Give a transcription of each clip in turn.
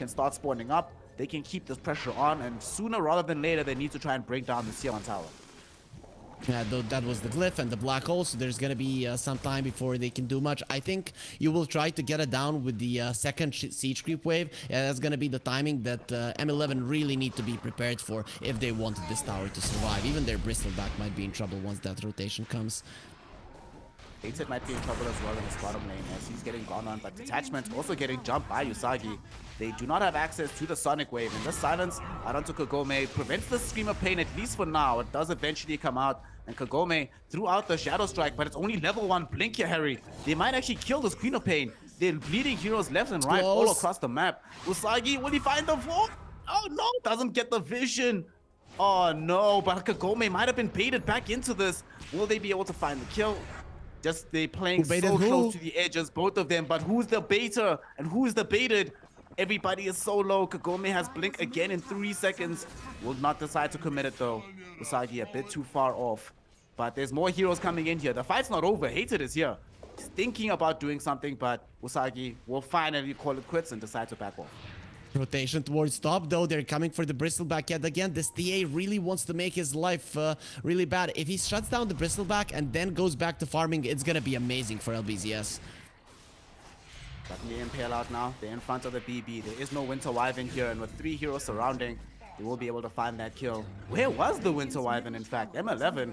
can start spawning up, they can keep this pressure on, and sooner rather than later, they need to try and break down the tier 1 tower. Yeah, that was the glyph and the black hole, so there's gonna be some time before they can do much. I think you will try to get it down with the second siege creep wave. Yeah, that's gonna be the timing that M11 really need to be prepared for if they wanted this tower to survive. Even their bristleback might be in trouble once that rotation comes. Hated might be in trouble as well in his bottom lane as he's getting gone on, but Detachment also getting jumped by Usagi. They do not have access to the Sonic Wave, and this silence out onto Kagome prevents the Scream of Pain, at least for now. It does eventually come out, and Kagome threw out the Shadow Strike, but it's only level 1 Blink here, Harry. They might actually kill this Queen of Pain. They're bleeding heroes left and right all across the map. Usagi, will he find the vault? Oh no, doesn't get the vision. Oh no, but Kagome might have been baited back into this. Will they be able to find the kill? Just they playing so close to the edges, both of them. But who's the baiter and who's the baited? Everybody is so low. Kagome has Blink again in 3 seconds. Will not decide to commit it though. Usagi a bit too far off. But there's more heroes coming in here. The fight's not over. Hated is here. He's thinking about doing something, but Usagi will finally call it quits and decide to back off. Rotation towards top, though. They're coming for the bristleback yet again. This TA really wants to make his life really bad. If he shuts down the bristleback and then goes back to farming, it's gonna be amazing for LBZS. Gotten the Impale out now. They're in front of the BB. There is no Winter Wyvern here, and with 3 heroes surrounding, they will be able to find that kill. Where was the Winter Wyvern, in fact? M11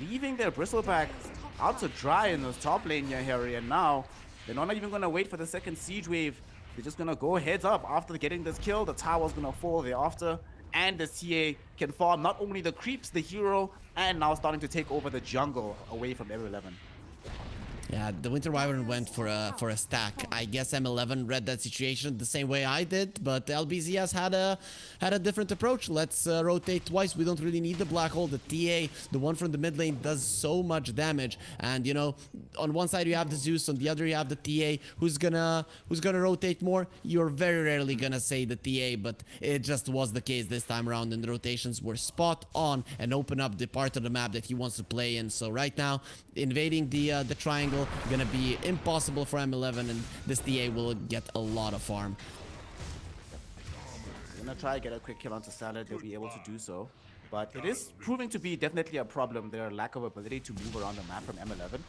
leaving their bristleback out to dry in this top lane here, Harry, and now they're not even gonna wait for the second siege wave. They're just gonna go heads up after getting this kill. The tower's gonna fall thereafter, and the TA can farm not only the creeps, the hero, and now starting to take over the jungle away from M11. Yeah, the Winter Wyvern went for a stack. I guess M11 read that situation the same way I did, but LBZS had a different approach. Let's rotate twice. We don't really need the black hole. The TA, the one from the mid lane, does so much damage. And you know, on one side you have the Zeus, on the other you have the TA. Who's gonna rotate more? You're very rarely gonna say the TA, but it just was the case this time around, and the rotations were spot on and open up the part of the map that he wants to play in. So right now, invading the triangle gonna be impossible for M11, and this TA will get a lot of farm. I'm gonna try to get a quick kill onto Salad. They'll be able to do so, but it is proving to be definitely a problem, their lack of ability to move around the map from M11.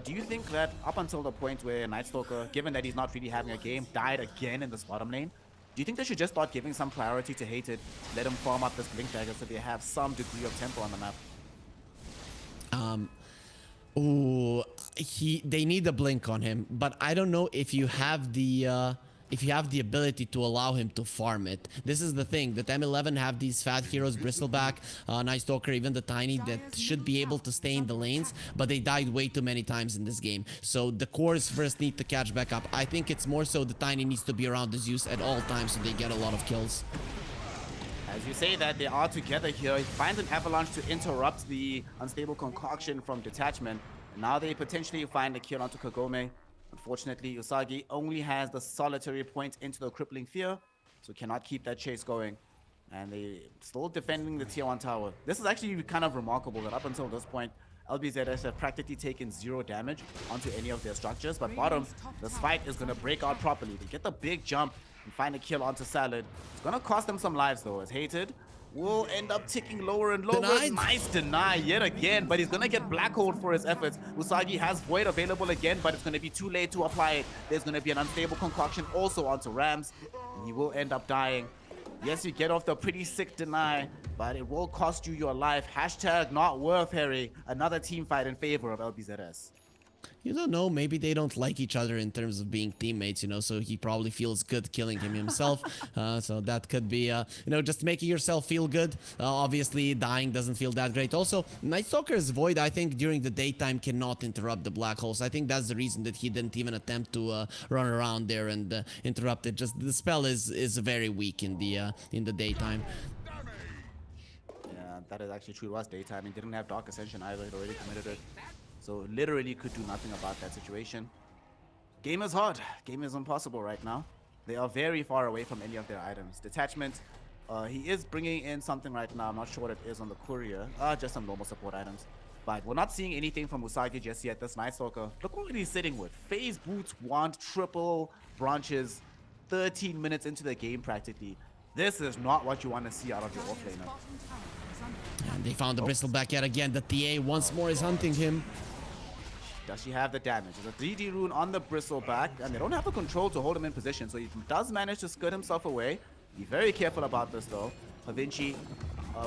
Do you think that up until the point where Night Stalker, given that he's not really having a game, died again in this bottom lane, do you think they should just start giving some priority to Hated, let him farm up this Blink Dagger so they have some degree of tempo on the map? Ooh, they need a blink on him, but I don't know if you have the ability to allow him to farm it. This is the thing, that M11 have these fat heroes, Bristleback, Night Stalker, even the Tiny, that should be able to stay in the lanes, but they died way too many times in this game. So the cores first need to catch back up. I think it's more so the Tiny needs to be around the Zeus at all times so they get a lot of kills. As you say that, they are together here. He finds an avalanche to interrupt the unstable concoction from Detachment. Now they potentially find a kill onto Kagome. Unfortunately, Usagi only has the solitary point into the crippling fear, so cannot keep that chase going. And they still defending the tier 1 tower. This is actually kind of remarkable that up until this point, LBZS have practically taken 0 damage onto any of their structures. But bottom, this fight is going to break out properly. They get the big jump and find a kill onto Salad. It's going to cost them some lives though, as Hated will end up ticking lower and lower. Denied. Nice deny yet again, but he's going to get Black Hole for his efforts. Usagi has Void available again, but it's going to be too late to apply it. There's going to be an unstable concoction also onto Rams, and he will end up dying. Yes, you get off the pretty sick deny, but it will cost you your life. Hashtag not worth, Harry. Another team fight in favor of LBZS. You don't know, maybe they don't like each other in terms of being teammates, you know, so he probably feels good killing him himself. So that could be, you know, just making yourself feel good. Obviously, dying doesn't feel that great. Also, Night Stalker's Void, I think, during the daytime cannot interrupt the black holes. I think that's the reason that he didn't even attempt to run around there and interrupt it. Just the spell is very weak in the daytime. Yeah, that is actually true. It was daytime. He didn't have Dark Ascension either. He'd already committed it. So literally could do nothing about that situation. Game is hard. Game is impossible right now. They are very far away from any of their items. Detachment, he is bringing in something right now. I'm not sure what it is on the courier. Just some normal support items. But we're not seeing anything from Usagi just yet. This Night Stalker, look what he's sitting with. Phase Boots, Wand, triple branches. 13 minutes into the game practically. This is not what you want to see out of your offlaner. And they found the bristleback yet again. The TA once more is hunting him. Does she have the damage? There's a 3D rune on the bristleback, and they don't have the control to hold him in position, so he does manage to skirt himself away. Be very careful about this though. Vinci,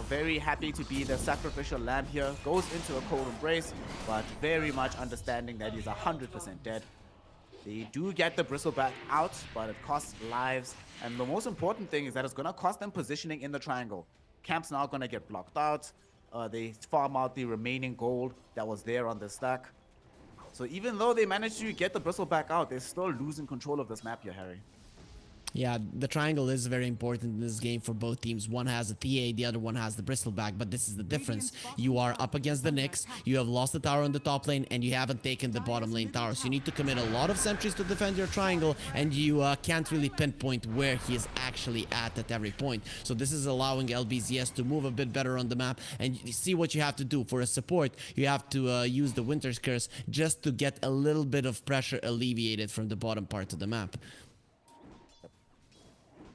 very happy to be the sacrificial lamb here. Goes into a cold embrace, but very much understanding that he's 100% dead. They do get the bristleback out, but it costs lives. And the most important thing is that it's going to cost them positioning in the triangle. Camp's now going to get blocked out. They farm out the remaining gold that was there on the stack. So even though they managed to get the bristleback out, they're still losing control of this map here, Harry. Yeah, the triangle is very important in this game for both teams. One has a TA, the other one has the bristleback, but this is the difference. You are up against the Nyx, you have lost the tower on the top lane, and you haven't taken the bottom lane tower. So you need to commit a lot of sentries to defend your triangle, and you can't really pinpoint where he is actually at every point. So this is allowing LBZS to move a bit better on the map, and you see what you have to do. For a support, you have to use the Winter's Curse just to get a little bit of pressure alleviated from the bottom part of the map.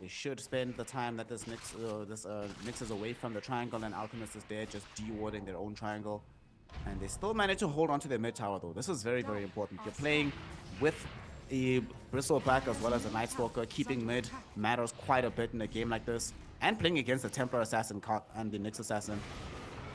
They should spend the time that this Nyx is away from the triangle and Alchemist is there just de-warding their own triangle. And they still manage to hold on to their mid tower though. This is very, very important. You're playing with a bristleback as well as a Night Stalker. Keeping mid matters quite a bit in a game like this. And playing against the Templar Assassin and the Nyx Assassin.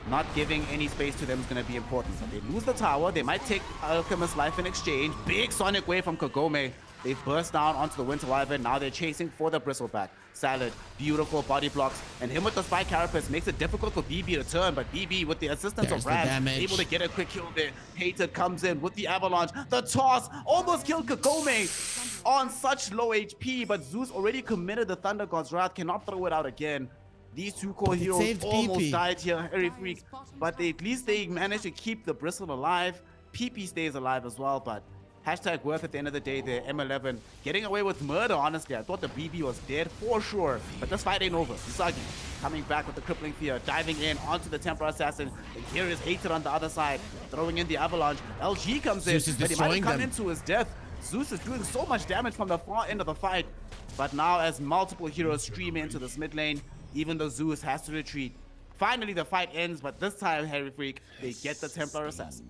Not giving any space to them is going to be important. So they lose the tower. They might take Alchemist's life in exchange. Big Sonic Wave from Kagome. They've burst down onto the Winter Wyvern. Now they're chasing for the bristleback. Salad, beautiful body blocks. And him with the spike carapace makes it difficult for BB to turn. But BB, with the assistance of Ram, able to get a quick kill there. Hated comes in with the avalanche. The toss almost killed Kagome on such low HP. But Zeus already committed the Thunder God's Wrath. Cannot throw it out again. These two core heroes almost died here, Harry Freak. But at least they managed to keep the Bristle alive. PP stays alive as well, but hashtag worth at the end of the day there. M11 getting away with murder, honestly. I thought the BB was dead for sure, but this fight ain't over. Usagi coming back with the crippling fear, diving in onto the Templar Assassin. And here is Hated on the other side, throwing in the avalanche. LG comes in, but he might come into his death. Zeus is doing so much damage from the far end of the fight. But now as multiple heroes stream into this mid lane, even though Zeus has to retreat. Finally, the fight ends, but this time, Harry Freak, they get the Templar Assassin.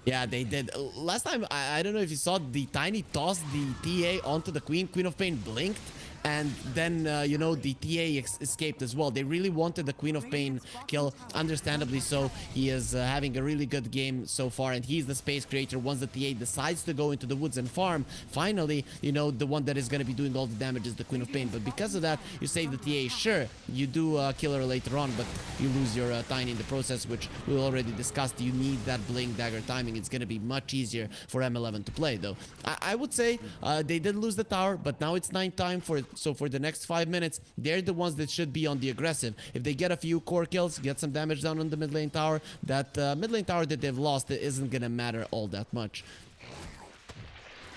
Yeah, they did. Last time, I don't know if you saw, the Tiny tossed the TA onto the Queen. Queen of Pain blinked. And then, you know, the TA escaped as well. They really wanted the Queen of Pain kill, understandably so. He is having a really good game so far, and he's the space creator. Once the TA decides to go into the woods and farm, finally, you know, the one that is going to be doing all the damage is the Queen of Pain. But because of that, you save the TA. Sure, you do kill her later on, but you lose your Tiny in the process, which we already discussed. You need that Blink Dagger timing. It's going to be much easier for M11 to play, though. I would say they did lose the tower, but now it's 9 time for it. So for the next 5 minutes, they're the ones that should be on the aggressive. If they get a few core kills, get some damage down on the mid lane tower, that mid lane tower that they've lost, it isn't going to matter all that much.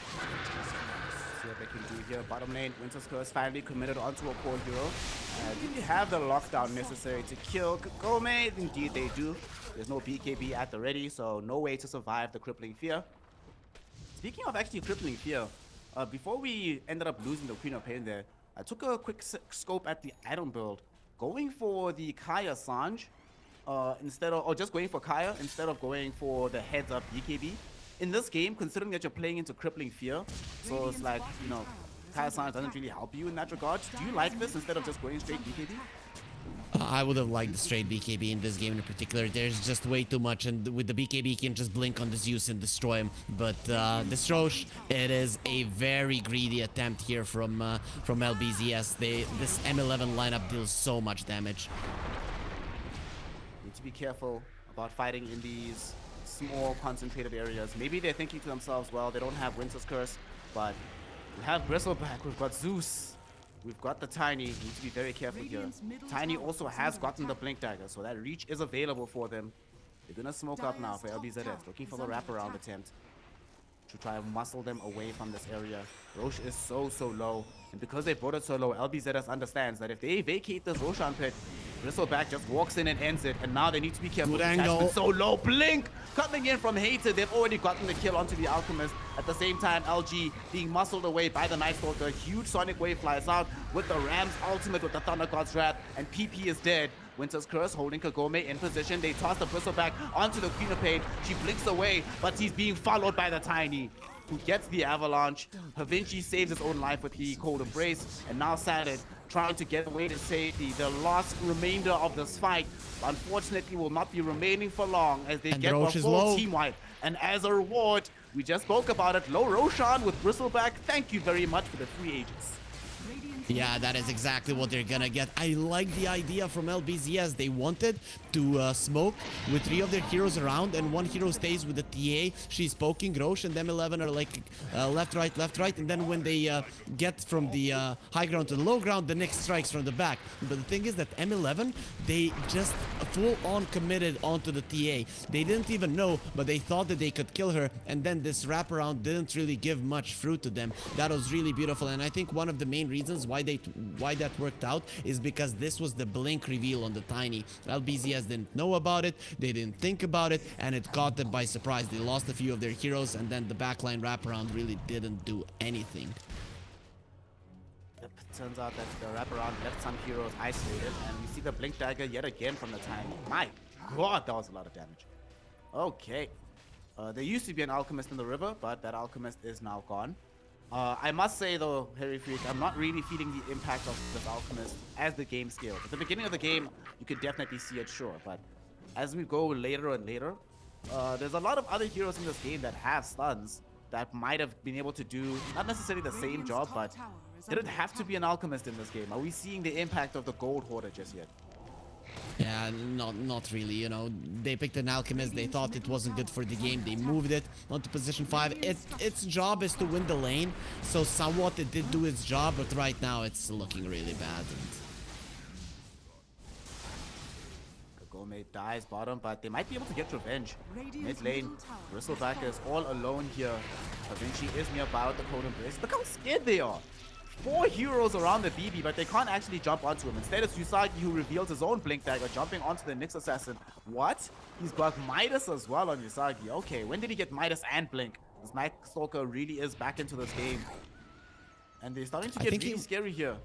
See what they can do here. Bottom lane, Winter's Curse finally committed onto a core hero. Do you have the lockdown necessary to kill Kagome? Indeed they do. There's no BKB at the ready, so no way to survive the Crippling Fear. Speaking of actually Crippling Fear, before we ended up losing the Queen of Pain there, I took a quick scope at the item build. Going for the Kaya Sanj, or just going for Kaya instead of going for the heads up BKB. In this game, considering that you're playing into Crippling Fear, so it's like, you know, Kaya Sanj doesn't really help you in that regard. Do you like this instead of just going straight BKB? I would have liked the straight BKB in this game in particular. There's just way too much, and with the BKB you can just blink on the Zeus and destroy him. But the Strosh, it is a very greedy attempt here from LBZS. This M11 lineup deals so much damage. Need to be careful about fighting in these small concentrated areas. Maybe they're thinking to themselves, well, they don't have Winter's Curse, but we have Bristleback, we've got Zeus. We've got the Tiny. We need to be very careful here. Tiny also has gotten the Blink Dagger, so that reach is available for them. They're gonna smoke up now for LBZS, looking for the wraparound attempt to try and muscle them away from this area. Roche is so low, and because they brought it so low, LBZS understands that if they vacate this Roshan pit, Bristleback just walks in and ends it, and now they need to be careful. Good angle. Detachment so low. Blink coming in from Hater. They've already gotten the kill onto the Alchemist. At the same time, LG being muscled away by the Night Stalker. Huge Sonic Wave flies out with the Ram's ultimate with the Thunder God's Wrath, and PP is dead. Winter's Curse holding Kagome in position. They toss the Bristleback onto the Queen of Pain. She blinks away, but he's being followed by the Tiny, who gets the avalanche. Havinci saves his own life with the Cold Embrace, and now Salad trying to get away to safety. The last remainder of this fight, unfortunately, will not be remaining for long as they get a full team wipe. And as a reward, we just spoke about it, low Roshan with Bristleback. Thank you very much for the 3 ages. Yeah, that is exactly what they're gonna get. I like the idea from LBZS. They wanted to smoke with 3 of their heroes around, and 1 hero stays with the TA. She's poking. Roche and M11 are like left, right. And then when they get from the high ground to the low ground, the next strikes from the back. But the thing is that M11, they just full-on committed onto the TA. They didn't even know, but they thought that they could kill her. And then this wraparound didn't really give much fruit to them. That was really beautiful. And I think one of the main reasons why that worked out is because this was the blink reveal on the Tiny. LBZS didn't know about it, they didn't think about it, and it caught them by surprise. They lost a few of their heroes, and then the backline wraparound really didn't do anything. It turns out that the wraparound left some heroes isolated, and we see the blink dagger yet again from the Tiny. My god, that was a lot of damage. Okay. There used to be an alchemist in the river, but that alchemist is now gone. I must say though, Harry Freak, I'm not really feeling the impact of this Alchemist as the game scales. At the beginning of the game, you could definitely see it, sure, but as we go later and later, there's a lot of other heroes in this game that have stuns that might have been able to do, not necessarily the same job, but didn't have to be an Alchemist in this game. Are we seeing the impact of the Gold Hoarder just yet? Yeah, not really, you know. They picked an Alchemist, they thought it wasn't good for the game, they moved it onto position 5. Its job is to win the lane, so somewhat it did do its job, but right now it's looking really bad. Kagome dies bottom, but they might be able to get revenge. Mid lane, Bristleback is all alone here. Havinci is nearby with the Cold Embrace. Look how scared they are. 4 heroes around the BB, but they can't actually jump onto him. Instead, it's Usagi who reveals his own Blink Dagger, jumping onto the Nyx Assassin. What? He's got Midas as well on Usagi. Okay, when did he get Midas and Blink? This Night Stalker really is back into this game. And they're starting to get really scary here.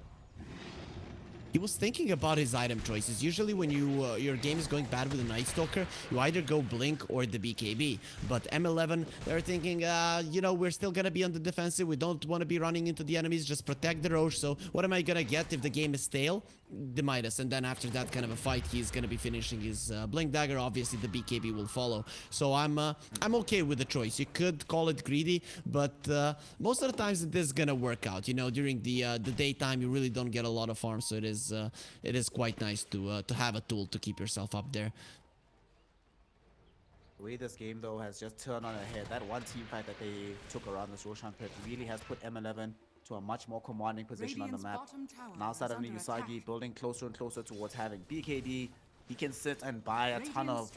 He was thinking about his item choices. Usually when your game is going bad with a Night Stalker, you either go Blink or the BKB. But M11, they're thinking, you know, we're still gonna be on the defensive. We don't want to be running into the enemies. Just protect the Roche. So what am I gonna get if the game is stale? The Midas. And then after that kind of a fight, he's gonna be finishing his Blink Dagger. Obviously, the BKB will follow. So I'm okay with the choice. You could call it greedy, but most of the times it is gonna work out. You know, during the daytime, you really don't get a lot of farm, so it is quite nice to have a tool to keep yourself up there. The way this game though has just turned on ahead. That one team fight that they took around this Roshan pit really has put M11 to a much more commanding position on the map. Now suddenly Usagi building closer and closer towards having BKB. He can sit and buy a ton of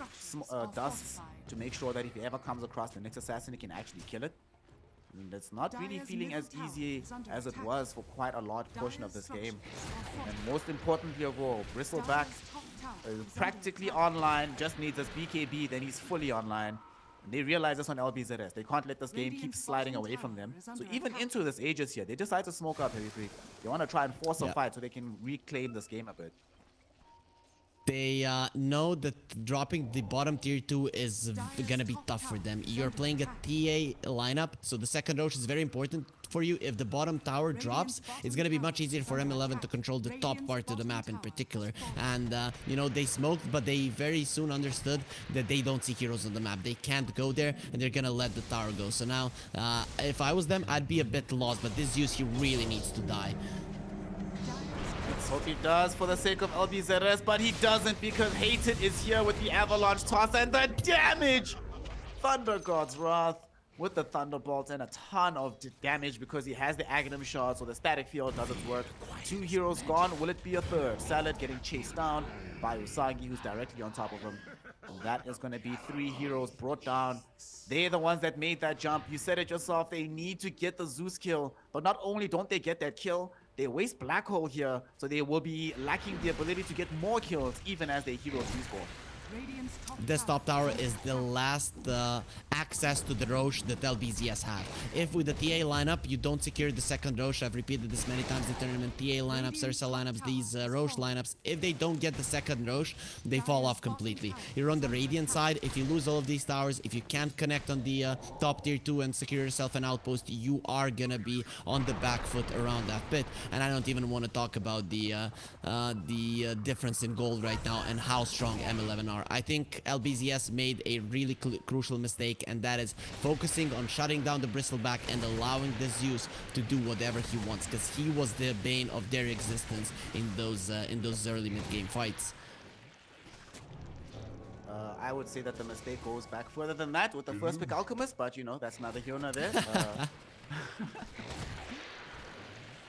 dusts to make sure that if he ever comes across the next assassin, he can actually kill it. I mean, that's not really feeling as easy as it was for quite a large portion of this game. And most importantly of all, Bristleback is practically online, just needs his BKB, then he's fully online. And they realize this on LBZS. They can't let this game keep sliding away from them. So even into this Aegis here, they decide to smoke up Heavy Freak. They want to try and force a fight so they can reclaim this game a bit. They know that dropping the bottom tier 2 is gonna be tough for them. You're playing a TA lineup, so the second Roche is very important for you. If the bottom tower drops, it's gonna be much easier for M11 to control the top part of the map in particular. And you know, they smoked, but they very soon understood that they don't see heroes on the map. They can't go there, and they're gonna let the tower go. So now, if I was them, I'd be a bit lost, but this Zeus, he really needs to die. Let's hope he does for the sake of LBZS, but he doesn't because Hated is here with the Avalanche Toss and the damage! Thunder God's Wrath with the Thunderbolt and a ton of damage because he has the Aghanim Shard, so the static field doesn't work. 2 heroes gone, will it be a third? Salad getting chased down by Usagi, who's directly on top of him. And that is going to be 3 heroes brought down. They're the ones that made that jump. You said it yourself, they need to get the Zeus kill. But not only don't they get that kill, They waste Black Hole here, so they will be lacking the ability to get more kills even as their heroes respawn. This top tower is the last access to the Roche that LBZS have. If with the TA lineup you don't secure the second Roche, I've repeated this many times in tournament, TA lineups, Ursa lineups, these Roche lineups, if they don't get the second Roche, they fall off completely. You're on the Radiant side, if you lose all of these towers, if you can't connect on the top tier 2 and secure yourself an outpost, you are gonna be on the back foot around that pit. And I don't even want to talk about the difference in gold right now and how strong M11 are. I think LBZS made a really crucial mistake, and that is focusing on shutting down the Bristleback and allowing the Zeus to do whatever he wants, because he was the bane of their existence in those early mid-game fights. I would say that the mistake goes back further than that with the first pick Alchemist, but you know, that's neither here nor there.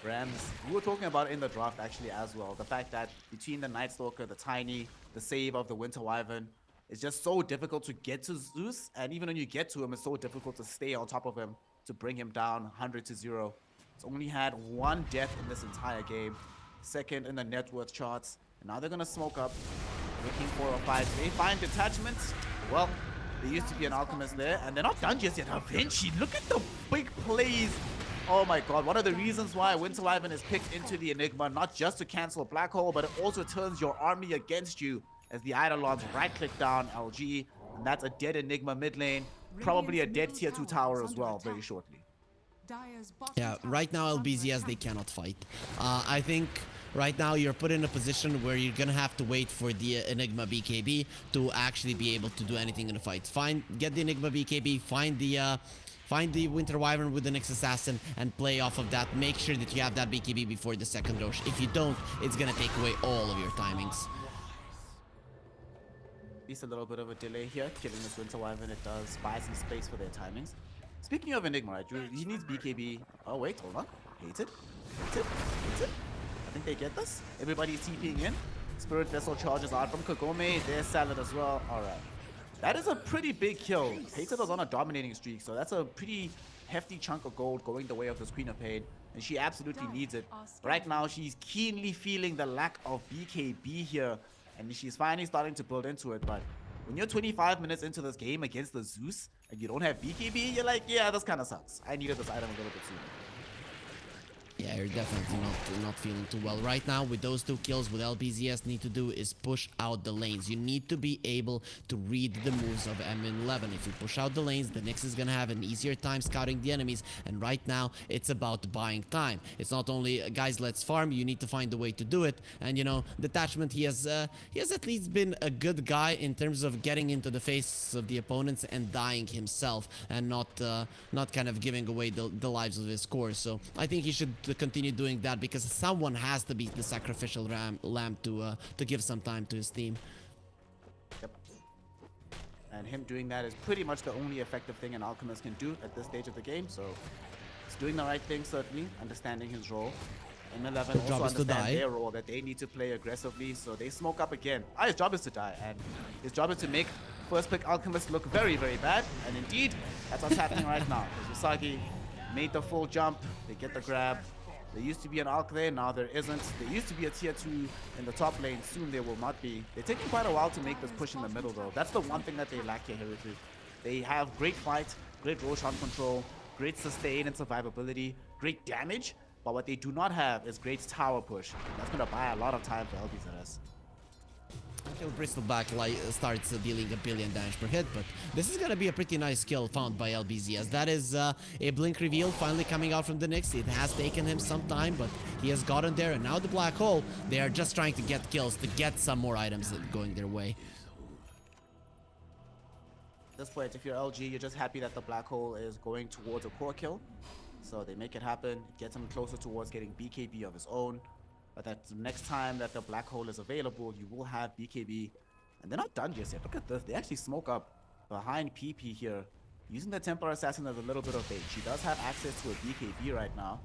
Rams, we were talking about in the draft actually as well. The fact that between the Night Stalker, the Tiny, the save of the Winter Wyvern, it's just so difficult to get to Zeus. And even when you get to him, it's so difficult to stay on top of him to bring him down 100-0. It's only had one death in this entire game. Second in the net worth charts. And now they're going to smoke up, looking for a fight. They find detachments. Well, there used to be an Alchemist there, and they're not done just yet. Vinci, look at the big plays. Oh my god, one of the reasons why Winter Wyvern is picked into the Enigma, not just to cancel Black Hole, but it also turns your army against you as the Eidolons right-click down LG, and that's a dead Enigma mid lane, probably a dead tier 2 tower as well, very shortly. Yeah, right now LBZS, they cannot fight. I think right now you're put in a position where you're gonna have to wait for the Enigma BKB to actually be able to do anything in the fight. Get the Enigma BKB, find the Winter Wyvern with the next assassin and play off of that. Make sure that you have that BKB before the second Roche. If you don't, it's gonna take away all of your timings. At least a little bit of a delay here, killing this Winter Wyvern. It does buy some space for their timings. Speaking of Enigma, right, he needs BKB. Oh wait, hold on. Hate it. I think they get this. Everybody's TPing in. Spirit Vessel charges out from Kagome. There's Salad as well. Alright. That is a pretty big kill. Hated was on a dominating streak, so that's a pretty hefty chunk of gold going the way of this Queen of Pain, and she absolutely needs it. Right now, she's keenly feeling the lack of BKB here, and she's finally starting to build into it, but when you're 25 minutes into this game against the Zeus, and you don't have BKB, you're like, yeah, this kind of sucks. I needed this item a little bit sooner. Yeah, you're definitely not feeling too well right now. With those two kills, what LBZS need to do is push out the lanes. You need to be able to read the moves of M11. If you push out the lanes, the Nyx is gonna have an easier time scouting the enemies, and right now it's about buying time. It's not only guys, let's farm, you need to find a way to do it. And you know, Detachment, he has at least been a good guy in terms of getting into the face of the opponents and dying himself, and not kind of giving away the lives of his core. So I think he should continue doing that, because someone has to be the sacrificial lamb to give some time to his team. Yep. And him doing that is pretty much the only effective thing an Alchemist can do at this stage of the game, so he's doing the right thing, certainly, understanding his role. M11 also understand their role, that they need to play aggressively, so they smoke up again. His job is to die, and his job is to make first pick Alchemist look very, very bad, and indeed, that's what's happening right now. Usagi made the full jump, they get the grab. There used to be an Alch there, now there isn't. There used to be a tier 2 in the top lane, soon there will not be. They're taking quite a while to make this push in the middle though. That's the one thing that they lack here, Heritage. They have great fight, great Roshan control, great sustain and survivability, great damage, but what they do not have is great tower push. That's gonna buy a lot of time for LBZS. Until Bristleback starts dealing a billion damage per hit, but this is gonna be a pretty nice kill found by LBZS. That is a blink reveal finally coming out from the Nyx. It has taken him some time, but he has gotten there, and now the Black Hole, they are just trying to get kills, to get some more items going their way. At this point, if you're LG, you're just happy that the Black Hole is going towards a core kill. So they make it happen, get him closer towards getting BKB of his own. But that next time that the Black Hole is available, you will have BKB. And they're not done just yet. Look at this. They actually smoke up behind PP here, using the Templar Assassin as a little bit of bait. She does have access to a BKB right now,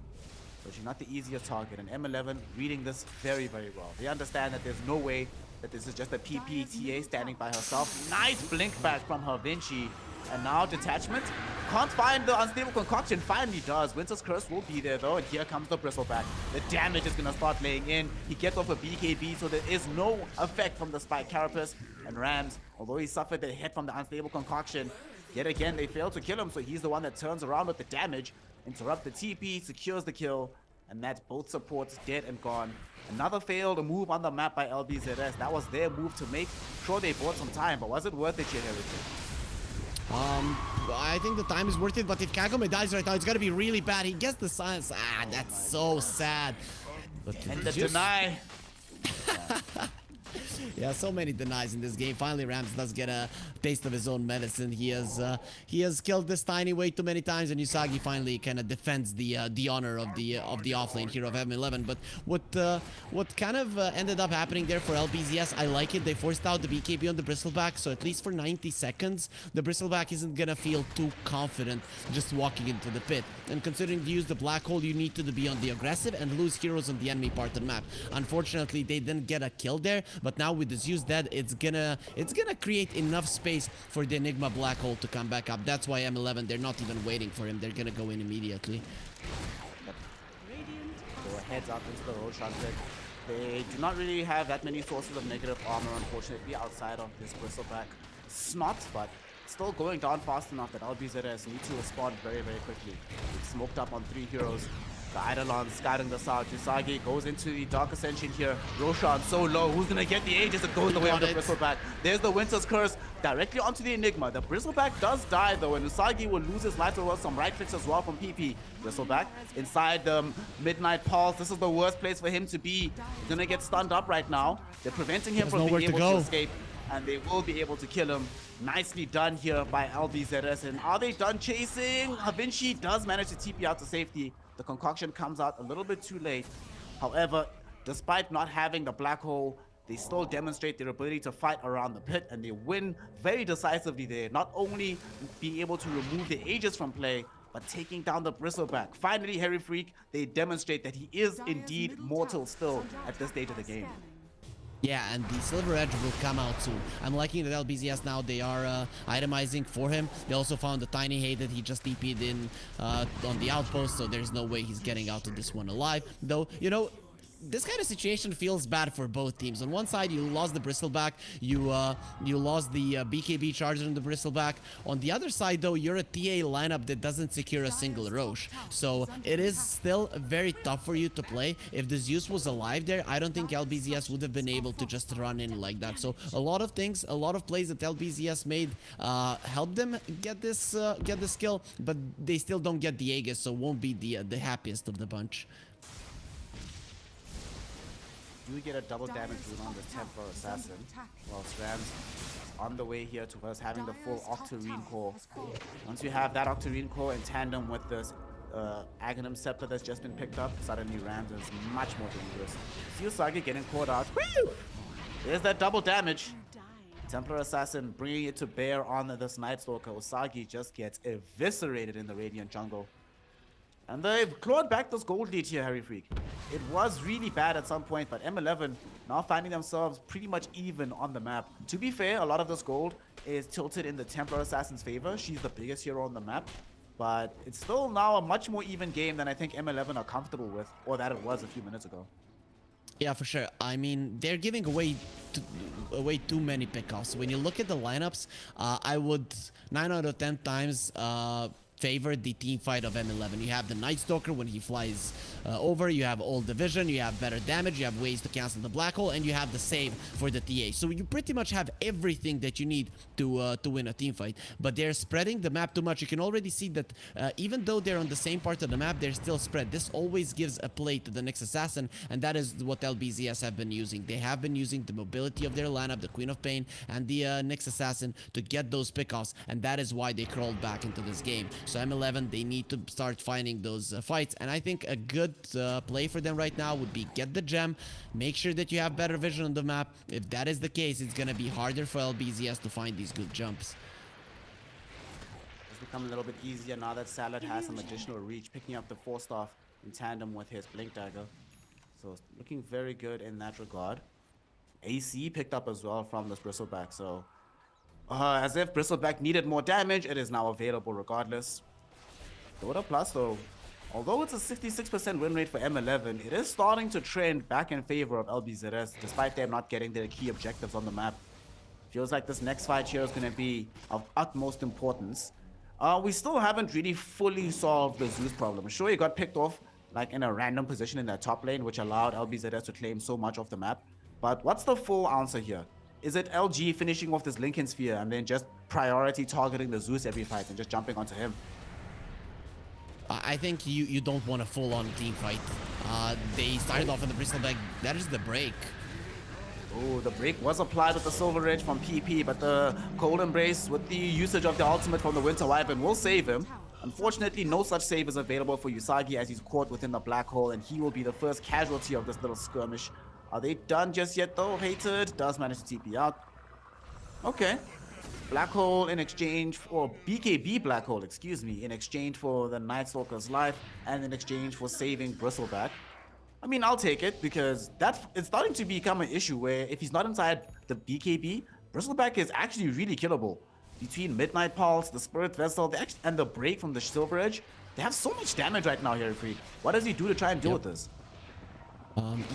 so she's not the easiest target. And M11 reading this very, very well. They understand that there's no way that this is just a PPTA standing by herself. Nice blink back from her Vinci. And now Detachment, Can't find the unstable concoction. Finally does. Winter's Curse will be there though. And here comes the Bristleback. The damage is going to start laying in. He gets off a BKB, so there is no effect from the Spike Carapace. And Rams, although he suffered the hit from the unstable concoction, yet again they failed to kill him. So he's the one that turns around with the damage. Interrupt the TP, secures the kill. And that's both supports dead and gone. Another failed move on the map by LBZS. That was their move to make. Sure, they bought some time, but was it worth it, I think the time is worth it, but if Kagome dies right now, it's gonna be really bad. He gets the silence. Ah, that's so sad. But and the deny. Yeah, so many denies in this game. Finally, Rams does get a taste of his own medicine. He has killed this Tiny way too many times, and Usagi finally kind of defends the honor of the offlane hero of M11. But what kind of ended up happening there for LBZS, I like it. They forced out the BKB on the Bristleback, so at least for 90 seconds, the Bristleback isn't gonna feel too confident just walking into the pit. And considering you use the Black Hole, you need to be on the aggressive and lose heroes on the enemy part of the map. Unfortunately, they didn't get a kill there, but now with the Zeus dead, it's gonna create enough space for the Enigma Black Hole to come back up. That's why M11, they're not even waiting for him. They're gonna go in immediately. So heads up into the Roshan pit. They do not really have that many sources of negative armor, unfortunately, outside of this Bristleback Snot, but still going down fast enough that LBZS need to respond very, very quickly. It's smoked up on 3 heroes. The Eidolon scouting this out. Usagi goes into the Dark Ascension here. Roshan so low. Who's gonna get the Aegis? It goes the way of the Bristleback. There's the Winter's Curse directly onto the Enigma. The Bristleback does die though, and Usagi will lose his life as some right clicks as well from PP. Bristleback inside the Midnight Pulse. This is the worst place for him to be. He's gonna get stunned up right now. They're preventing him from being able to escape, and they will be able to kill him. Nicely done here by LBZS. And are they done chasing? Havinci does manage to TP out to safety. The concoction comes out a little bit too late. However, despite not having the Black Hole, they still demonstrate their ability to fight around the pit, and they win very decisively there. Not only being able to remove the Aegis from play, but taking down the Bristleback. Finally, Harry Freak, they demonstrate that he is indeed mortal still at this stage of the game. Yeah, and the Silver Edge will come out soon. I'm liking that LBZS now, they are itemizing for him. They also found the Tiny Hay that he just TP'd in on the outpost, so there's no way he's getting out of this one alive. Though, you know, this kind of situation feels bad for both teams. On one side, you lost the Bristleback, you lost the BKB charger in the Bristleback. On the other side, though, you're a TA lineup that doesn't secure a single Roche. So it is still very tough for you to play. If the Zeus was alive there, I don't think LBZS would have been able to just run in like that. So a lot of things, a lot of plays that LBZS made helped them get this kill, but they still don't get the Aegis, so won't be the happiest of the bunch. Do get a double damage rune on the Templar Assassin, whilst Rams is on the way here towards having the full Octarine core. Once you have that Octarine core in tandem with this Aghanim Scepter that's just been picked up, suddenly Rams is much more dangerous. See Usagi getting caught out. Woo! There's that double damage. Templar Assassin bringing it to bear on this Night Stalker. Usagi just gets eviscerated in the Radiant jungle. And they've clawed back this gold lead here, Harry Freak. It was really bad at some point, but M11 now finding themselves pretty much even on the map. To be fair, a lot of this gold is tilted in the Templar Assassin's favor. She's the biggest hero on the map. But it's still now a much more even game than I think M11 are comfortable with, or that it was a few minutes ago. Yeah, for sure. I mean, they're giving away too many pickoffs. When you look at the lineups, I would 9 out of 10 times favor the team fight of M11. You have the Night Stalker when he flies over, you have Old Division, you have better damage, you have ways to cancel the Black Hole, and you have the save for the TA. So you pretty much have everything that you need to win a team fight. But they're spreading the map too much. You can already see that even though they're on the same part of the map, they're still spread. This always gives a play to the next assassin, and that is what LBZS have been using. They have been using the mobility of their lineup, the Queen of Pain, and the next assassin to get those pickoffs, and that is why they crawled back into this game. So M11, they need to start finding those fights, and I think a good play for them right now would be get the gem, make sure that you have better vision on the map. If that is the case, it's gonna be harder for LBZS to find these good jumps. It's become a little bit easier now that Salad has some additional reach, picking up the 4-staff in tandem with his Blink Dagger. So it's looking very good in that regard. AC picked up as well from this Bristleback, so As if Bristleback needed more damage, it is now available regardless. Dota Plus, though, although it's a 66% win rate for M11, it is starting to trend back in favor of LBZS, despite them not getting their key objectives on the map. Feels like this next fight here is going to be of utmost importance. We still haven't really fully solved the Zeus problem. Sure, he got picked off like in a random position in that top lane, which allowed LBZS to claim so much of the map. But what's the full answer here? Is it LG finishing off this Lincoln Sphere and then just priority targeting the Zeus every fight and just jumping onto him? I think you don't want a full-on team fight. They started off in the Bristleback. That is the break. Oh, the break was applied with the Silver Edge from PP, but the Cold Embrace with the usage of the ultimate from the Winter Wyvern will save him. Unfortunately, no such save is available for Usagi as he's caught within the black hole, and he will be the first casualty of this little skirmish. Are they done just yet though? Hated does manage to TP out. Okay. Black Hole in exchange for BKB Black Hole, excuse me, in exchange for the Night Stalker's life and in exchange for saving Bristleback. I mean, I'll take it because it's starting to become an issue where if he's not inside the BKB, Bristleback is actually really killable. Between Midnight Pulse, the Spirit Vessel, and the break from the Silver Edge, they have so much damage right now here, Freak. What does he do to try and deal with this?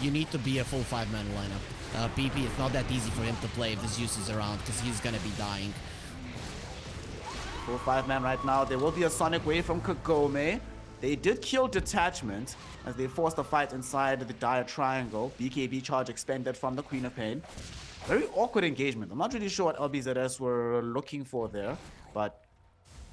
You need to be a full 5-man lineup. PP, it's not that easy for him to play if this Zeus is around because he's gonna be dying. Full 5-man right now. There will be a Sonic Wave from Kagome. They did kill Detachment as they forced a fight inside the Dire Triangle. BKB charge expended from the Queen of Pain. Very awkward engagement. I'm not really sure what LBZS were looking for there, but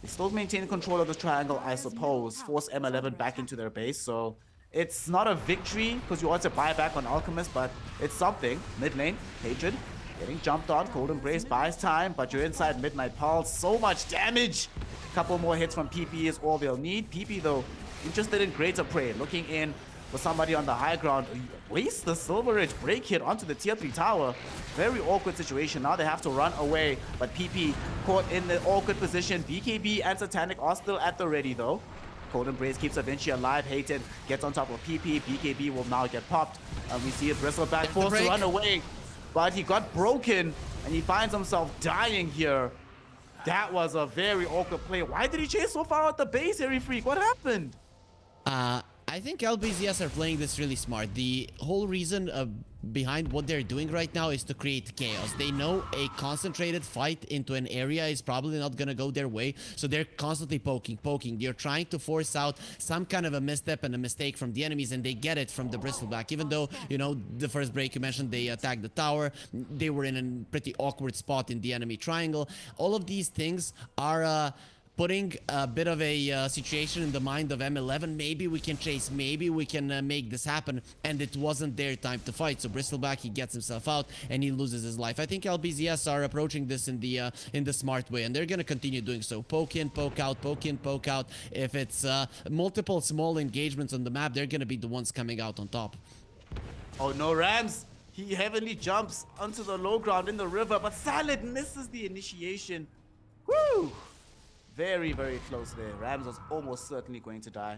they still maintain control of the triangle, I suppose. Force M11 back into their base, so it's not a victory because you also buy back on Alchemist, but it's something. Mid lane, Hatred getting jumped on. Cold Embrace buys time, but you're inside Midnight Pulse. So much damage. Couple more hits from PP is all they'll need. PP, though, interested in Greater Prey, looking in for somebody on the high ground. Waste the Silver Edge break hit onto the tier 3 tower. Very awkward situation. Now they have to run away, but PP caught in the awkward position. BKB and Satanic are still at the ready, though. Cold Embrace keeps Avinci alive. Hated gets on top of PP. BKB will now get popped. And we see a Bristleback forced to run away. But he got broken and he finds himself dying here. That was a very awkward play. Why did he chase so far out the base, Harry Freak? What happened? I think LBZS are playing this really smart. The whole reason behind what they're doing right now is to create chaos. They know a concentrated fight into an area is probably not gonna go their way, so they're constantly poking. They're trying to force out some kind of a misstep and a mistake from the enemies, and they get it from the Bristleback. Even though, you know, the first break you mentioned, they attacked the tower, they were in a pretty awkward spot in the enemy triangle. All of these things are putting a bit of a situation in the mind of M11. Maybe we can chase, maybe we can make this happen, and it wasn't their time to fight. So Bristleback, he gets himself out and he loses his life. I think LBZS are approaching this in the smart way, and they're gonna continue doing so. Poke in, poke out, poke in, poke out. If it's multiple small engagements on the map, they're gonna be the ones coming out on top. Oh no, Rams! He heavily jumps onto the low ground in the river, but Salad misses the initiation. Woo! Very, very close there. Rams was almost certainly going to die,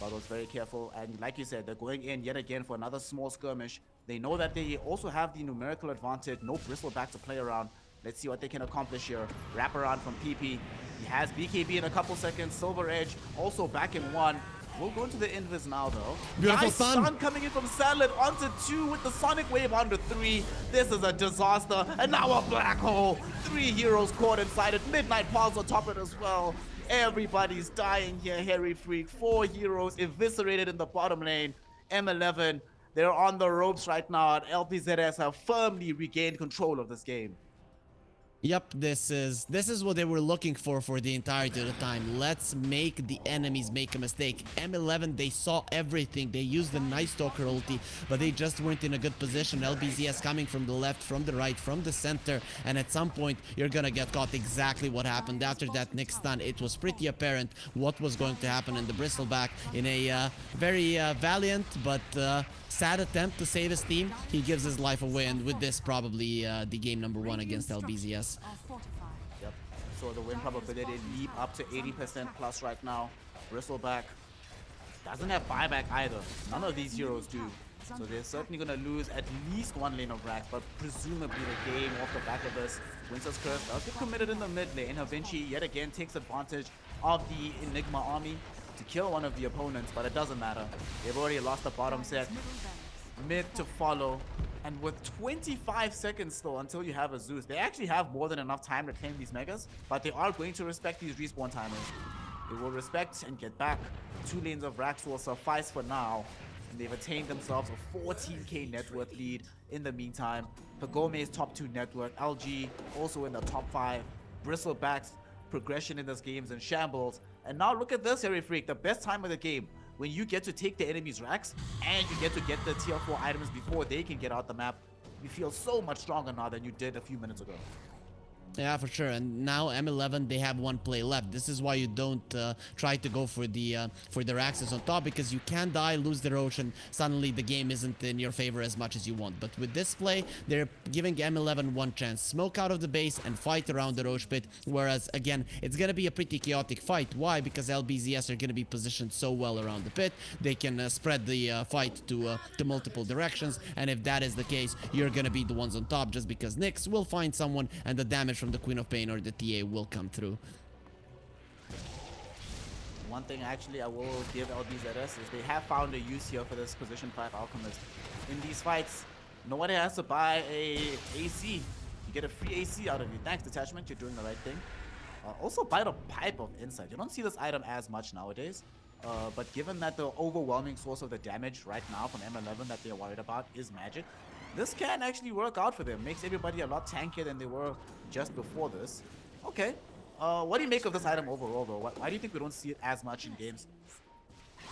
but was very careful. And like you said, they're going in yet again for another small skirmish. They know that they also have the numerical advantage. No Bristleback to play around. Let's see what they can accomplish here. Wrap around from PP. He has BKB in a couple seconds. Silver Edge also back in one. We'll go into the invis now, though. Beautiful nice stun. stun coming in from Salad onto 2 with the Sonic Wave onto 3. This is a disaster. And now a black hole. 3 heroes caught inside it. Midnight Pulse on top of it as well. Everybody's dying here, Harry Freak. 4 heroes eviscerated in the bottom lane. M11, they're on the ropes right now. And LPZS have firmly regained control of this game. Yep, this is what they were looking for the entirety of the time. Let's make the enemies make a mistake. M11, they saw everything. They used the Night Stalker ulti, but they just weren't in a good position. LBZS coming from the left, from the right, from the center, and at some point, you're gonna get caught. Exactly what happened after that next stun. It was pretty apparent what was going to happen in the Bristleback in a very valiant but sad attempt to save his team. He gives his life away, and with this, probably the game number 1 against LBZS. Yep. So the win probability leap up to 80% plus right now. Bristleback doesn't have buyback either. None of these heroes do. So they're certainly going to lose at least one lane of racks, but presumably the game off the back of this. Winter's Curse does get committed in the mid lane. Vinci yet again takes advantage of the Enigma army to kill one of the opponents, but it doesn't matter. They've already lost the bottom set. Mid to follow. And with 25 seconds still until you have a Zeus, they actually have more than enough time to claim these megas, but they are going to respect these respawn timers. They will respect and get back. 2 lanes of racks will suffice for now. And they've attained themselves a 14k net worth lead in the meantime. Pagome's top 2 net worth. LG also in the top 5. Bristleback's progression in this game is in shambles. And now look at this, Harry Freak, the best time of the game. When you get to take the enemy's racks and you get to get the tier 4 items before they can get out the map, you feel so much stronger now than you did a few minutes ago. Yeah, for sure. And now M11, they have 1 play left. This is why you don't try to go for the access on top, because you can die, lose the Roche, and suddenly the game isn't in your favor as much as you want. But with this play, they're giving M11 one chance. Smoke out of the base and fight around the Roche pit. Whereas, again, it's going to be a pretty chaotic fight. Why? Because LBZS are going to be positioned so well around the pit. They can spread the fight to multiple directions. And if that is the case, you're going to be the ones on top, just because Nyx will find someone and the damage from the Queen of Pain or the TA will come through. One thing actually I will give LBZS is they have found a use here for this position 5 Alchemist. In these fights, nobody has to buy a AC. You get a free AC out of it. Thanks, Detachment, you're doing the right thing. Also buy the Pipe of Insight. You don't see this item as much nowadays. But given that the overwhelming source of the damage right now from M11 that they're worried about is magic, this can actually work out for them. Makes everybody a lot tankier than they were just before this. Okay. What do you make of this item overall, though? Why do you think we don't see it as much in games?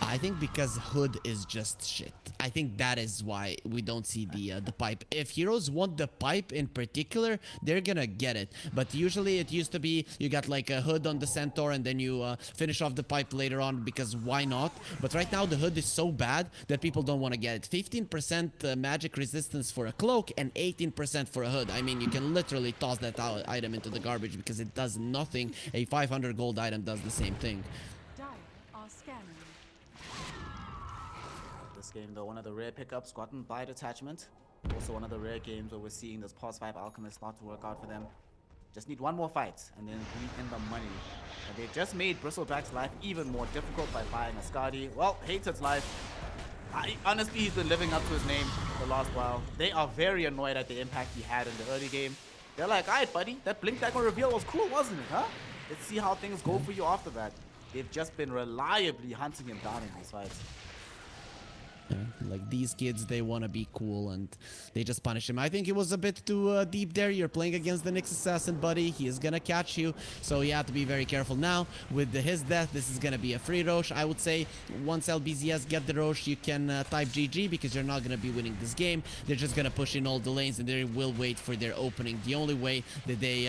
I think because Hood is just shit. I think that is why we don't see the pipe. If heroes want the pipe in particular, they're gonna get it. But usually it used to be you got like a Hood on the Centaur and then you finish off the pipe later on, because why not? But right now the Hood is so bad that people don't want to get it. 15% magic resistance for a cloak and 18% for a Hood. I mean, you can literally toss that item into the garbage because it does nothing. A 500 gold item does the same thing. This game, though, one of the rare pickups gotten by Detachment. Also one of the rare games where we're seeing this past 5 Alchemist start to work out for them. Just need one more fight and then be in the money. And they just made Bristleback's life even more difficult by buying a Skadi. Well, Hated's life. Honestly, he's been living up to his name the last while. They are very annoyed at the impact he had in the early game. They're like, alright, buddy, that Blink Dagger reveal was cool, wasn't it, huh? Let's see how things go for you after that. They've just been reliably hunting him down in these fights. Yeah, like these kids, they want to be cool and they just punish him. I think it was a bit too deep there. You're playing against the Nyx Assassin, buddy. He is gonna catch you, so you have to be very careful. Now with his death, this is gonna be a free Roche. I would say once LBZS get the Roche, you can type GG, because you're not gonna be winning this game. They're just gonna push in all the lanes and they will wait for their opening. The only way that they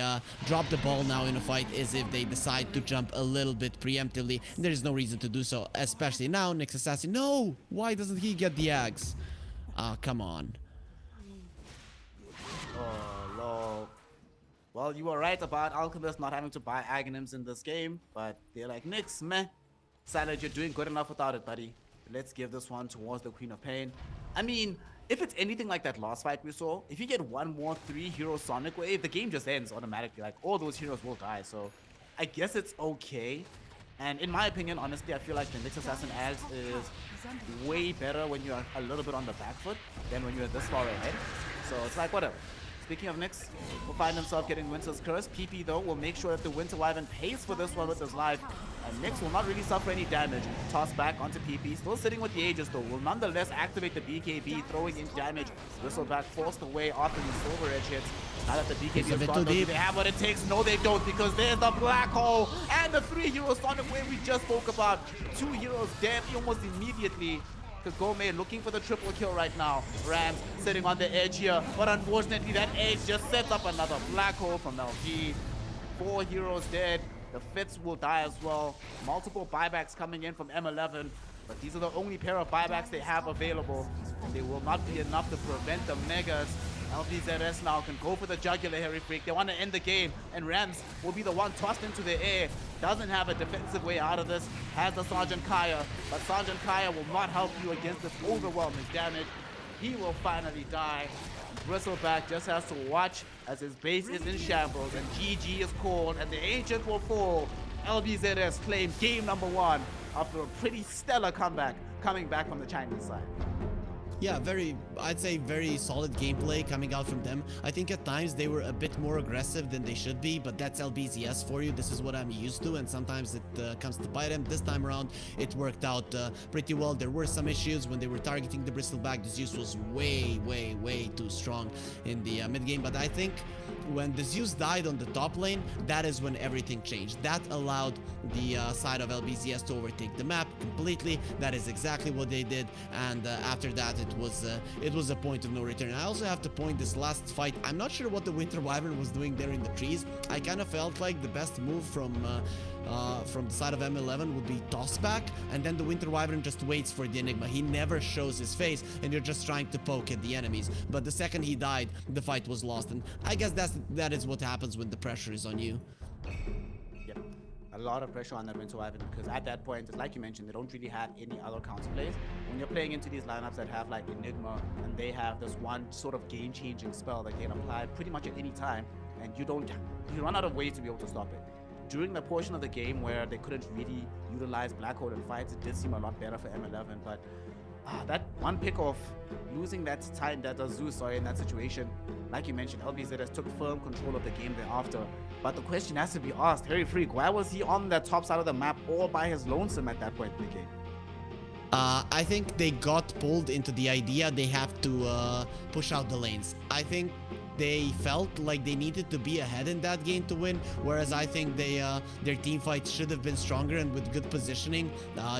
drop the ball now in a fight is if they decide to jump a little bit preemptively. There is no reason to do so, especially now. Nyx Assassin, no! Why doesn't he get the axe? Ah, come on. Oh, lol. Well, you were right about Alchemist not having to buy Aghanims in this game, but they're like, Nyx, meh. Silent, you're doing good enough without it, buddy. Let's give this one towards the Queen of Pain. I mean, if it's anything like that last fight we saw, if you get one more 3-hero Sonic Wave, the game just ends automatically. Like, all those heroes will die, so I guess it's okay. And in my opinion, honestly, I feel like the Nyx Assassin Axe is way better when you're a little bit on the back foot than when you're this far ahead. So it's like, whatever. Speaking of Nyx, will find himself getting Winter's Curse. PP, though, will make sure that the Winter Wyvern pays for this one with his life. And Nyx will not really suffer any damage. Tossed back onto PP. Still sitting with the Aegis, though. Will nonetheless activate the BKB, throwing in damage. Whistleback forced away after the Silver Edge hits. Now that the BKB is gone, do they have what it takes? No, they don't, because there's the Black Hole and the 3-hero Sonic Wave we just spoke about. 2 heroes dead almost immediately. Kagome looking for the triple kill right now. Rams sitting on the edge here, but unfortunately that edge just sets up another Black Hole from LG. 4 heroes dead. The Fitz will die as well. Multiple buybacks coming in from M11, but these are the only pair of buybacks they have available, and they will not be enough to prevent the Megas. LBZS now can go for the jugular, Harry Freak. They want to end the game, and Rams will be the one tossed into the air. Doesn't have a defensive way out of this. Has the Sergeant Kaya, but Sergeant Kaya will not help you against this overwhelming damage. he will finally die. Bristleback just has to watch as his base is in shambles and GG is called and the Ancient will fall. LBZS claim game number 1 after a pretty stellar comeback coming back from the Chinese side. Yeah, I'd say very solid gameplay coming out from them. I think at times they were a bit more aggressive than they should be, but that's LBZS for you. This is what I'm used to, and sometimes it comes to bite them. This time around, it worked out pretty well. There were some issues when they were targeting the Bristleback. The Zeus was way too strong in the mid game, but I think when the Zeus died on the top lane, that is when everything changed. That allowed the side of LBZS to overtake the map completely. That is exactly what they did, and after that, it was a point of no return. I also have to point this last fight. I'm not sure what the Winter Wyvern was doing there in the trees. I kind of felt like the best move from the side of M11 would be toss back, and then the Winter Wyvern just waits for the Enigma. He never shows his face, and you're just trying to poke at the enemies. But the second he died, the fight was lost, and I guess that is what happens when the pressure is on you. Yep, a lot of pressure on that Winter Wyvern because at that point, like you mentioned, they don't really have any other counter plays. When you're playing into these lineups that have like Enigma and they have this one sort of game-changing spell that can apply pretty much at any time, and you run out of ways to be able to stop it. During the portion of the game where they couldn't really utilize Black Hole in fights, it did seem a lot better for M11, but that one pick off, losing that Zeus in that situation, like you mentioned, LBZS took firm control of the game thereafter. But the question has to be asked, Harry Freak, why was he on the top side of the map all by his lonesome at that point in the game? I think they got pulled into the idea they have to push out the lanes. I think they felt like they needed to be ahead in that game to win, whereas I think their team fight should have been stronger, and with good positioning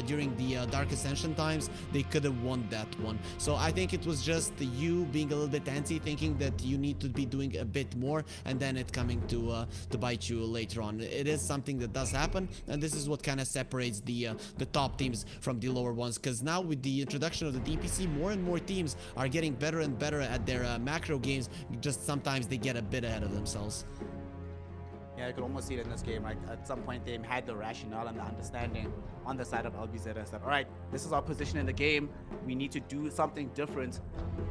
during the Dark Ascension times, they could have won that one. So I think it was just you being a little bit antsy, thinking that you need to be doing a bit more, and then it coming to bite you later on. It is something that does happen, and this is what kind of separates the top teams from the lower ones, because now with the introduction of the DPC, more and more teams are getting better and better at their macro games. Just sometimes they get a bit ahead of themselves. Yeah, you could almost see it in this game, right? At some point, they had the rationale and the understanding on the side of LBZS that, all right, this is our position in the game. We need to do something different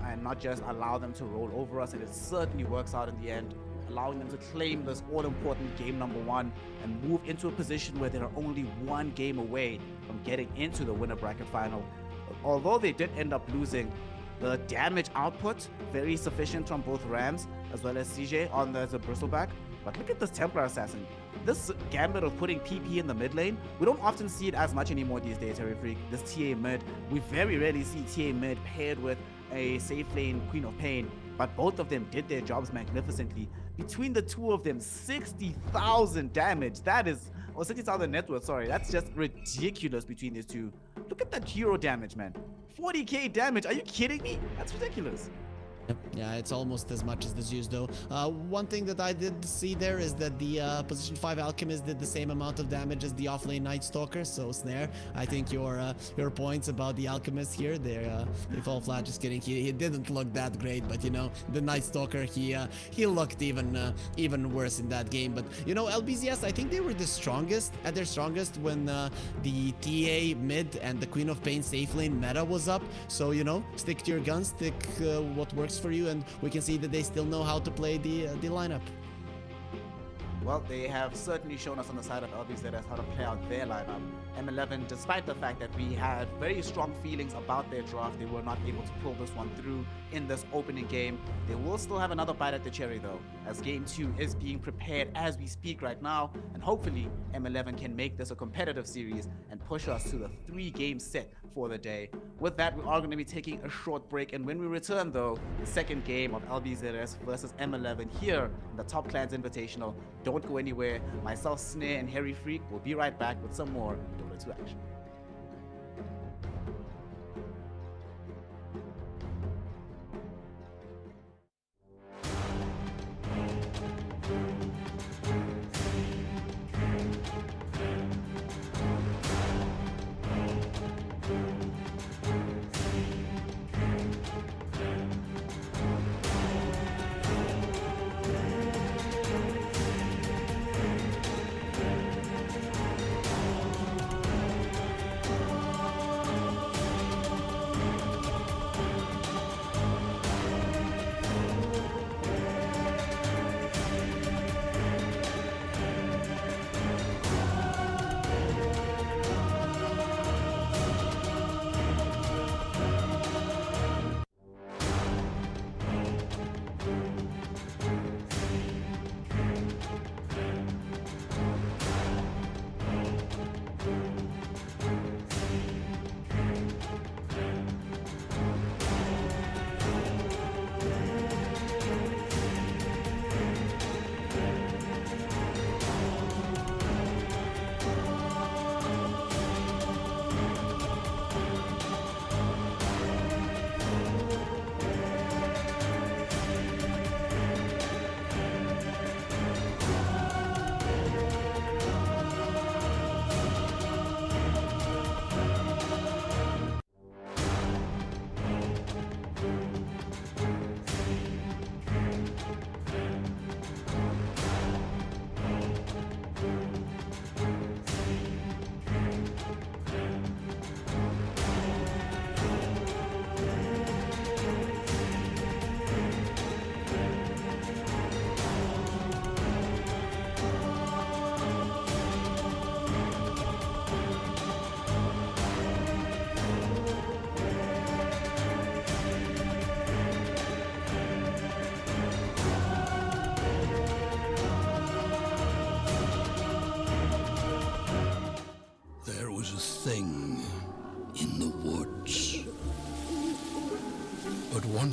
and not just allow them to roll over us. And it certainly works out in the end, allowing them to claim this all-important game number 1 and move into a position where they're only one game away from getting into the winner bracket final. Although they did end up losing, the damage output, very sufficient from both Rams as well as CJ on the Bristleback. But look at this Templar Assassin. This gambit of putting PP in the mid lane, we don't often see it as much anymore these days, Harry Freak. This TA mid, we very rarely see TA mid paired with a safe lane Queen of Pain. But both of them did their jobs magnificently. Between the two of them, 60,000 damage. That is, or 60,000 net worth, sorry. That's just ridiculous between these two. Look at that hero damage, man. 40k damage. Are you kidding me? That's ridiculous. Yeah, it's almost as much as the Zeus though. One thing that I did see there is that the position 5 Alchemist did the same amount of damage as the offlane Night Stalker, so Snare, I think your points about the Alchemist here, they fall flat. Just kidding, he didn't look that great, but you know, the Night Stalker, he looked even worse in that game. But you know, LBZS, I think they were the strongest, at their strongest when the TA mid and the Queen of Pain safe lane meta was up, so you know, stick to your guns, stick what works for you, and we can see that they still know how to play the lineup. Well, they have certainly shown us on the side of LBZS how to play out their lineup. M11, despite the fact that we had very strong feelings about their draft, they were not able to pull this one through in this opening game. They will still have another bite at the cherry though, as game 2 is being prepared as we speak right now, and hopefully M11 can make this a competitive series and push us to the 3-game set for the day. With that, we are going to be taking a short break, and when we return though, the second game of LBZS versus M11 here in the Topclan's Invitational. Don't go anywhere. Myself, Snare, and Harry Freak will be right back with some more Dota 2 action.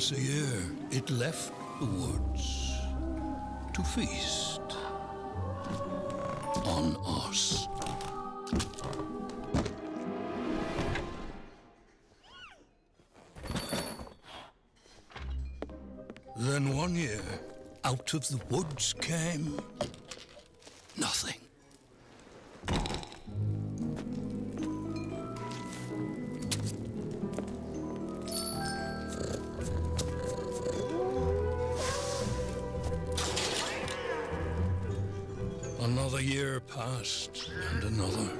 once a year it left the woods to feast on us. Then one year, out of the woods came nothing. Another year passed, and another.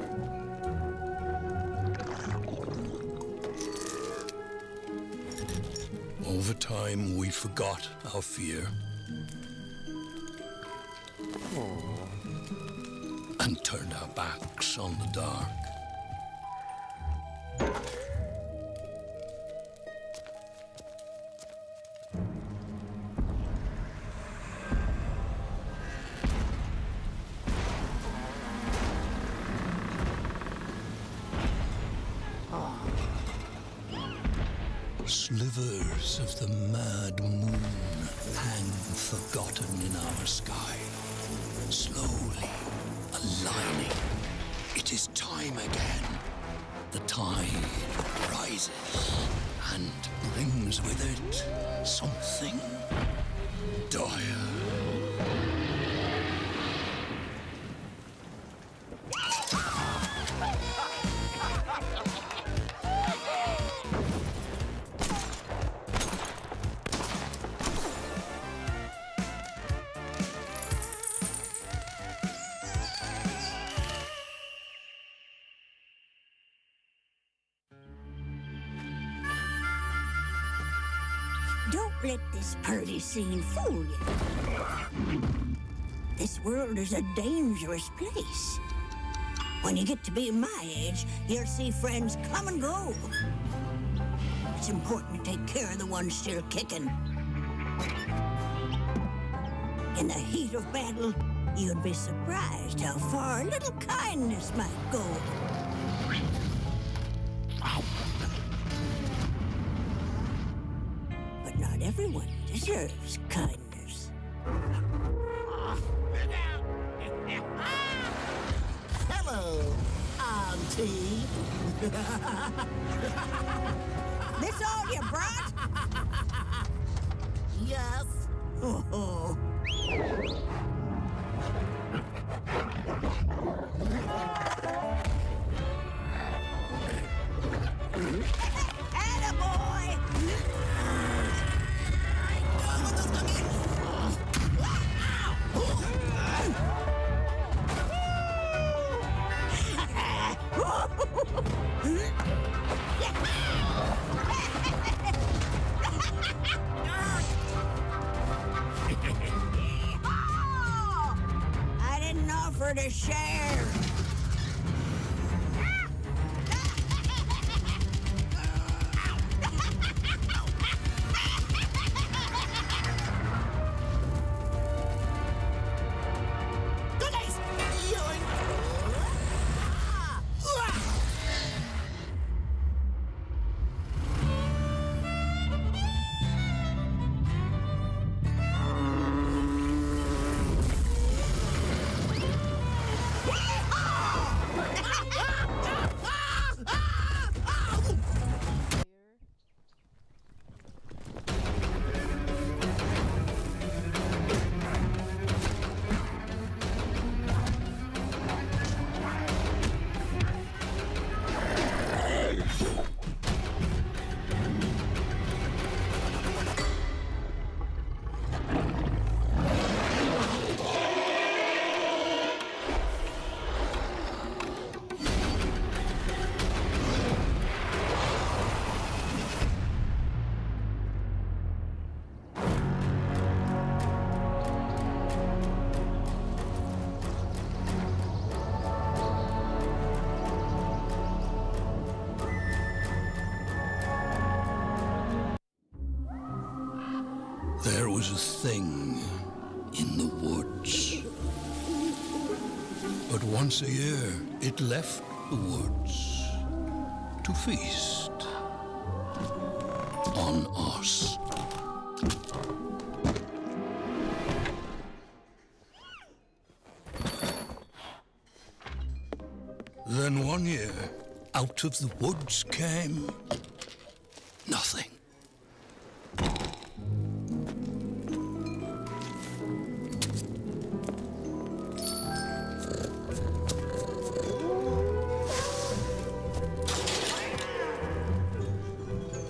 Over time, we forgot our fear. And turned our backs on the dark. Slivers of the mad moon hang forgotten in our sky, slowly aligning. It is time again. The tide rises and brings with it something dire. Don't let this party scene fool you. This world is a dangerous place. When you get to be my age, you'll see friends come and go. It's important to take care of the ones still kicking. In the heat of battle, you'd be surprised how far a little kindness might go. But not everyone deserves kindness. Hello, Auntie. This all you brought? Yes. Oh. Attaboy! I didn't offer to share. There was a thing in the woods. But once a year, it left the woods to feast on us. Then one year, out of the woods came nothing.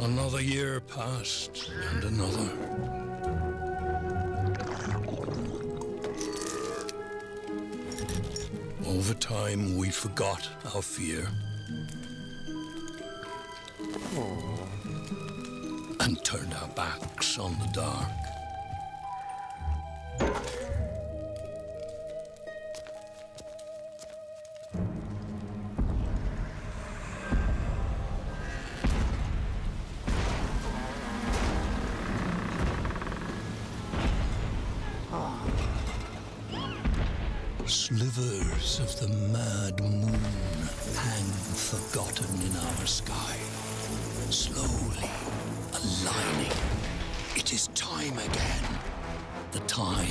Another year passed, and another. Over time, we forgot our fear. And turned our backs on the dark. Slivers of the mad moon hang forgotten in our sky, slowly aligning. It is time again. The tide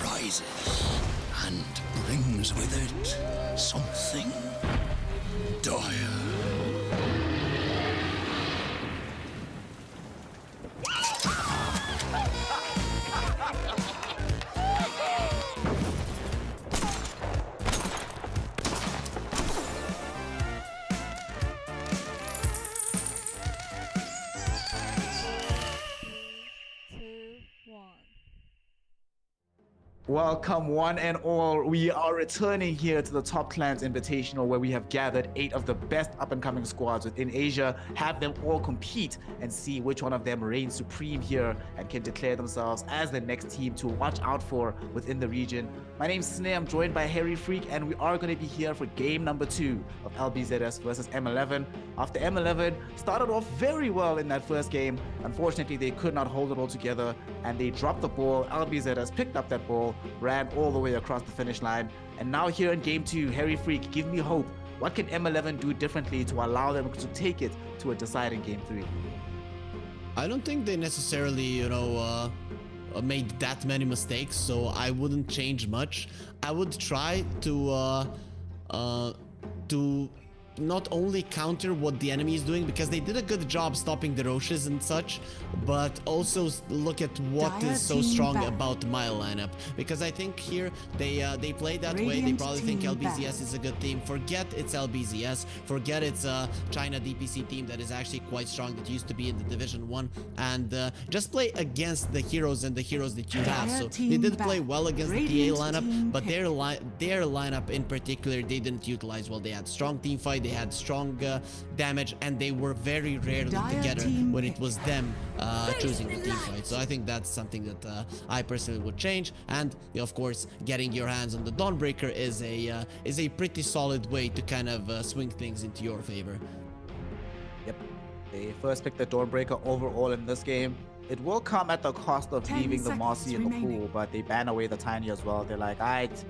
rises and brings with it something dire. Welcome one and all. We are returning here to the Topclan's Invitational, where we have gathered 8 of the best up-and-coming squads within Asia, have them all compete and see which one of them reigns supreme here and can declare themselves as the next team to watch out for within the region. My name's Sneh, I'm joined by Harry Freak, and we are going to be here for game number 2 of LBZS versus M11. After M11 started off very well in that first game, unfortunately they could not hold it all together and they dropped the ball. LBZS picked up that ball, ran all the way across the finish line, and now here in game 2, Harry Freak, give me hope. What can M11 do differently to allow them to take it to a deciding game 3? I don't think they necessarily, made that many mistakes, so I wouldn't change much. I would try to not only counter what the enemy is doing, because they did a good job stopping the Roches and such, but also look at what is so strong about my lineup, because I think here they play that way. They probably think LBZS is a good team. Forget it's LBZS, forget it's a China DPC team that is actually quite strong, that used to be in the Division 1, and just play against the heroes and the heroes that you have. So they did play well against the TA lineup, but their lineup in particular, they didn't utilize well. They had strong team fight, they had strong damage, and they were very rarely together when it was them choosing the team fight. So I think that's something that I personally would change. And of course, getting your hands on the Dawnbreaker is a pretty solid way to kind of swing things into your favor. Yep, they first picked the Dawnbreaker overall in this game. It will come at the cost of leaving the Marcy in the pool, but they ban away the Tiny as well. They're like, alright,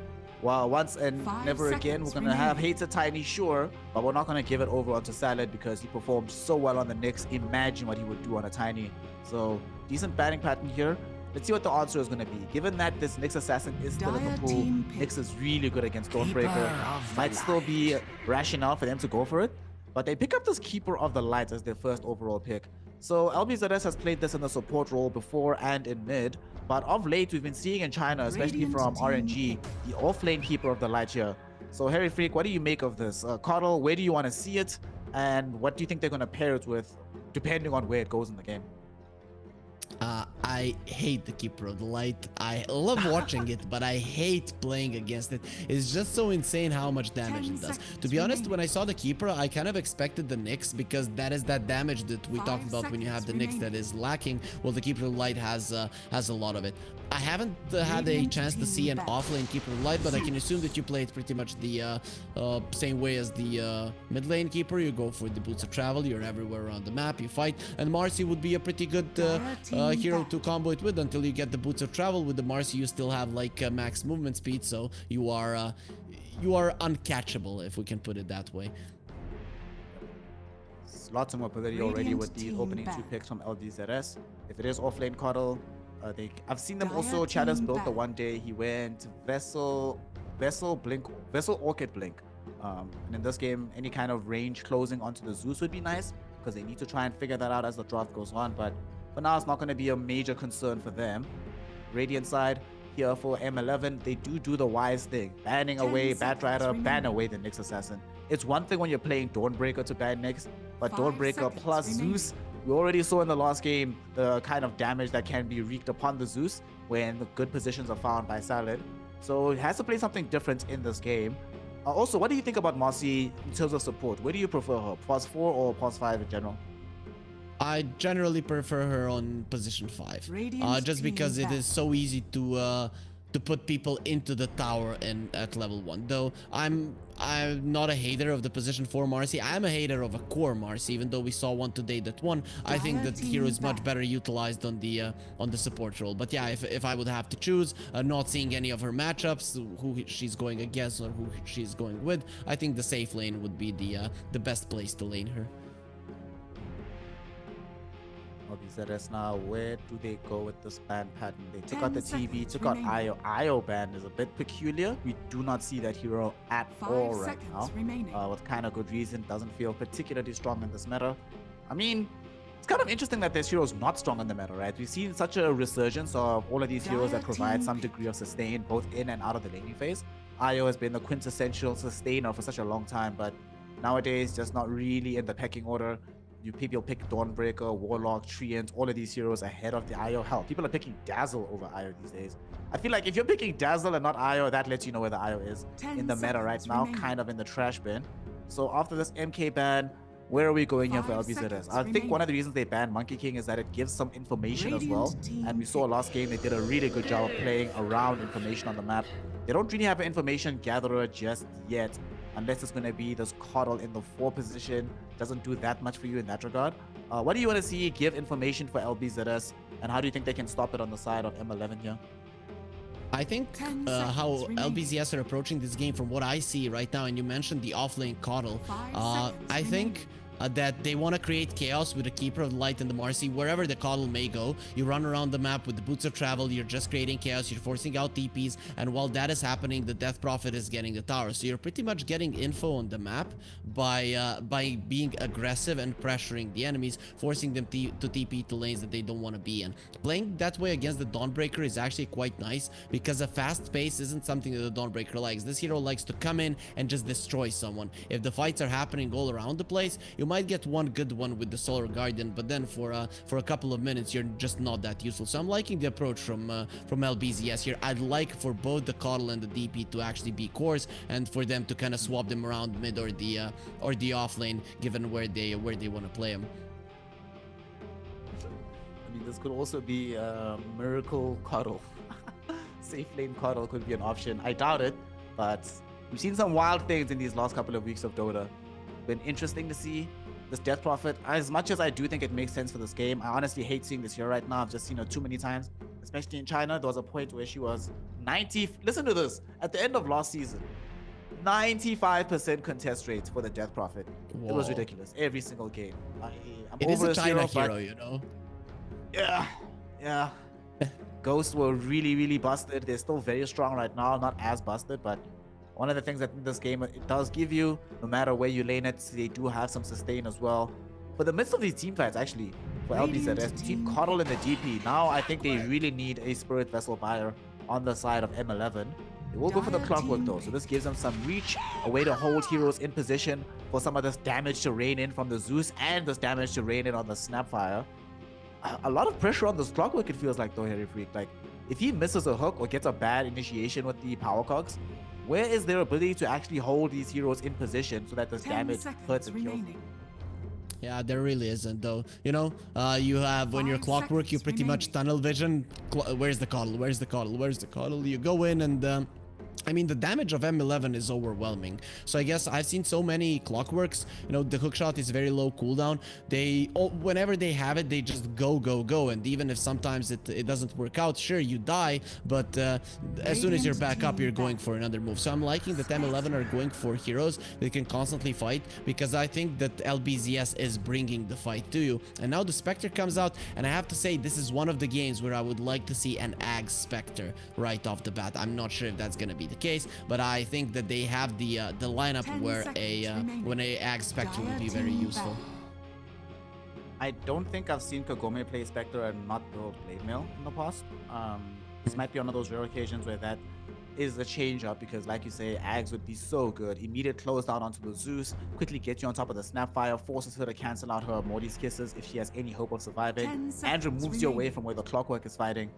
well, once and never again, we're going to have Hater Tiny, sure, but we're not going to give it over onto Salad because he performed so well on the Nyx. Imagine what he would do on a Tiny. So, decent batting pattern here. Let's see what the answer is going to be. Given that this Nyx Assassin is still in the pool, Nyx is really good against Dawnbreaker. Might still be rationale for them to go for it, but they pick up this Keeper of the Light as their first overall pick. So LBZS has played this in the support role before and in mid, but of late we've been seeing in China, especially from RNG, the offlane Keeper of the Light here. So Harry Freak, what do you make of this? Coddle, where do you want to see it? And what do you think they're going to pair it with, depending on where it goes in the game? I hate the Keeper of the Light. I love watching it, but I hate playing against it. It's just so insane how much damage it does. To be honest, when I saw the Keeper, I kind of expected the Nyx, because that is that damage that we talked about when you have the Nyx that is lacking. Well, the Keeper of the Light has a lot of it. I haven't had a chance to see an offlane Keeper of the Light, but I can assume that you play it pretty much the same way as the mid lane Keeper. You go for the Boots of Travel, you're everywhere around the map, you fight, and Marcy would be a pretty good hero to combo it with until you get the Boots of Travel. With the Marcy, you still have like max movement speed, so you are uncatchable, if we can put it that way. lots of mobility already with the opening 2 picks from LDZS. If it is offlane Coddle, I've seen them also. Chatters built the one day. He went Vessel Orchid Blink. And in this game, any kind of range closing onto the Zeus would be nice because they need to try and figure that out as the draft goes on. But for now, it's not going to be a major concern for them. Radiant side here for M11, they do the wise thing. Banning away Batrider, ban away the Nyx Assassin. It's one thing when you're playing Dawnbreaker to ban Nyx, but Dawnbreaker plus Zeus, we already saw in the last game the kind of damage that can be wreaked upon the Zeus when the good positions are found by Salad. So it has to play something different in this game. Also, what do you think about Marcy in terms of support? Where do you prefer her, POS 4 or POS 5 in general? I generally prefer her on position 5, just because it is so easy to put people into the tower and at level 1. Though I'm not a hater of the position 4 Marcy. I'm a hater of a core Marcy, even though we saw one today that won. I think that hero is much better utilized on the support role. But yeah, if I would have to choose, not seeing any of her matchups, who she's going against or who she's going with, I think the safe lane would be the best place to lane her. LBZS now, where do they go with this ban pattern? They took out the TB, took out IO. IO ban is a bit peculiar. We do not see that hero at all right now. With kind of good reason, doesn't feel particularly strong in this meta. I mean, it's kind of interesting that this hero is not strong in the meta, right? We've seen such a resurgence of all of these heroes that provide some degree of sustain, both in and out of the laning phase. IO has been the quintessential sustainer for such a long time, but nowadays just not really in the pecking order. People pick Dawnbreaker, Warlock, Treant, all of these heroes ahead of the IO. Hell, people are picking Dazzle over IO these days. I feel like if you're picking Dazzle and not IO, that lets you know where the IO is in the meta right now, kind of in the trash bin. So after this MK ban, where are we going here for LBZS? I think one of the reasons they banned Monkey King is that it gives some information as well. And we saw last game, they did a really good job of playing around information on the map. They don't really have an information gatherer just yet, unless it's going to be this Coddle in the 4 position. Doesn't do that much for you in that regard. What do you want to see give information for LBZS, and how do you think they can stop it on the side of M11 here? I think how LBZS are approaching this game from what I see right now, and you mentioned the offlane Coddle, I think that they want to create chaos with the Keeper of the Light and the Marcy. Wherever the Coddle may go, you run around the map with the Boots of Travel, you're just creating chaos, you're forcing out TPs, and while that is happening, the Death Prophet is getting the tower. So you're pretty much getting info on the map by being aggressive and pressuring the enemies, forcing them to TP to lanes that they don't want to be in. Playing that way against the Dawnbreaker is actually quite nice, because a fast pace isn't something that the Dawnbreaker likes. This hero likes to come in and just destroy someone. If the fights are happening all around the place, you might get one good one with the Solar Guardian, but then for a couple of minutes, you're just not that useful. So I'm liking the approach from LBZS here. I'd like for both the Coddle and the DP to actually be cores, and for them to kind of swap them around mid or the off lane, given where they want to play them. I mean, this could also be a Miracle Coddle. Safe lane Coddle could be an option. I doubt it, but we've seen some wild things in these last couple of weeks of Dota. Been interesting to see this Death Prophet. As much as I do think it makes sense for this game, I honestly hate seeing this here right now. I've just seen her too many times, especially in China. There was a point where she was 90. Listen to this. At the end of last season, 95% contest rates for the Death Prophet. Whoa. It was ridiculous. Every single game. I'm it over is a China hero, but you know. Yeah. Ghosts were really busted. They're still very strong right now. Not as busted, but one of the things that in this game it does give you, no matter where you lane it, they do have some sustain as well. For the midst of these team fights, actually, for LBZS, Team Coddle and the DP, now I think they really need a Spirit Vessel buyer on the side of M11. They will go for the Clockwork though, so this gives them some reach, a way to hold heroes in position for some of this damage to rain in from the Zeus and this damage to rain in on the Snapfire. A lot of pressure on this Clockwork, it feels like, though, Harry Freak. Like, if he misses a hook or gets a bad initiation with the power cogs, where is their ability to actually hold these heroes in position so that this damage hurts and kills? Yeah, there really isn't, though. You know, you have, when you're Clockwork, you pretty much tunnel vision. Where's the Coddle? Where's the Coddle? Where's the Coddle? You go in and I mean, the damage of M11 is overwhelming. So I guess I've seen so many clockworks. You know, the hookshot is very low cooldown. Whenever they have it, they just go, go, go. And even if sometimes it doesn't work out, sure, you die. But as soon as you're back up, you're going for another move. So I'm liking that M11 are going for heroes that can constantly fight, because I think that LBZS is bringing the fight to you. And now the Spectre comes out, and I have to say, this is one of the games where I would like to see an Ag Spectre right off the bat. I'm not sure if that's going to be the case, but I think that they have the lineup where when a Ag Spectre would be very useful. I don't think I've seen Kagome play Spectre and not build Blade Mail in the past. This might be one of those rare occasions where that is a change up, because like you say, Ags would be so good. Immediate close down onto the Zeus, quickly get you on top of the Snapfire, forces her to cancel out her Morty's kisses if she has any hope of surviving, and removes you away from where the Clockwork is fighting.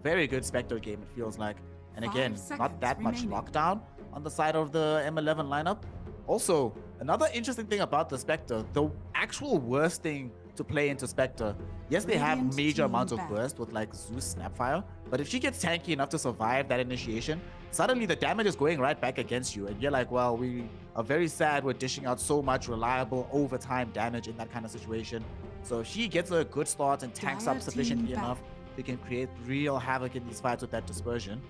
Very good Spectre game, it feels like. And again, not that much lockdown on the side of the M11 lineup. Also, another interesting thing about the Spectre, the actual worst thing to play into Spectre, yes, they have major amounts of burst with like Zeus Snapfire, but if she gets tanky enough to survive that initiation, suddenly the damage is going right back against you, and you're like, well, we are very sad we're dishing out so much reliable overtime damage in that kind of situation. So if she gets a good start and tanks up sufficiently enough, they can create real havoc in these fights with that dispersion.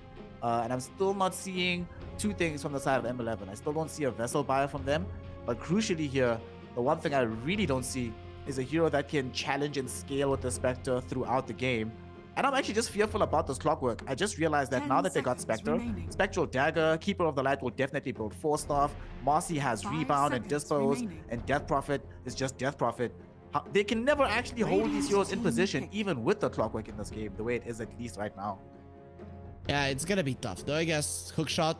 And I'm still not seeing two things from the side of M11. I still don't see a vessel buyer from them, but crucially here, the one thing I really don't see is a hero that can challenge and scale with the Spectre throughout the game. And I'm actually just fearful about this Clockwork. I just realized that now that they got Spectre, Spectral Dagger, Keeper of the Light will definitely build 4-staff, Marcy has Rebound and Dispose, and Death Prophet is just Death Prophet. They can never actually hold these heroes in position, even with the Clockwork in this game, the way it is at least right now. Yeah, it's gonna be tough, though. I guess Hookshot,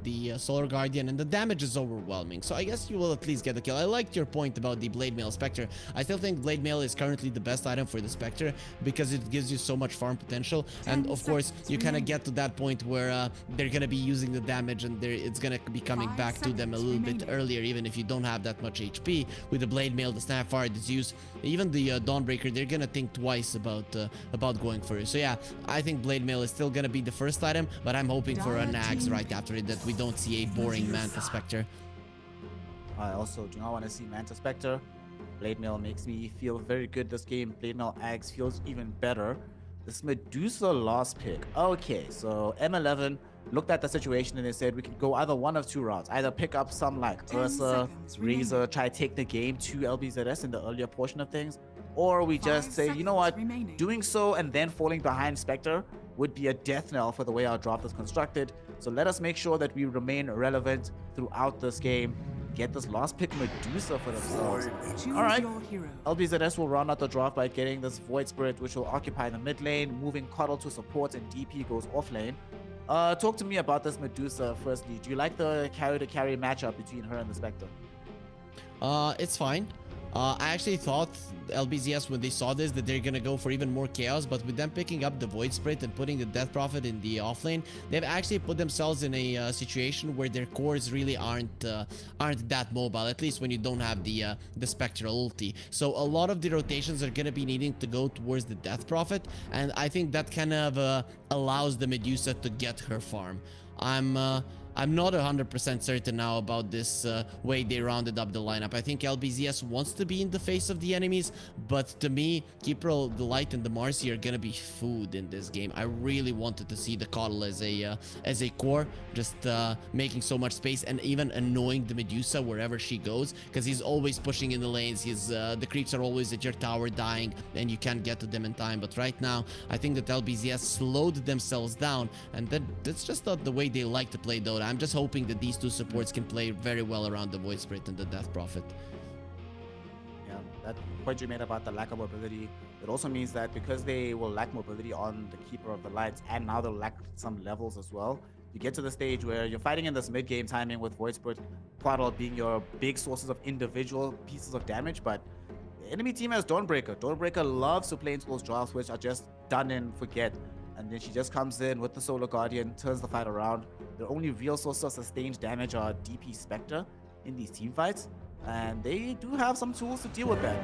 the Solar Guardian, and the damage is overwhelming. So I guess you will at least get the kill. I liked your point about the Blade Mail Spectre. I still think Blade Mail is currently the best item for the Spectre because it gives you so much farm potential. And of course, you kind of get to that point where they're gonna be using the damage, and it's gonna be coming back to them a little bit earlier, even if you don't have that much HP. With the Blade Mail, the Snapfire, the Zeus, even the Dawnbreaker, they're gonna think twice about going for it. So yeah, I think Blade Mail is still gonna be the first item, but I'm hoping for a Nags right after it, that we don't see a boring Manta Spectre. I also do not want to see Manta Spectre. Blade Mail makes me feel very good this game. Blade Mail Ags feels even better. This Medusa last pick. Okay, so M11 looked at the situation and they said we could go either one of two routes. Either pick up some like Ursa, Razor, try to take the game to LBZS in the earlier portion of things, or we just say, you know what, doing so and then falling behind Spectre would be a death knell for the way our draft is constructed. So let us make sure that we remain relevant throughout this game. Get this last pick Medusa for themselves. Alright, LBZS will round out the draft by getting this Void Spirit, which will occupy the mid lane, moving Coddle to support, and DP goes off lane. Talk to me about this Medusa firstly. Do you like the carry-to-carry matchup between her and the Spectre? It's fine. I actually thought LBZS, when they saw this, that they're gonna go for even more chaos, but with them picking up the Void Spirit and putting the Death Prophet in the offlane, they've actually put themselves in a situation where their cores really aren't that mobile, at least when you don't have the Spectral ulti. So a lot of the rotations are gonna be needing to go towards the Death Prophet, and I think that kind of allows the Medusa to get her farm. I'm not 100% certain now about this way they rounded up the lineup. I think LBZS wants to be in the face of the enemies, but to me, Keeper of the Light and the Marcy are gonna be food in this game. I really wanted to see the Coddle as a core, just making so much space and even annoying the Medusa wherever she goes, because he's always pushing in the lanes. The creeps are always at your tower dying, and you can't get to them in time. But right now, I think that LBZS slowed themselves down, and that's just not the way they like to play Dota. I'm just hoping that these two supports can play very well around the Void Spirit and the Death Prophet. Yeah, that point you made about the lack of mobility, it also means that because they will lack mobility on the Keeper of the Lights, and now they'll lack some levels as well, you get to the stage where you're fighting in this mid-game timing with Void Spirit, Quaddle being your big sources of individual pieces of damage, but the enemy team has Dawnbreaker. Dawnbreaker loves to play into those drafts which are just done and forget. And then she just comes in with the Solar Guardian, turns the fight around. The only real source of sustained damage are DP Spectre in these team fights, and they do have some tools to deal with that.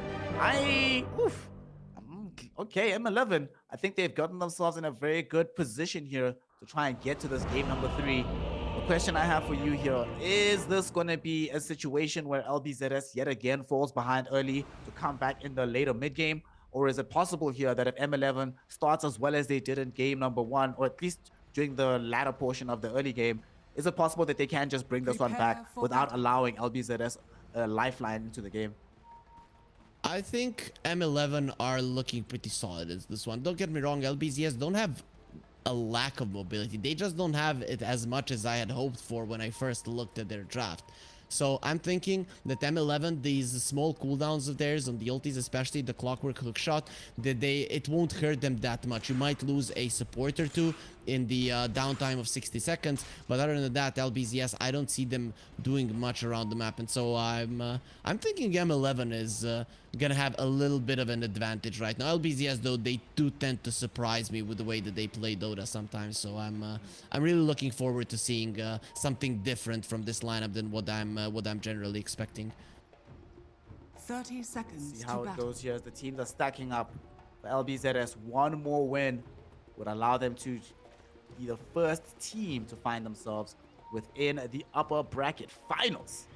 Okay, M11, I think they've gotten themselves in a very good position here to try and get to this game number 3. The question I have for you here, is this going to be a situation where LBZS yet again falls behind early to come back in the later mid-game? Or is it possible here that if M11 starts as well as they did in game number 1, or at least during the latter portion of the early game, is it possible that they can just bring this one back without allowing LBZS a lifeline into the game? I think M11 are looking pretty solid as this one. Don't get me wrong, LBZS don't have a lack of mobility. They just don't have it as much as I had hoped for when I first looked at their draft. So I'm thinking that M11, these small cooldowns of theirs on the ultis, especially the clockwork hookshot, that it won't hurt them that much. You might lose a support or two in the downtime of 60 seconds, but other than that, LBZS, I don't see them doing much around the map, and so I'm thinking M11 is gonna have a little bit of an advantage right now. LBZS, though, they do tend to surprise me with the way that they play Dota sometimes, so I'm really looking forward to seeing something different from this lineup than what I'm generally expecting. 30 seconds See how to it battle. goes here as the teams are stacking up. For LBZS, one more win would allow them to be the first team to find themselves within the upper bracket finals.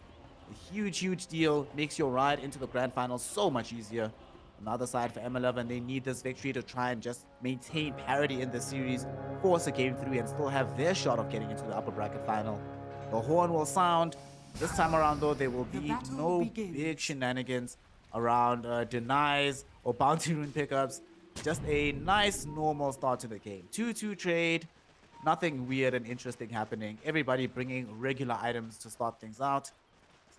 A huge deal, makes your ride into the grand finals so much easier. On the other side, for M11, they need this victory to try and just maintain parity in the series, force a game 3, and still have their shot of getting into the upper bracket final. The horn will sound. This time around, though, there will be no big shenanigans around denies or bounty rune pickups. Just a nice, normal start to the game. 2-2 trade. Nothing weird and interesting happening. Everybody bringing regular items to start things out.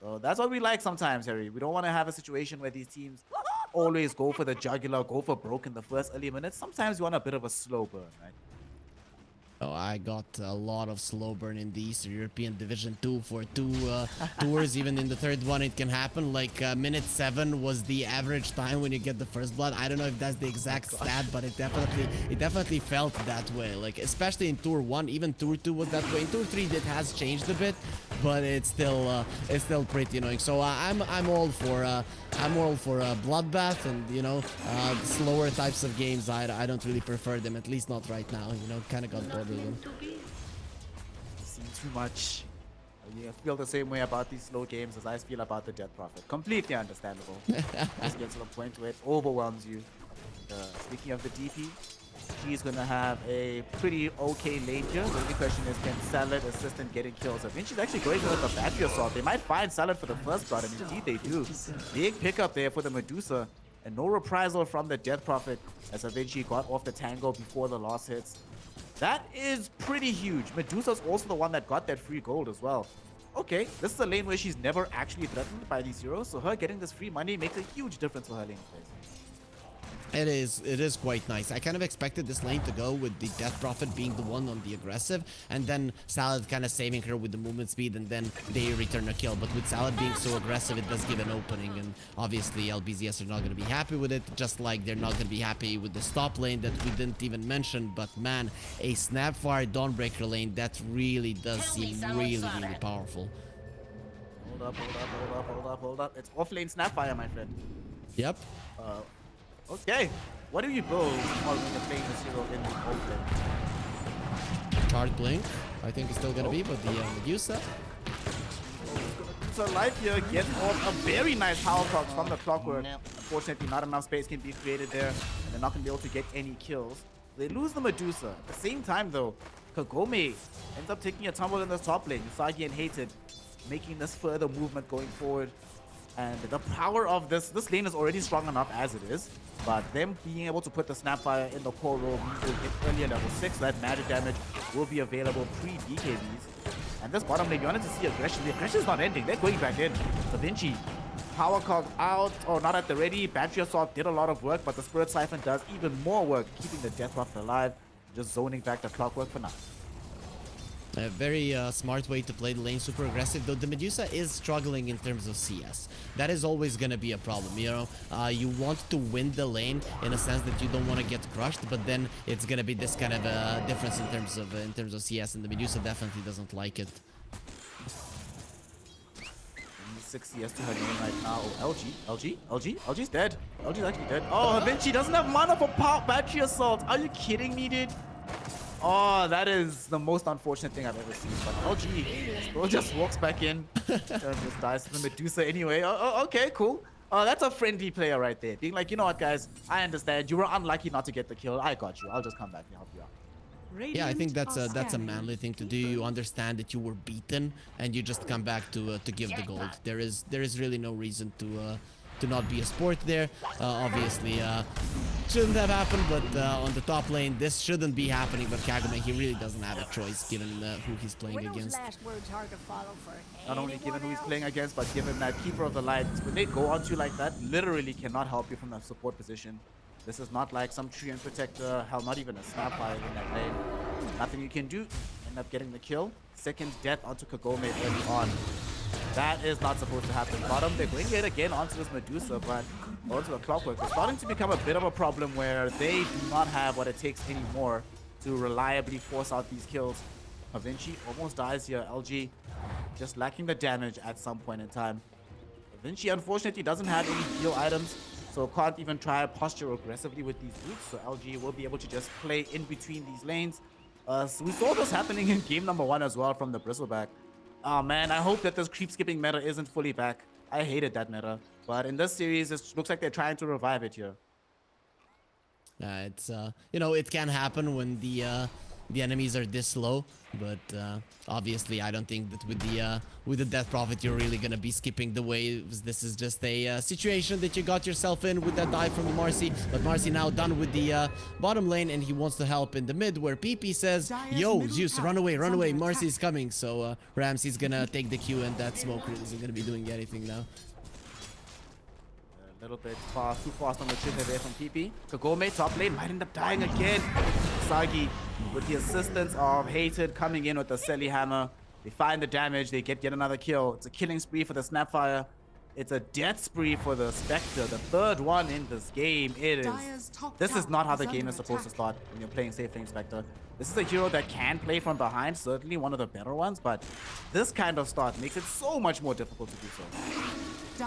So that's what we like sometimes, Harry. We don't want to have a situation where these teams always go for the jugular, go for broke in the first early minutes. Sometimes you want a bit of a slow burn, right? Oh, I got a lot of slow burn in the Eastern European Division 2 for 2 tours. Even in the third one, it can happen. Like minute 7 was the average time when you get the first blood. I don't know if that's the exact stat, but it definitely felt that way. Like especially in Tour 1, even Tour 2 was that way. In Tour 3, it has changed a bit, but it's still pretty annoying. So I'm all for bloodbath, and you know, slower types of games. I don't really prefer them, at least not right now. You know, kind of got bored with them. Seen too much. You feel the same way about these slow games as I feel about the Death Prophet. Completely understandable. Just gets to the point where it overwhelms you. Speaking of the DP, she's gonna have a pretty okay lane here. The only question is, can Salad assist in getting kills? I think she's actually going with the battery assault. They might find Salad for the first blood, and indeed they do. Big pickup there for the Medusa, and no reprisal from the Death Prophet as Avinci got off the tango before the last hits. That is pretty huge. Medusa's also the one that got that free gold as well. Okay, this is a lane where she's never actually threatened by these heroes, so her getting this free money makes a huge difference for her lane play. It is quite nice. I kind of expected this lane to go with the Death Prophet being the one on the aggressive, and then Salad kind of saving her with the movement speed, and then they return a kill. But with Salad being so aggressive, it does give an opening, and obviously LBZS are not going to be happy with it, just like they're not going to be happy with the stop lane that we didn't even mention. But man, a Snapfire Dawnbreaker lane, that really does seem really powerful. Hold up. It's off lane Snapfire, my friend. Yep. Okay, what do you build following the playing this hero in the open? Card Blink, I think it's still gonna be, but the Medusa. So life here gets off a very nice power proc from the clockwork. Unfortunately, not enough space can be created there, and they're not gonna be able to get any kills. They lose the Medusa. At the same time, though, Kagome ends up taking a tumble in the top lane. Usagi and Hated making this further movement going forward. And the power of this lane is already strong enough as it is, but them being able to put the Snapfire in the core role means they'll get earlier level 6, that magic damage will be available pre-DKBs. And this bottom lane, you wanted to see aggression. The aggression is not ending, they're going back in. Da Vinci, power cog out, or not at the ready. Battery Assault did a lot of work, but the Spirit Siphon does even more work, keeping the Death Prophet alive, just zoning back the Clockwork for now. A very smart way to play the lane, super aggressive, though the Medusa is struggling in terms of CS. That is always going to be a problem, you know. You want to win the lane in a sense that you don't want to get crushed, but then it's going to be this kind of difference in terms of CS, and the Medusa definitely doesn't like it. 6 CS to her name right now. Oh, LG's dead. LG's actually dead. Oh, Vinci doesn't have mana for battery assault. Are you kidding me, dude? Oh, that is the most unfortunate thing I've ever seen. But LG still just walks back in and just dies to the Medusa anyway. Okay, cool. That's a friendly player right there. Being like, you know what, guys? I understand. You were unlucky not to get the kill. I got you. I'll just come back and help you out. Yeah, I think that's a scanning. manly thing to do. You understand that you were beaten, and you just come back to give the gold. There is really no reason to not be a sport there. Obviously, shouldn't have happened, but on the top lane, this shouldn't be happening. But Kagome, he really doesn't have a choice given who he's playing against. Not only given who he's playing against, but given that Keeper of the Light, when they go onto you like that, literally cannot help you from that support position. This is not like some Treant Protector, hell, not even a Snapfire in that lane. Nothing you can do. End up getting the kill. Second death onto Kagome early on. That is not supposed to happen. Bottom, they're going yet again onto this Medusa, but onto the Clockwork. It's starting to become a bit of a problem where they do not have what it takes anymore to reliably force out these kills. Vinci almost dies here. LG just lacking the damage at some point in time. Vinci unfortunately doesn't have any heal items, so can't even try posture aggressively with these boots. So LG will be able to just play in between these lanes. So we saw this happening in game number 1 as well from the Bristleback. Oh man, I hope that this creep skipping meta isn't fully back. I hated that meta. But in this series, it looks like they're trying to revive it here. It's you know, it can happen when the enemies are this low, but obviously I don't think that with the Death Prophet you're really gonna be skipping the waves. This is just a situation that you got yourself in with that dive from Marcy. But Marcy now done with the bottom lane, and he wants to help in the mid, where PP says, "Yo, Zeus, run away! Marcy's coming." So Ramsey's gonna take the Q, and that smoke really isn't gonna be doing anything now. A little bit too fast on the trigger there from PP. Kagome top lane might end up dying again. Sagi with the assistance of Hated coming in with the Selly Hammer. They find the damage, they get yet another kill. It's a killing spree for the Snapfire. It's a death spree for the Spectre, the third one in this game. This is not how the game is supposed to start when you're playing Safe Lane Spectre. This is a hero that can play from behind, certainly one of the better ones, but this kind of start makes it so much more difficult to do so.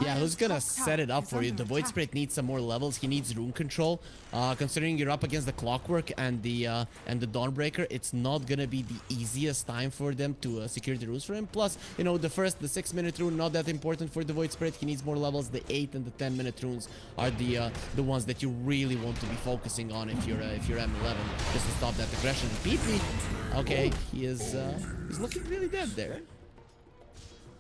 Yeah, who's gonna set it up for you? The Void Spirit needs some more levels. He needs rune control. Considering you're up against the Clockwork and the Dawnbreaker, it's not gonna be the easiest time for them to secure the runes for him. Plus, you know, the 6-minute rune not that important for the Void Spirit. He needs more levels. The 8 and the 10-minute runes are the ones that you really want to be focusing on if you're M11, just to stop that aggression. PP, okay, he's looking really dead there.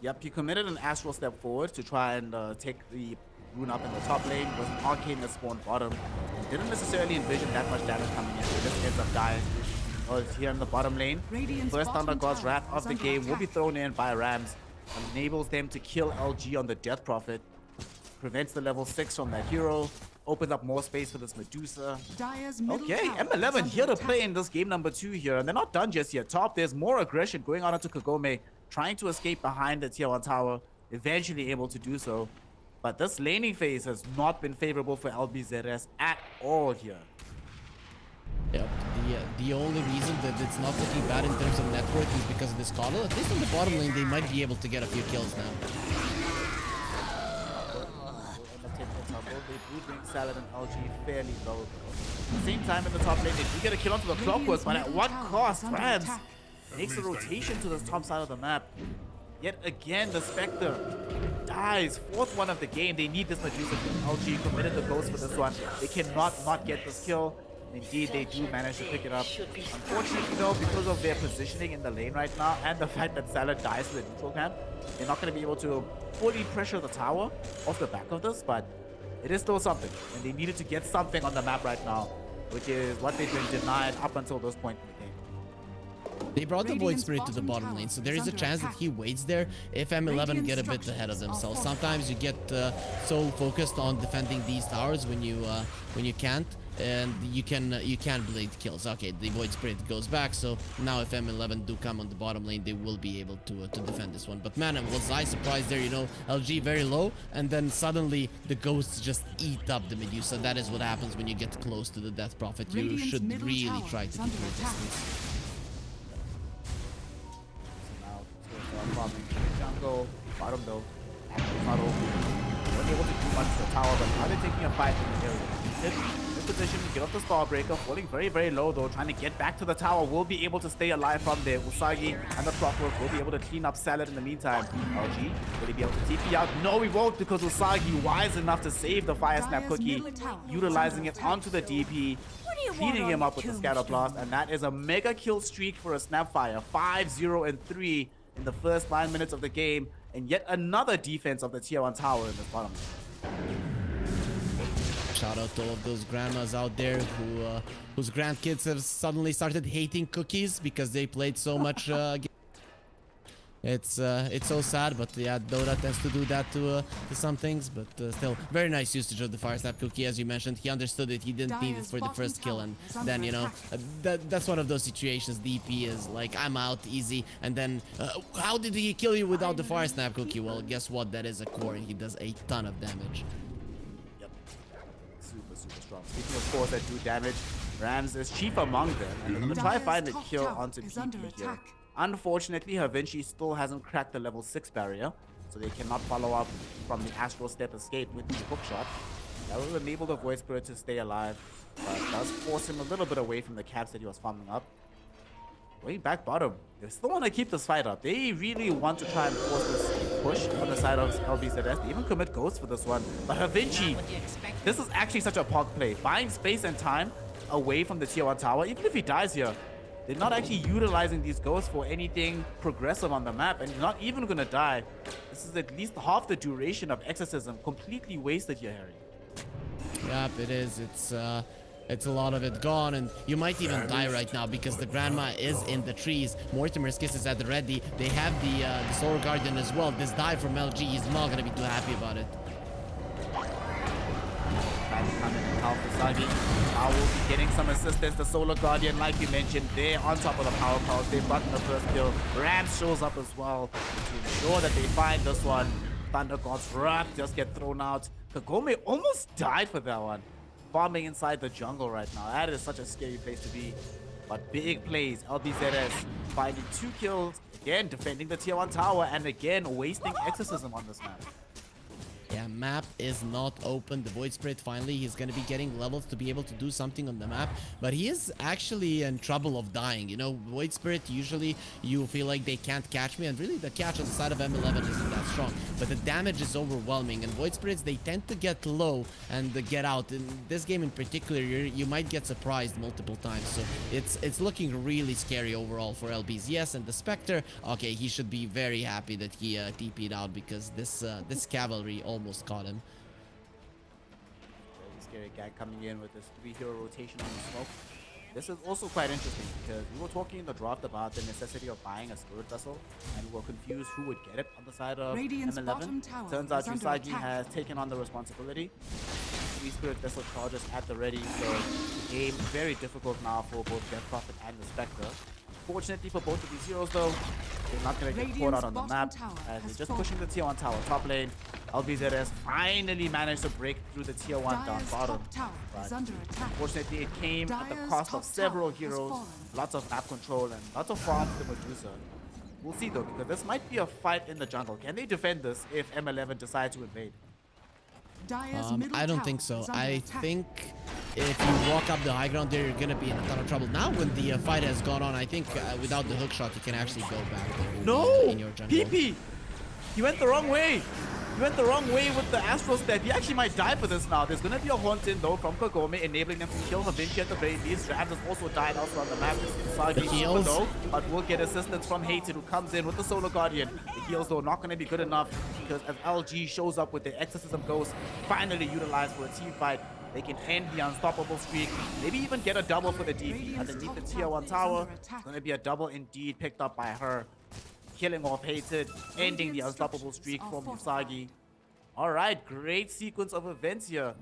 Yep, he committed an astral step forward to try and take the rune up in the top lane. Was an arcane that spawned bottom. Didn't necessarily envision that much damage coming in. So just ends up dying. Oh, it's here in the bottom lane. First Thunder God's Wrath of the game will be thrown in by Rams. Enables them to kill LG on the Death Prophet. Prevents the level 6 from that hero. Opens up more space for this Medusa. Okay, M11 here to play in this game number 2 here. And they're not done just yet. Top, there's more aggression going on into Kagome. Trying to escape behind the tier 1 tower. Eventually able to do so. But this laning phase has not been favorable for LBZS at all here. Yep, the only reason that it's not looking bad in terms of network is because of this coddle. At least on the bottom lane, they might be able to get a few kills now. They do bring Salad and LG fairly low. At the same time in the top lane, they do get a kill onto the Clockwork, but at what cost? Rams makes a rotation to the top side of the map. Yet again, the Spectre dies. 4th one of the game. They need this Medusa kill. LG committed the ghost for this one. They cannot not get this kill. Indeed, they do manage to pick it up. Unfortunately, though, because of their positioning in the lane right now and the fact that Salad dies to the neutral camp, they're not going to be able to fully pressure the tower off the back of this, but it is still something. And they needed to get something on the map right now, which is what they've been denied up until this point in the game. They brought the Void Spirit to the bottom lane, so there is a chance that he waits there if M11 get a bit ahead of themselves. Sometimes you get so focused on defending these towers when you can't, and you can blade kills. Okay, the Void Spirit goes back, so now if M11 do come on the bottom lane, they will be able to defend this one. But man, was I surprised there, you know, LG very low, and then suddenly the ghosts just eat up the Medusa. That is what happens when you get close to the Death Prophet. You should really try to keep your distance. Farming jungle, bottom though, active tunnel. Weren't able to do much to the tower, but now they're taking a fight in the area. This position, get off the Starbreaker, falling very, very low though, trying to get back to the tower, will be able to stay alive from there. Usagi and the Clockwork will be able to clean up Salad in the meantime. LG, will he be able to TP out? No, he won't, because Usagi, wise enough to save the Fire Snap Cookie, utilizing it onto the DP, feeding him up with the Scatter Blast, and that is a mega kill streak for a Snapfire. 5-0-3 in the first 9 minutes of the game, and yet another defense of the tier 1 tower in this bottom. Shout out to all of those grandmas out there who whose grandkids have suddenly started hating cookies because they played so much. It's so sad, but yeah, Dota tends to do that to some things, but still very nice usage of the Fire Snap Cookie. As you mentioned, he understood it, he didn't need it for the first kill, and then, you know, that's one of those situations. DP is like, I'm out easy, and then how did he kill you without the Fire Snap Cookie? Well, guess what, that is a core, he does a ton of damage. Super strong. Speaking of cores that do damage, Rams is chief among them, and they're going to try to find a kill onto PP here. Unfortunately, her Vinci still hasn't cracked the level 6 barrier, so they cannot follow up from the Astral Step escape with the hook shot. That will enable the Void Spirit to stay alive, but does force him a little bit away from the caps that he was farming up. Way back bottom, they still want to keep this fight up. They really want to try and force this push on the side of LBZS. They even commit Ghost for this one. But her Vinci, this is actually such a pog play. Buying space and time away from the tier 1 tower. Even if he dies here, they're not actually utilizing these Ghosts for anything progressive on the map. And you're not even going to die. This is at least half the duration of Exorcism. Completely wasted here, Harry. Yep, it is. It's a lot of it gone, and you might even die right now because the grandma is in the trees. Mortimer's Kiss is at the ready. They have the Solar Guardian as well. This dive from LG, he's not gonna be too happy about it. Now will be getting some assistance. The Solar Guardian, like you mentioned, they're on top of the power pulse. They've gotten the first kill. Rams shows up as well to ensure that they find this one. Thunder God's Wrath just get thrown out. Kagome almost died for that one. Farming inside the jungle right now. That is such a scary place to be. But big plays. LBZS finding 2 kills. Again, defending the tier 1 tower. And again, wasting Exorcism on this map. Yeah, map is not open. The Void Spirit, finally, he's going to be getting levels to be able to do something on the map. But he is actually in trouble of dying. You know, Void Spirit, usually you feel like they can't catch me. And really, the catch on the side of M11 isn't that strong. But the damage is overwhelming. And Void Spirits, they tend to get low and get out. In this game in particular, you might get surprised multiple times. So it's looking really scary overall for LBs. Yes, and the Spectre, okay, he should be very happy that he TP'd out because this cavalry almost caught him. Very scary guy coming in with this 3-hero rotation on the smoke. This is also quite interesting because we were talking in the draft about the necessity of buying a Spirit Vessel, and we were confused who would get it on the side of M11. Turns out Usagi has taken on the responsibility. 3 Spirit Vessel charges at the ready, so the game very difficult now for both Death Prophet and the Spectre. Fortunately for both of these heroes though, they're not going to get caught out on the map as they're just pushing the tier 1 tower top lane. LBZS finally managed to break through the tier 1 down bottom. But unfortunately it came at the cost of several heroes, lots of map control and lots of farm to Medusa. We'll see though, because this might be a fight in the jungle. Can they defend this if M11 decide to invade? I don't think so. I think if you walk up the high ground there, you're gonna be in a ton of trouble. Now when the fight has gone on, I think without the hook shot, you can actually go back there in your jungle. PP! He went the wrong way! He went the wrong way with the Astral Step. He actually might die for this now. There's gonna be a haunt in though from Kagome, enabling them to kill the Vinci at the very least. Rams has also died elsewhere on the map. Usagi super low, but will get assistance from Hated, who comes in with the Solar Guardian. The heals though not gonna be good enough because as LG shows up with the Exorcism Ghost, finally utilized for a team fight, they can end the unstoppable streak. Maybe even get a double for the DP underneath the tier 1 tower. It's gonna be a double indeed picked up by her. Killing off Hated, ending the unstoppable streak from Usagi. Alright, great sequence of events here.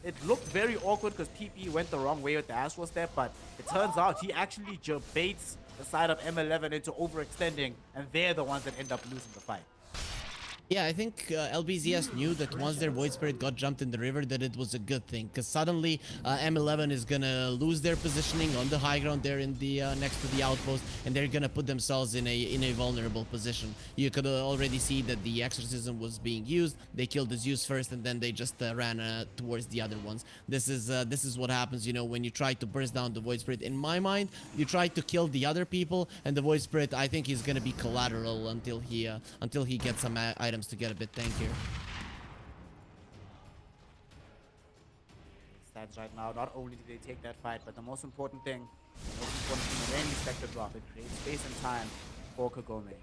It looked very awkward because PP went the wrong way with the Astral Step, but it turns out he actually baits the side of M11 into overextending, and they're the ones that end up losing the fight. Yeah, I think LBZS knew that once their Void Spirit got jumped in the river, that it was a good thing, because suddenly M11 is gonna lose their positioning on the high ground there in the next to the outpost, and they're gonna put themselves in a vulnerable position. You could already see that the exorcism was being used. They killed the Zeus first, and then they just ran towards the other ones. This is what happens, you know, when you try to burst down the Void Spirit. In my mind, you try to kill the other people, and the Void Spirit, I think, is gonna be collateral until he gets some items to get a bit tankier. Stats right now, not only did they take that fight, but the most important thing of any sector drop, it creates space and time for Kagome,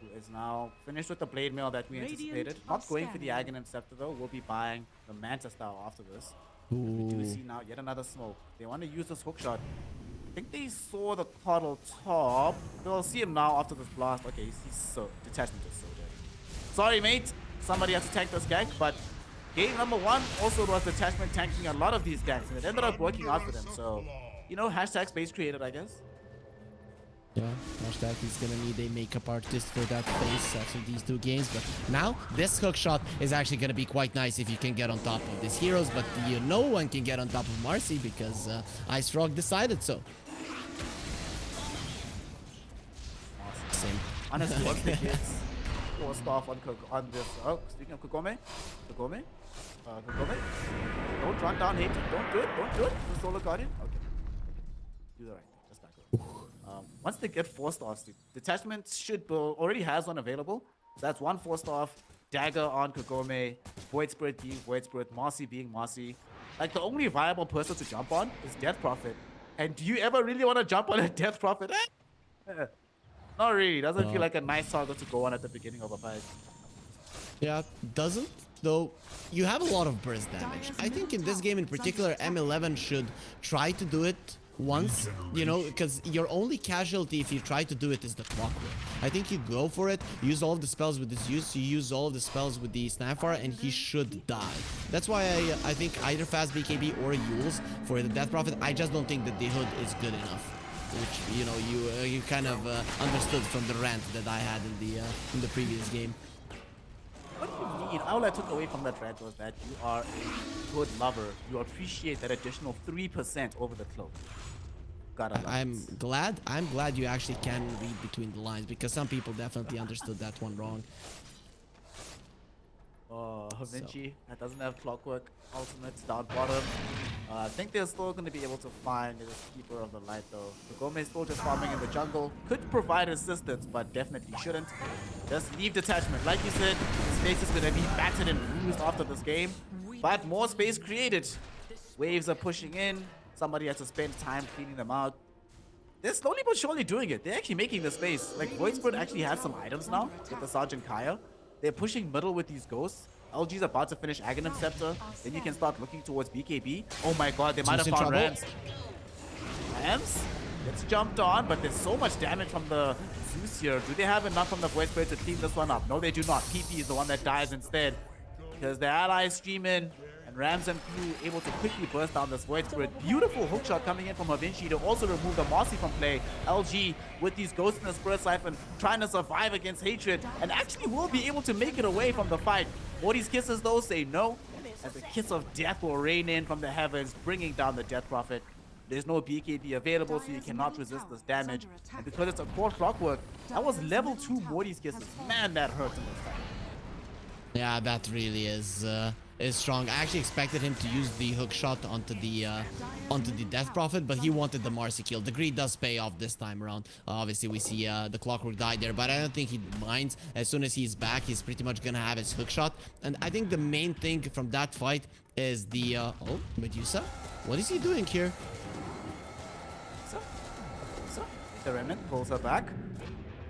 who is now finished with the blade mail that we anticipated. Not going for the Aghanim Scepter though, we'll be buying the Manta style after this. We do see now yet another smoke. They want to use this hook shot. I think they saw the Coddle top. They'll see him now after this blast. Okay, he's so, detachment is so dead. Sorry, mate. Somebody has to tank this gank, but game number one also was detachment tanking a lot of these ganks, and it ended up working out for them. So, you know, hashtag space created, I guess. Yeah, hashtag he's gonna need a makeup artist for that face after these two games. But now, this hook shot is actually gonna be quite nice if you can get on top of these heroes. But no one can get on top of Marcy because Ice Frog decided so. Same. Honestly, once the kids forced off on this. Oh, speaking of Kagome, Kagome, don't run down hate. Don't do it. Don't do it. The Solar Guardian. Okay. Do the right thing. Just back up. Once they get forced off, detachment should already has one available. So that's one forced off. Dagger on Kagome. Void Spirit being Void Spirit. Marcy being Marcy. Like the only viable person to jump on is Death Prophet. And do you ever really want to jump on a Death Prophet? Not really. Doesn't feel like a nice target to go on at the beginning of a fight. Yeah, doesn't. Though you have a lot of burst damage. I think in this game in particular, M11 should try to do it once, you know, because your only casualty if you try to do it is the Clockwork. I think you go for it, use all of the spells with this use, you use all of the spells with the Snapfire, and he should die. That's why I think either Fast BKB or Yules for the Death Prophet. I just don't think that the Hood is good enough. Which, you know, you kind of understood from the rant that I had in the previous game. What do you mean? All I took away from that rant was that you are a good lover. You appreciate that additional 3% over the cloak. I'm glad you actually can read between the lines, because some people definitely understood that one wrong. Vinci, that doesn't have Clockwork ultimates down bottom. I think they're still going to be able to find the Keeper of the Light though. Kagome is still just farming in the jungle. Could provide assistance, but definitely shouldn't. Just leave detachment. Like you said, the space is going to be battered and bruised after this game. But more space created. Waves are pushing in. Somebody has to spend time cleaning them out. They're slowly but surely doing it. They're actually making the space. Like, Void Spirit actually has some items now with the Sergeant Kaya. They're pushing middle with these ghosts. LG's about to finish Aghanim Scepter. Then you can start looking towards BKB. Oh my god, they might have found Rams. Rams gets jumped on, but there's so much damage from the Zeus here. Do they have enough from the Void Spirit to clean this one up? No, they do not. PP is the one that dies instead. Because the allies stream in, and Rams and Crew able to quickly burst down this Void Spirit. Beautiful hookshot coming in from Vinci to also remove the Marcy from play. LG with these ghosts in the Spirit Siphon trying to survive against Hatred, and actually will be able to make it away from the fight. Morty's kisses though say no, as the kiss of death will rain in from the heavens, bringing down the Death Prophet. There's no BKB available, so you cannot resist this damage. And because it's a core Clockwork, that was level 2 Morty's kisses. Man, that hurt in this fight. Yeah, that really is strong. I actually expected him to use the hook shot onto the Death Prophet, but he wanted the Marcy kill. The greed does pay off this time around. Obviously, we see the Clockwork die there, but I don't think he minds. As soon as he's back, he's pretty much gonna have his hook shot. And I think the main thing from that fight is the oh, Medusa. What is he doing here? The Remnant pulls her back.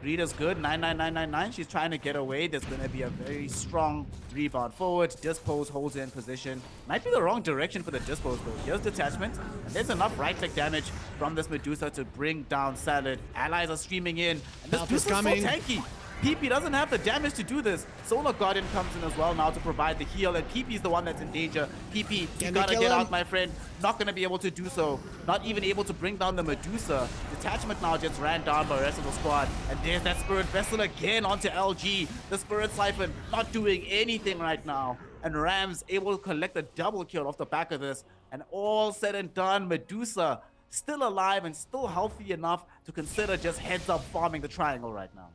Greed is good, 99999. She's trying to get away. There's going to be a very strong rebound forward. Dispose holds her in position. Might be the wrong direction for the Dispose though. Here's detachment. And there's enough right click damage from this Medusa to bring down Salad. Allies are streaming in. And this Medusa is so tanky. PP doesn't have the damage to do this. Solar Guardian comes in as well now to provide the heal, and PP is the one that's in danger. PP, you Can gotta they get kill him? out, my friend. Not gonna be able to do so. Not even able to bring down the Medusa. Detachment now just ran down by the rest of the squad. And there's that Spirit Vessel again onto LG. The Spirit Siphon not doing anything right now. And Rams able to collect a double kill off the back of this. And all said and done, Medusa still alive and still healthy enough to consider just heads up farming the triangle right now.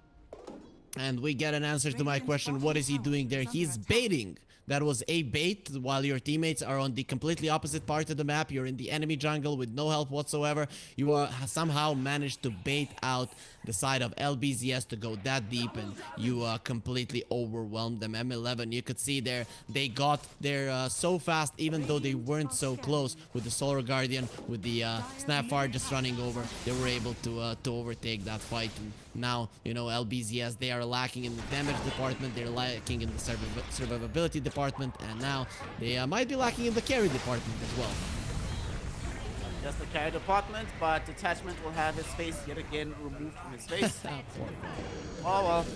And we get an answer to my question, what is he doing there? He's baiting. That was a bait while your teammates are on the completely opposite part of the map. You're in the enemy jungle with no help whatsoever. You somehow managed to bait out the side of LBZS to go that deep, and you completely overwhelmed them. M11, you could see there, they got there so fast, even though they weren't so close with the Solar Guardian, with the Snapfire just running over. They were able to overtake that fight. And now, you know, LBZS, they are lacking in the damage department, they're lacking in the survivability department, and now they might be lacking in the carry department as well. Just the carry department, but Detachment will have his face yet again removed from his face. Oh well,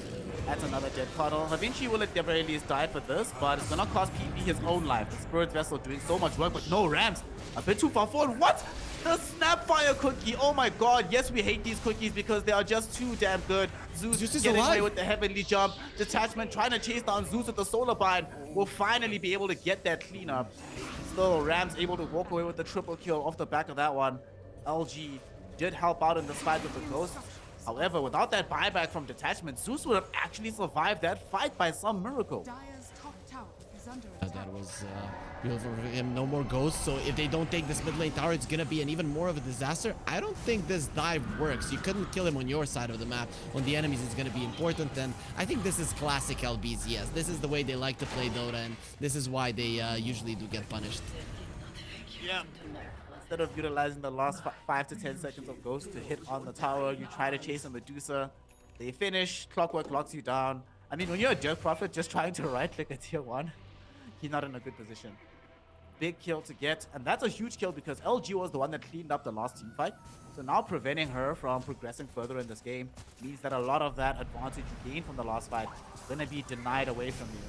that's another dead puddle. Da Vinci will at the very least die for this, but it's gonna cost PP his own life. The Spirit Vessel doing so much work, but no Rams. A bit too far forward. What? The Snapfire cookie. Oh my god. Yes, we hate these cookies because they are just too damn good. Zeus is getting away alive. with the heavenly jump. Detachment trying to chase down Zeus with the solar bind. Will finally be able to get that cleanup. Still, Rams able to walk away with the triple kill off the back of that one. LG did help out in this fight with the Ghost. However, without that buyback from Detachment, Zeus would have actually survived that fight by some miracle. Dire's top tower is under attack. That was beautiful for him. No more ghosts. So if they don't take this mid lane tower, it's gonna be an even more of a disaster. I don't think this dive works. You couldn't kill him on your side of the map. On the enemies, it's gonna be important. And I think this is classic LBZS. This is the way they like to play Dota, and this is why they usually do get punished. Yeah. Instead of utilizing the last 5 to 10 seconds of Ghost to hit on the tower, you try to chase a Medusa. They finish. Clockwork locks you down. I mean, when you're a Dirt Prophet just trying to right-click a tier 1, he's not in a good position. Big kill to get, and that's a huge kill because LG was the one that cleaned up the last team fight. So now preventing her from progressing further in this game means that a lot of that advantage you gained from the last fight is going to be denied away from you.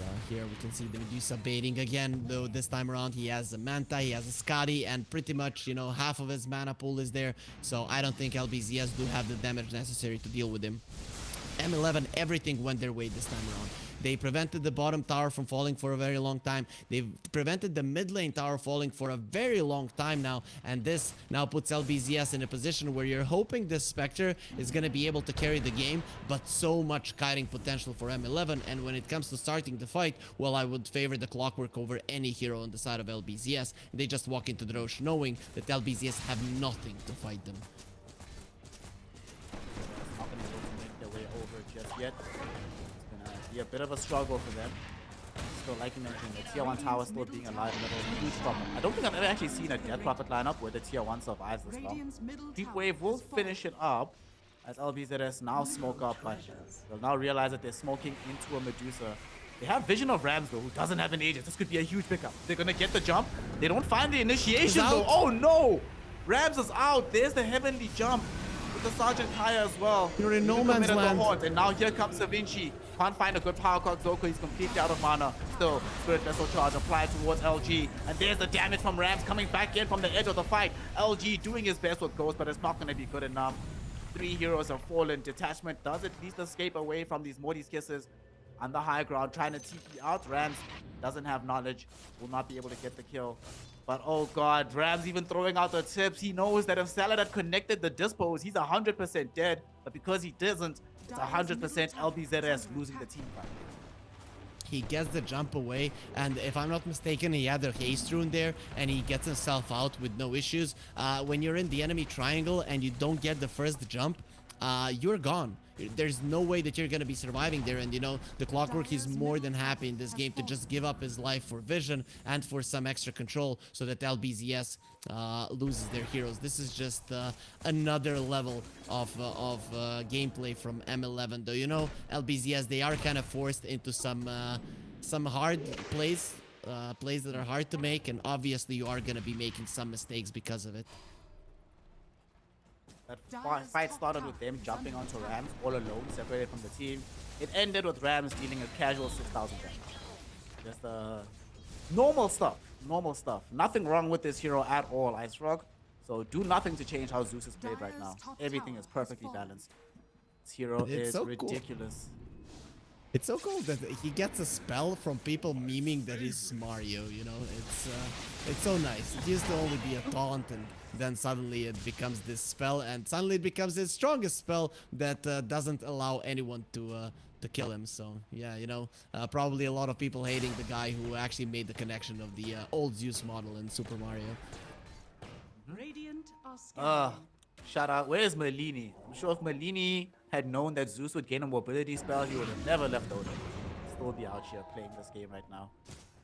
And here we can see the Medusa baiting again, though this time around he has a Manta, he has a Scotty, and pretty much, you know, half of his mana pool is there. So I don't think LBZS do have the damage necessary to deal with him. M11, everything went their way this time around. They prevented the bottom tower from falling for a very long time. They've prevented the mid lane tower falling for a very long time now. And this now puts LBZS in a position where you're hoping this Spectre is going to be able to carry the game, but so much kiting potential for M11. And when it comes to starting the fight, well, I would favor the Clockwork over any hero on the side of LBZS. They just walk into the Roche knowing that LBZS have nothing to fight them. Not going to be able to make their way over just yet. It's going to be a bit of a struggle for them. Still, like you mentioned, the tier 1 tower still being alive in a huge problem. I don't think I've ever actually seen a Death Prophet lineup where the tier 1 survives this long. Radiant's middle Deep tower Wave will has finish it up as LBZS now smoke up, but they'll now realize that they're smoking into a Medusa. They have Vision of Rams though, who doesn't have an agent. This could be a huge pickup. They're gonna get the jump. They don't find the initiation though. Oh no! Rams is out. There's the heavenly jump with the Sergeant Kaya as well. You're in no He man's committed the land. haunt, and now here comes Da Vinci. Can't find a good power card. Zoko, he's completely out of mana. Still, Spirit Vessel charge applied towards LG. And there's the damage from Rams coming back in from the edge of the fight. LG doing his best with Ghost, but it's not gonna be good enough. 3 heroes have fallen. Detachment does at least escape away from these Morty's kisses on the high ground, trying to TP out. Rams doesn't have knowledge, will not be able to get the kill. But oh god, Rams even throwing out the tips. He knows that if Salad had connected the dispos, he's 100% dead. But because he doesn't, it's 100% LBZS losing the team fight. He gets the jump away, and if I'm not mistaken, he had a haste rune there, and he gets himself out with no issues. When you're in the enemy triangle and you don't get the first jump, you're gone. There's no way that you're gonna be surviving there, and you know, the Clockwork is more than happy in this game to just give up his life for vision and for some extra control so that LBZS loses their heroes. This is just another level of gameplay from M11, though. You know, LBZS, they are kind of forced into some hard plays, plays that are hard to make, and obviously you are gonna be making some mistakes because of it. That fight started with them jumping onto Rams all alone, separated from the team. It ended with Rams dealing a casual 6,000 damage. Just normal stuff. Normal stuff. Nothing wrong with this hero at all, Ice Rock. So do nothing to change how Zeus is played right now. Everything is perfectly balanced. This hero is so ridiculous. Cool. It's so cool that he gets a spell from people memeing that he's Mario, you know? It's so nice. It used to only be a taunt, and then suddenly it becomes this spell, and suddenly it becomes his strongest spell that doesn't allow anyone to kill him. So yeah, you know, probably a lot of people hating the guy who actually made the connection of the old Zeus model in Super Mario. Radiant are scanning. Shout out. Where's Merlini? I'm sure if Merlini had known that Zeus would gain a mobility spell, he would have never left Odin. Still be out here playing this game right now.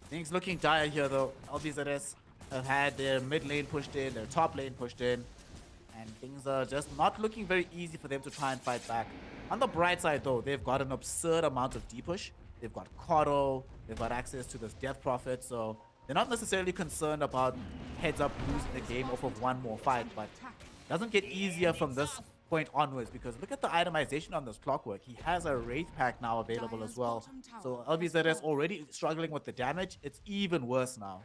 Things looking dire here though. LBZS have had their mid lane pushed in, their top lane pushed in, and things are just not looking very easy for them to try and fight back. On the bright side though, they've got an absurd amount of D-push. They've got Kotto, they've got access to this Death Prophet, so they're not necessarily concerned about heads up losing the game off of one more fight, but it doesn't get easier from this point onwards, because look at the itemization on this Clockwork. He has a Wraith Pack now available as well. So LBZS already struggling with the damage. It's even worse now.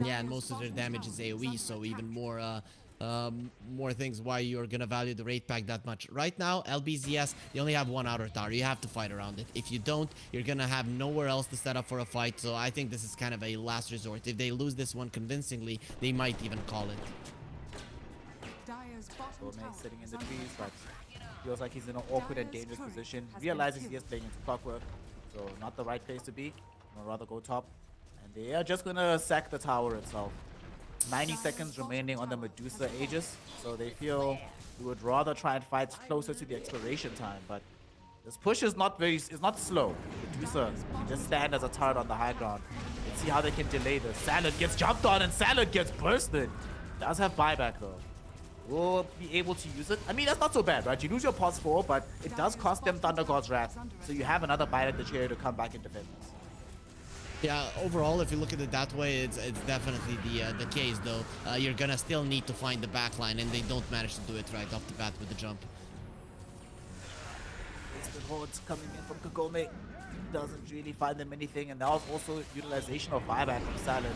Yeah, and most of their damage is AoE, so even more things why you're gonna value the Wraith Pack that much. Right now, LBZS, they only have one outer tower. You have to fight around it. If you don't, you're gonna have nowhere else to set up for a fight, so I think this is kind of a last resort. If they lose this one convincingly, they might even call it. Gomez sitting in the trees, but feels like he's in an awkward and dangerous position. Realizes he is playing into Clockwork, so not the right place to be. I'd rather go top. And they are just gonna sack the tower itself. 90 seconds remaining on the Medusa Aegis, so they feel we would rather try and fight closer to the expiration time. But this push is not slow. Medusa can just stand as a turret on the high ground. Let's see how they can delay this. Salad gets jumped on and Salad gets bursted. Does have buyback though. Will be able to use it. I mean, that's not so bad, right? You lose your pause 4, but it does cost them Thunder God's Wrath, so you have another bite at the cherry to come back and defend this. Yeah, overall, if you look at it that way, it's definitely the case, though. You're gonna still need to find the backline, and they don't manage to do it right off the bat with the jump. Instant hordes coming in from Kagome. Doesn't really find them anything, and that was also utilization of buyback from Salad.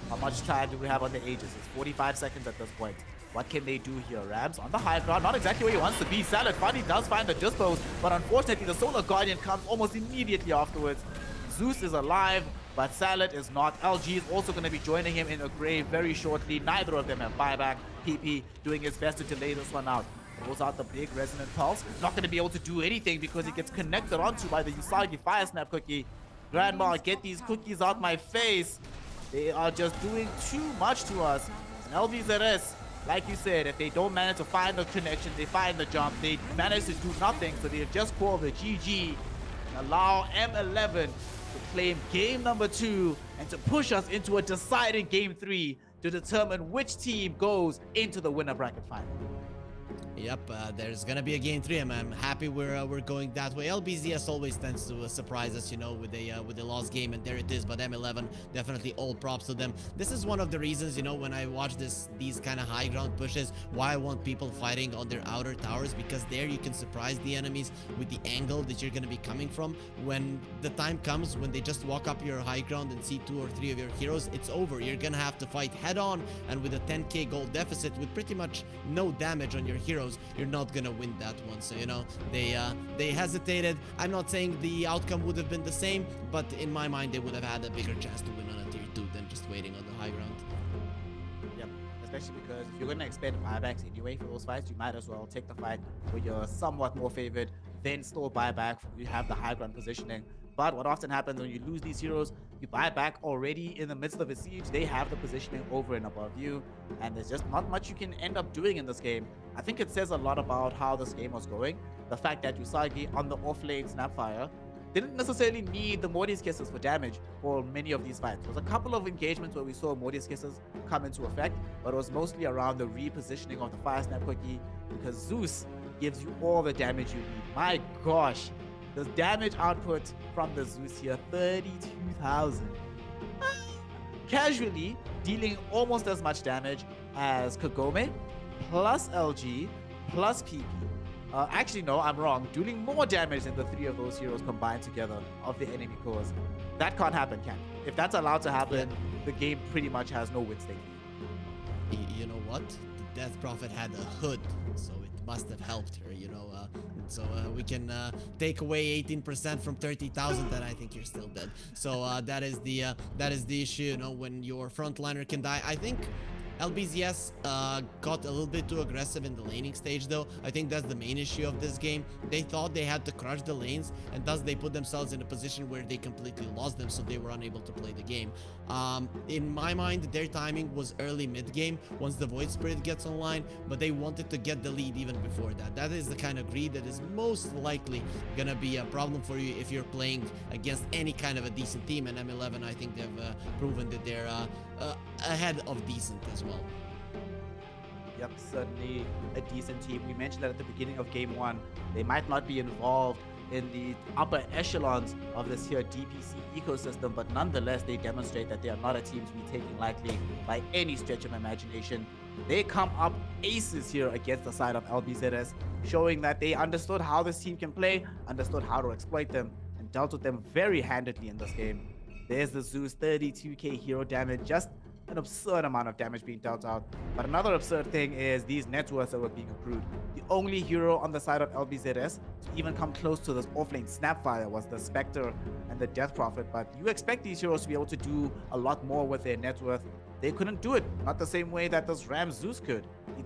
How much time do we have on the Aegis? It's 45 seconds at this point. What can they do here? Rams on the high ground, not exactly where he wants to be. Salad finally does find the dispose, but unfortunately the Solar Guardian comes almost immediately afterwards. Zeus is alive, but Salad is not. LG is also going to be joining him in a grave very shortly. Neither of them have buyback. PP doing his best to delay this one out. Throws out the big Resonant Pulse. Not going to be able to do anything because he gets connected onto by the Usagi Fire Snap cookie. Grandma, get these cookies out my face. They are just doing too much to us. And LVZS, like you said, if they don't manage to find the connection, they find the jump, they manage to do nothing, so they just call the GG and allow M11 to claim game number 2 and to push us into a deciding game 3 to determine which team goes into the winner bracket final. Yep, there's gonna be a game 3, and I'm happy we're going that way. LBZS always tends to surprise us, you know, with a lost game, and there it is. But M11, definitely all props to them. This is one of the reasons, you know, when I watch these kind of high ground pushes, why I want people fighting on their outer towers, because there you can surprise the enemies with the angle that you're gonna be coming from. When the time comes when they just walk up your high ground and see 2 or 3 of your heroes, it's over. You're gonna have to fight head on, and with a 10k gold deficit with pretty much no damage on your heroes, you're not gonna win that one. So, you know, they hesitated. I'm not saying the outcome would have been the same, but in my mind they would have had a bigger chance to win on a tier 2 than just waiting on the high ground. Yep, especially because if you're gonna expend buybacks anyway for those fights, you might as well take the fight where you're somewhat more favored, then still buyback. You have the high ground positioning. But what often happens when you lose these heroes, you buy back already in the midst of a siege. They have the positioning over and above you, and there's just not much you can end up doing in this game. I think it says a lot about how this game was going. The fact that Usagi on the off-lane Snapfire didn't necessarily need the Morty's Kisses for damage for many of these fights. There was a couple of engagements where we saw Morty's Kisses come into effect, but it was mostly around the repositioning of the Fire Snap Quickie, because Zeus gives you all the damage you need. My gosh. The damage output from the Zeus here, 32,000. Casually dealing almost as much damage as Kagome, plus LG plus PP. Actually, no, I'm wrong. Dealing more damage than the three of those heroes combined together of the enemy cores. That can't happen, can it? If that's allowed to happen, the game pretty much has no win stake. You know what? The Death Prophet had a hood, so it must have helped her, you know. So we can take away 18% from 30,000, then I think you're still dead. So that is the issue, you know, when your frontliner can die. I think LBZS got a little bit too aggressive in the laning stage, though. I think that's the main issue of this game. They thought they had to crush the lanes, and thus they put themselves in a position where they completely lost them, so they were unable to play the game. In my mind, their timing was early mid-game, once the Void Spirit gets online, but they wanted to get the lead even before that. That is the kind of greed that is most likely gonna be a problem for you if you're playing against any kind of a decent team, and M11, I think they've proven that they're ahead of decent as well. Yep, certainly a decent team. We mentioned that at the beginning of game one, they might not be involved in the upper echelons of this here DPC ecosystem, but nonetheless, they demonstrate that they are not a team to be taken lightly by any stretch of imagination. They come up aces here against the side of LBZS, showing that they understood how this team can play, understood how to exploit them, and dealt with them very handedly in this game. There's the Zeus 32k hero damage, just an absurd amount of damage being dealt out. But another absurd thing is these net worths that were being accrued. The only hero on the side of LBZS to even come close to this offlane Snapfire was the Spectre and the Death Prophet. But you expect these heroes to be able to do a lot more with their net worth. They couldn't do it, not the same way that this Ram Zeus could.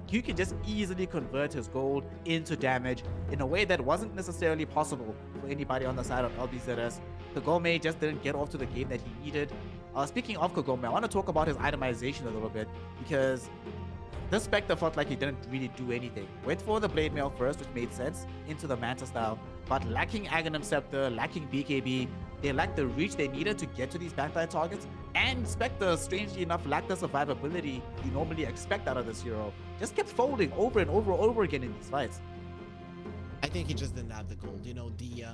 You could just easily convert his gold into damage in a way that wasn't necessarily possible for anybody on the side of LBZS. Kagome just didn't get off to the game that he needed. Speaking of Kagome, I want to talk about his itemization a little bit, because this Spectre felt like he didn't really do anything. Went for the Blade Mail first, which made sense, into the Manta style, but lacking Aghanim Scepter, lacking BKB, they lacked the reach they needed to get to these backline targets, and Spectre, strangely enough, lacked the survivability you normally expect out of this hero. Just kept folding over and over again in these fights. I think he just didn't have the gold. You know, the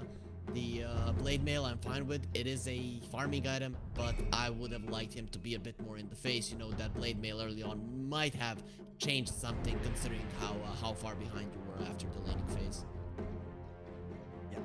Blade Mail I'm fine with. It is a farming item, but I would have liked him to be a bit more in the face. You know, that Blade Mail early on might have changed something, considering how far behind you were after the laning phase. Yeah,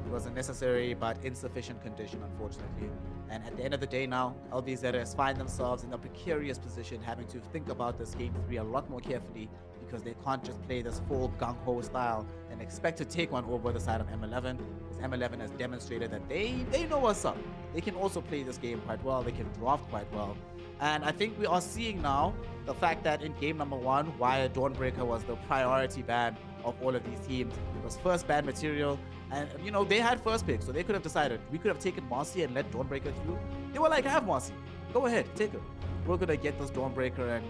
it was a necessary but insufficient condition, unfortunately. And at the end of the day now, LBZS find themselves in a precarious position, having to think about this game 3 a lot more carefully, because they can't just play this full gung-ho style and expect to take one over the side of M11, because M11 has demonstrated that they know what's up. They can also play this game quite well, they can draft quite well. And I think we are seeing now the fact that in game number 1, why Dawnbreaker was the priority ban of all of these teams. It was first ban material, and you know, they had first pick, so they could have decided, we could have taken Marcy and let Dawnbreaker through. They were like, have Marcy, go ahead, take her. We're gonna get this Dawnbreaker, and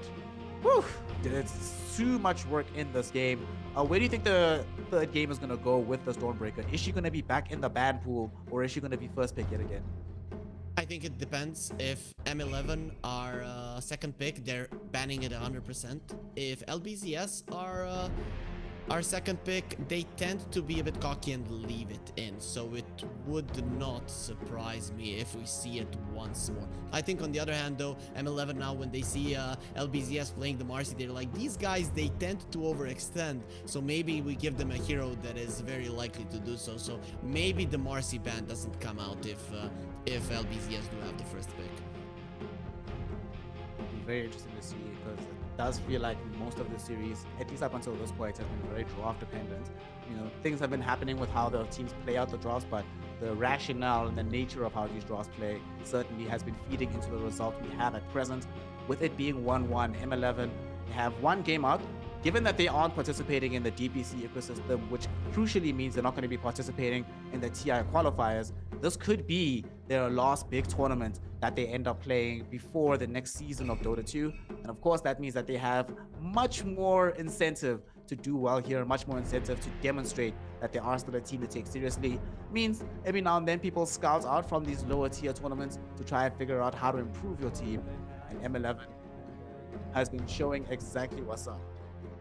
whew, it's too much work in this game. Where do you think the third game is gonna go with this Dawnbreaker? Is she gonna be back in the ban pool, or is she gonna be first pick yet again? I think it depends. If M11 are second pick, they're banning it 100%. If LBZS are second pick, they tend to be a bit cocky and leave it in. So it would not surprise me if we see it once more. I think on the other hand though, M11 now, when they see LBZS playing the Marcy, they're like, these guys, they tend to overextend. So maybe we give them a hero that is very likely to do so. So maybe the Marcy ban doesn't come out if LBZS do have the first pick. It'll be very interesting to see, because it does feel like most of the series, at least up until this point, has been very draft dependent. You know, things have been happening with how the teams play out the drafts, but the rationale and the nature of how these drafts play certainly has been feeding into the result we have at present. With it being 1-1, M11 have one game out. Given that they aren't participating in the DPC ecosystem, which crucially means they're not going to be participating in the TI qualifiers, this could be their last big tournament that they end up playing before the next season of Dota 2. And of course, that means that they have much more incentive to do well here, much more incentive to demonstrate that they are still a team to take seriously. Means every now and then people scout out from these lower tier tournaments to try and figure out how to improve your team. And M11 has been showing exactly what's up.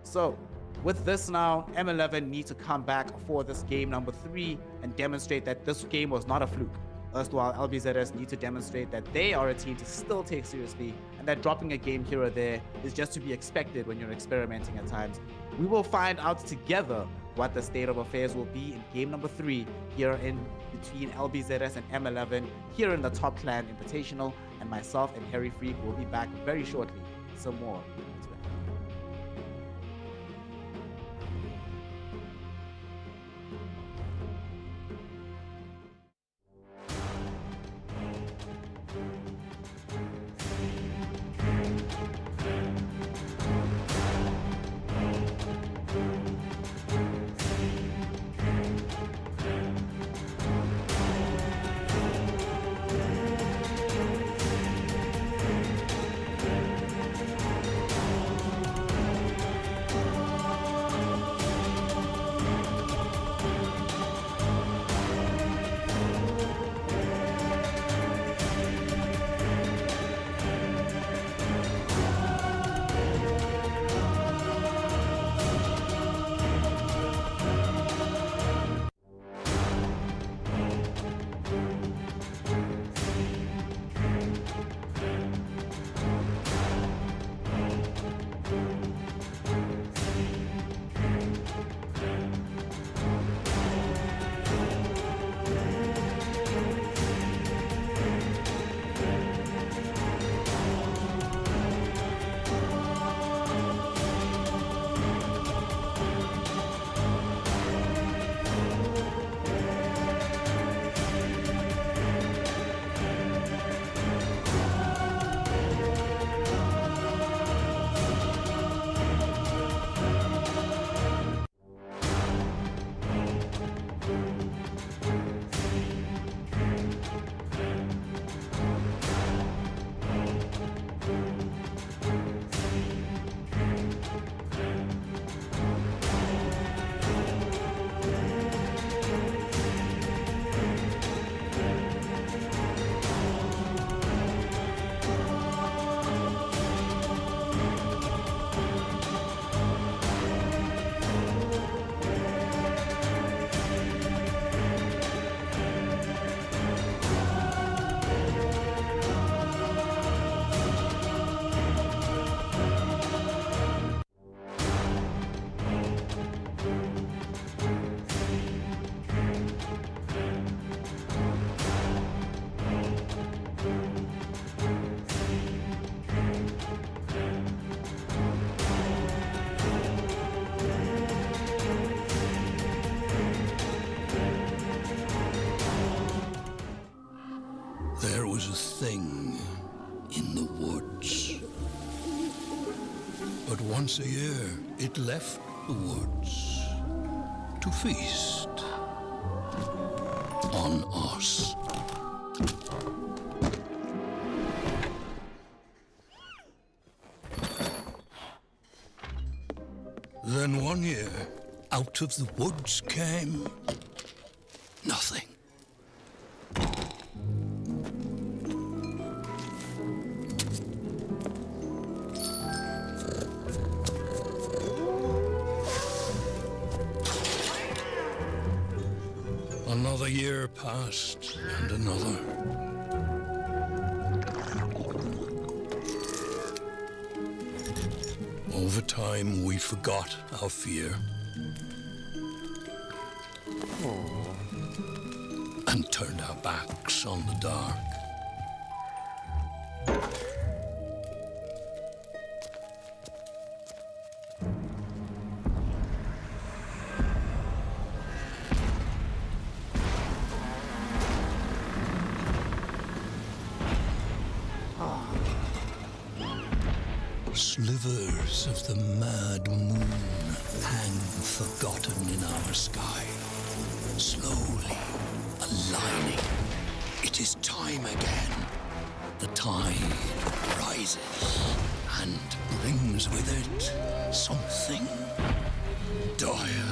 So with this now, M11 need to come back for this game number 3 and demonstrate that this game was not a fluke. Erstwhile, LBZS need to demonstrate that they are a team to still take seriously, and that dropping a game here or there is just to be expected when you're experimenting at times. We will find out together what the state of affairs will be in game number 3 here in between LBZS and M11 here in the Topclan Invitational, and myself and Harry Freak will be back very shortly with some more. There was a thing in the woods. But once a year, it left the woods to feast on us. Then one year, out of the woods came nothing. Another year passed, and another. Over time, we forgot our fear. And turned our backs on the dark. Slivers of the mad moon hang forgotten in our sky, slowly aligning. It is time again. The tide rises and brings with it something dire.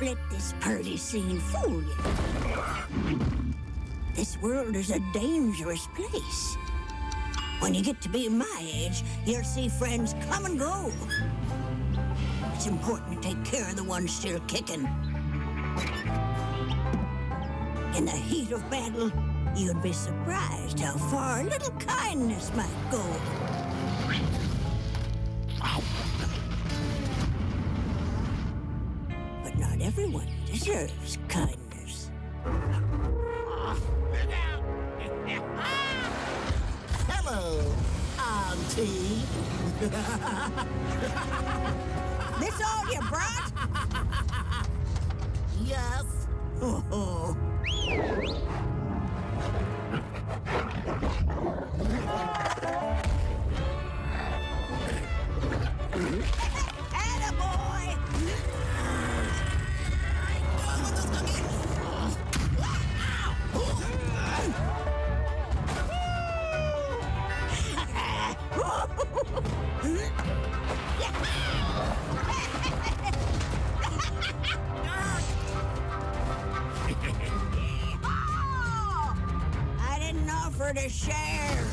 let this pretty scene fool you. This world is a dangerous place. When you get to be my age, you'll see friends come and go. It's important to take care of the ones still kicking. In the heat of battle, you'd be surprised how far a little kindness might go. But not everyone deserves kindness. Hello, Auntie. This all you brought? Yes. Oh. Attaboy! I didn't offer to share.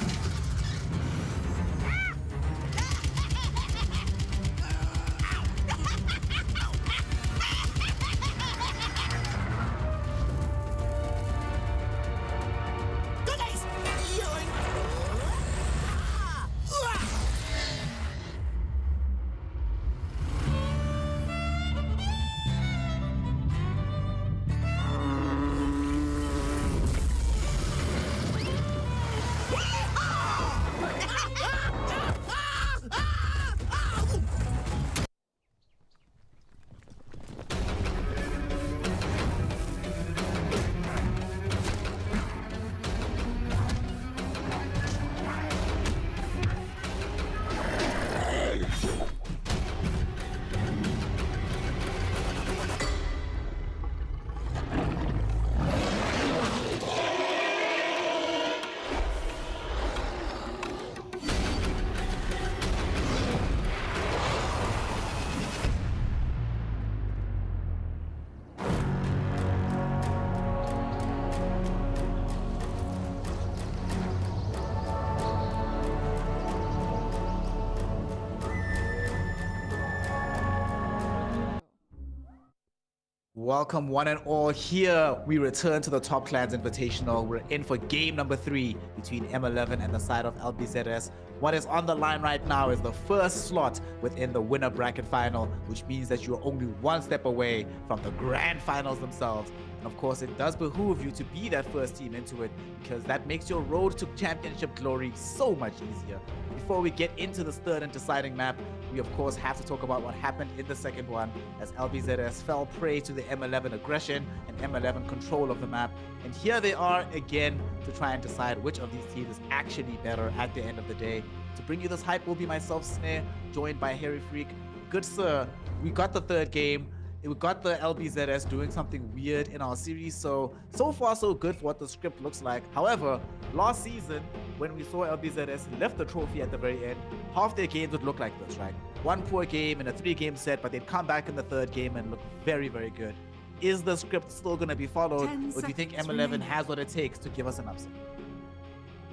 Welcome one and all. Here we return to the Topclan's Invitational. We're in for game number 3 between M11 and the side of LBZS. What is on the line right now is the first slot within the winner bracket final, which means that you're only one step away from the grand finals themselves. And of course, it does behoove you to be that first team into it, because that makes your road to championship glory so much easier. Before we get into this third and deciding map, we of course have to talk about what happened in the second one, as LBZS fell prey to the M11 aggression and M11 control of the map. And here they are again to try and decide which of these teams is actually better at the end of the day. To bring you this hype will be myself, Snare, joined by Harry Freak. Good sir, we got the third game. We got the LBZS doing something weird in our series, so far so good for what the script looks like. However, last season, when we saw LBZS lift the trophy at the very end, half their games would look like this, right? One poor game in a 3-game set, but they'd come back in the third game and look very, very good. Is the script still going to be followed, or do you think M11 has what it takes to give us an upset?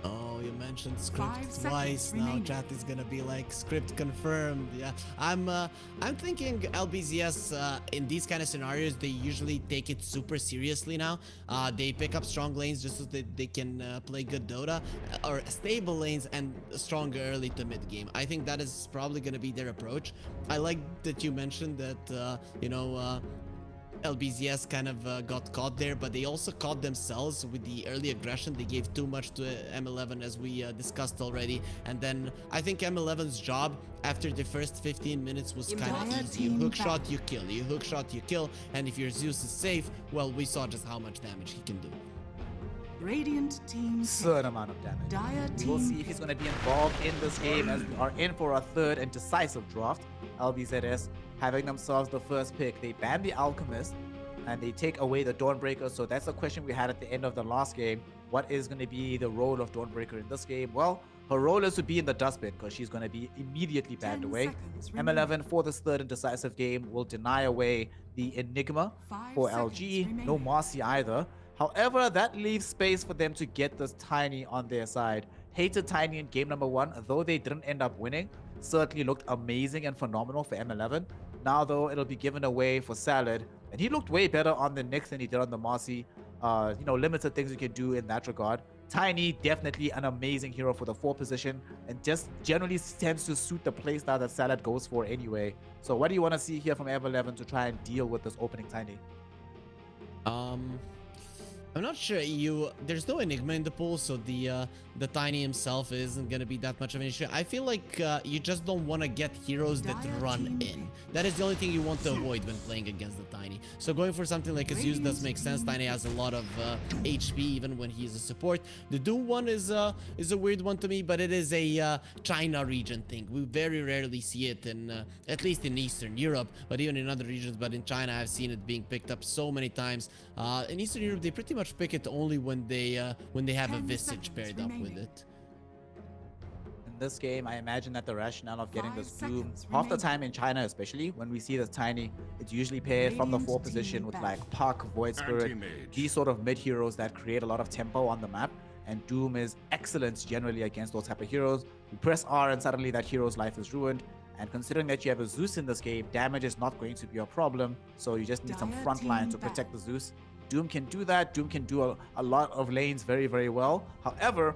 Oh, you mentioned script twice. Now chat is gonna be like script confirmed. Yeah, I'm thinking LBZS in these kind of scenarios, they usually take it super seriously now. They pick up strong lanes just so that they can play good Dota, or stable lanes and stronger early to mid game. I think that is probably gonna be their approach. I like that you mentioned that LBZS kind of got caught there, but they also caught themselves with the early aggression. They gave too much to M11, as we discussed already. And then I think M11's job after the first 15 minutes was kind of easy. You hook shot, you kill. You hook shot, you kill. And if your Zeus is safe, well, we saw just how much damage he can do. Radiant team Certain amount of damage. We will see if he's going to be involved in this game, as we are in for a third and decisive draft. LBZS having themselves the first pick. They ban the Alchemist and they take away the Dawnbreaker. So that's a question we had at the end of the last game. What is going to be the role of Dawnbreaker in this game? Well, Her role is to be in the dustbin because she's going to be immediately banned 10 away. seconds remaining. M11 for this third and decisive game will deny away the Enigma 5 for seconds LG. No remaining. Marcy either. However, that leaves space for them to get this Tiny on their side. Hated Tiny in game number 1, though they didn't end up winning. Certainly looked amazing and phenomenal for M11. Now, though, it'll be given away for Salad. And he looked way better on the Nyx than he did on the Marcy. You know, limited things you can do in that regard. Tiny, definitely an amazing hero for the 4 position and just generally tends to suit the playstyle that Salad goes for anyway. So what do you want to see here from M11 to try and deal with this opening Tiny? I'm not sure. There's no Enigma in the pool, so the Tiny himself isn't gonna be that much of an issue. I feel like you just don't want to get heroes that run in. That is the only thing you want to avoid when playing against the Tiny. So going for something like a Zeus does make sense. Tiny has a lot of HP even when he's a support. The Doom one is a weird one to me, but it is a China region thing. We very rarely see it in at least in Eastern Europe, but even in other regions. But in China, I've seen it being picked up so many times. In Eastern Europe, they pretty much pick it only when they have a Visage paired up with it. In this game, I imagine that the rationale of getting 5 this Doom, seconds half the remaining. time in China especially, when we see this Tiny, it's usually paired from the 4 Radiant position team with back. like Puck, Void Spirit, Anti-mage. these sort of mid heroes that create a lot of tempo on the map. And Doom is excellent generally against those type of heroes. You press R and suddenly that hero's life is ruined. And considering that you have a Zeus in this game, damage is not going to be a problem. So you just need some Dire front line team to protect back. the Zeus. Doom can do that. Doom can do a lot of lanes very, very well. However,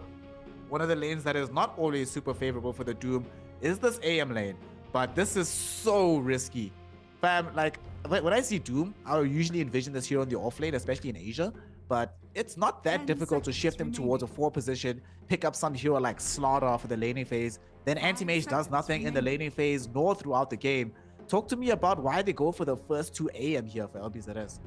one of the lanes that is not always super favorable for the Doom is this AM lane. But this is so risky. Fam, like, when I see Doom, I usually envision this hero in the off lane, especially in Asia. But it's not that 10 difficult to seconds shift him towards a 4 position, pick up some hero like Slaughter for the laning phase. Then 5 Anti-Mage does seconds nothing in the remaining. laning phase nor throughout the game. Talk to me about why they go for the first 2 AM here for LBZS.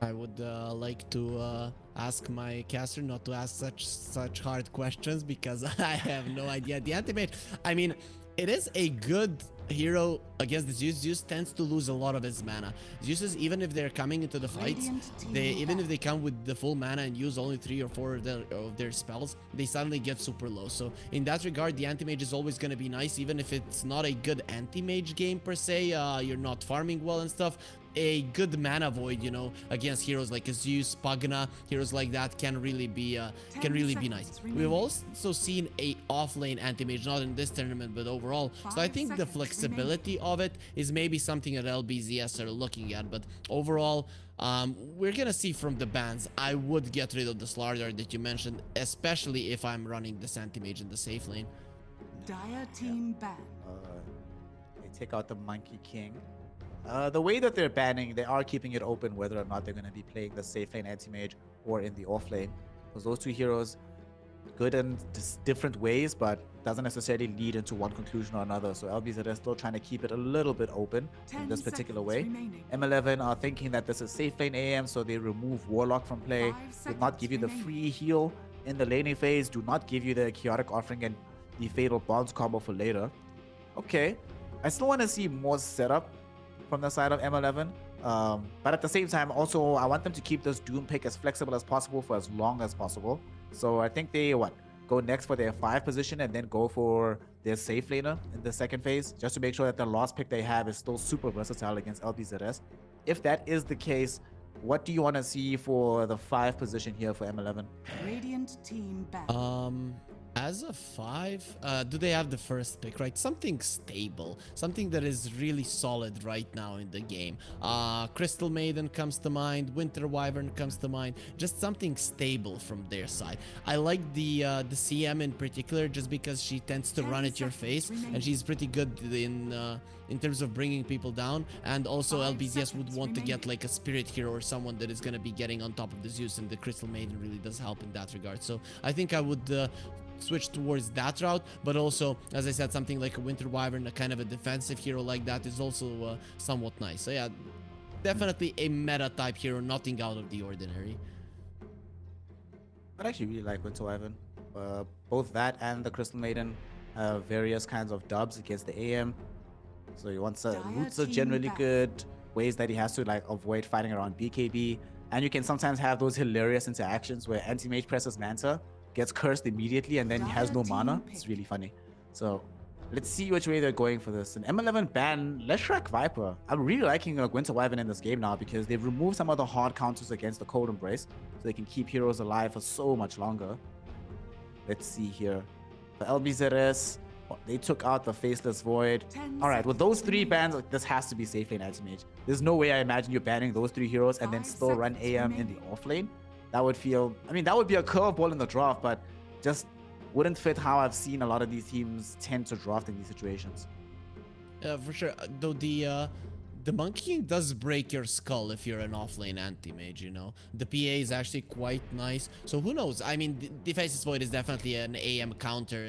I would like to ask my caster not to ask such hard questions because I have no idea. The Anti-Mage, I mean, it is a good hero against the Zeus. Zeus tends to lose a lot of his mana. Zeus's, even if they're coming into the fights, even if they come with the full mana and use only 3 or 4 of their spells, they suddenly get super low. So in that regard, the Anti-Mage is always going to be nice, even if it's not a good Anti-Mage game per se. You're not farming well and stuff. A good mana void, you know, against heroes like a Zeus, Pagna, heroes like that can really be nice. We've also seen a off-lane anti-mage, not in this tournament, but overall. So I 5 think the seconds flexibility of it is maybe something that LBZS are looking at. But overall, we're gonna see from the bans. I would get rid of the Slaughter that you mentioned, especially if I'm running this anti-mage in the safe lane. Dire team ban. They take out the Monkey King. The way that they're banning, they are keeping it open whether or not they're going to be playing the safe lane anti-mage or in the off lane. Because those 2 heroes, good in different ways, but doesn't necessarily lead into one conclusion or another. So LBZ are still trying to keep it a little bit open in 10 this particular seconds way. remaining. M11 are thinking that this is safe lane AM, so they remove Warlock from play. 5 Do not give you the seconds free heal in the laning phase. Do not give you the chaotic offering and the fatal bonds combo for later. Okay, I still want to see more setup from the side of M11, but at the same time also I want them to keep this Doom pick as flexible as possible for as long as possible. So I think they go next for their 5 position and then go for their safe laner in the second phase, just to make sure that the last pick they have is still super versatile against LBZS. If that is the case, what do you want to see for the 5 position here for M11? Radiant team ban. As a 5, do they have the first pick, right? Something stable, something that is really solid right now in the game. Crystal Maiden comes to mind, Winter Wyvern comes to mind, just something stable from their side. I like the CM in particular just because she tends to 10 run at your seconds face remaining. and she's pretty good in terms of bringing people down. And also 5 LBZS would seconds want to get remaining. like a spirit hero or someone that is going to be getting on top of the Zeus, and the Crystal Maiden really does help in that regard. So I think I would switch towards that route, but also, as I said, something like a Winter Wyvern, a kind of a defensive hero like that is also somewhat nice. So yeah, definitely a meta type hero, nothing out of the ordinary. I actually really like Winter Wyvern. Both that and the Crystal Maiden have various kinds of dubs against the AM. So he wants roots are team generally back. good, ways that he has to like avoid fighting around BKB, and you can sometimes have those hilarious interactions where anti-mage presses Manta gets cursed immediately, and then he has no Dire mana. team It's pick. really funny. So let's see which way they're going for this. An M11 ban Leshrac Viper. I'm really liking Winter Wyvern in this game now because they've removed some of the hard counters against the Cold Embrace, so they can keep heroes alive for so much longer. Let's see here. For LBZS, they took out the Faceless Void. 10 All right, with those seconds 3 bans, remaining. this has to be safe lane anti-mage. There's no way I imagine you banning those 3 heroes and then 5 still run seconds AM in the remaining. off lane. That would feel, I mean, that would be a curveball in the draft, but just wouldn't fit how I've seen a lot of these teams tend to draft in these situations. For sure. Though the Monkey King does break your skull if you're an offlane anti-mage, you know. The PA is actually quite nice. So who knows? I mean, the Faceless Void is definitely an AM counter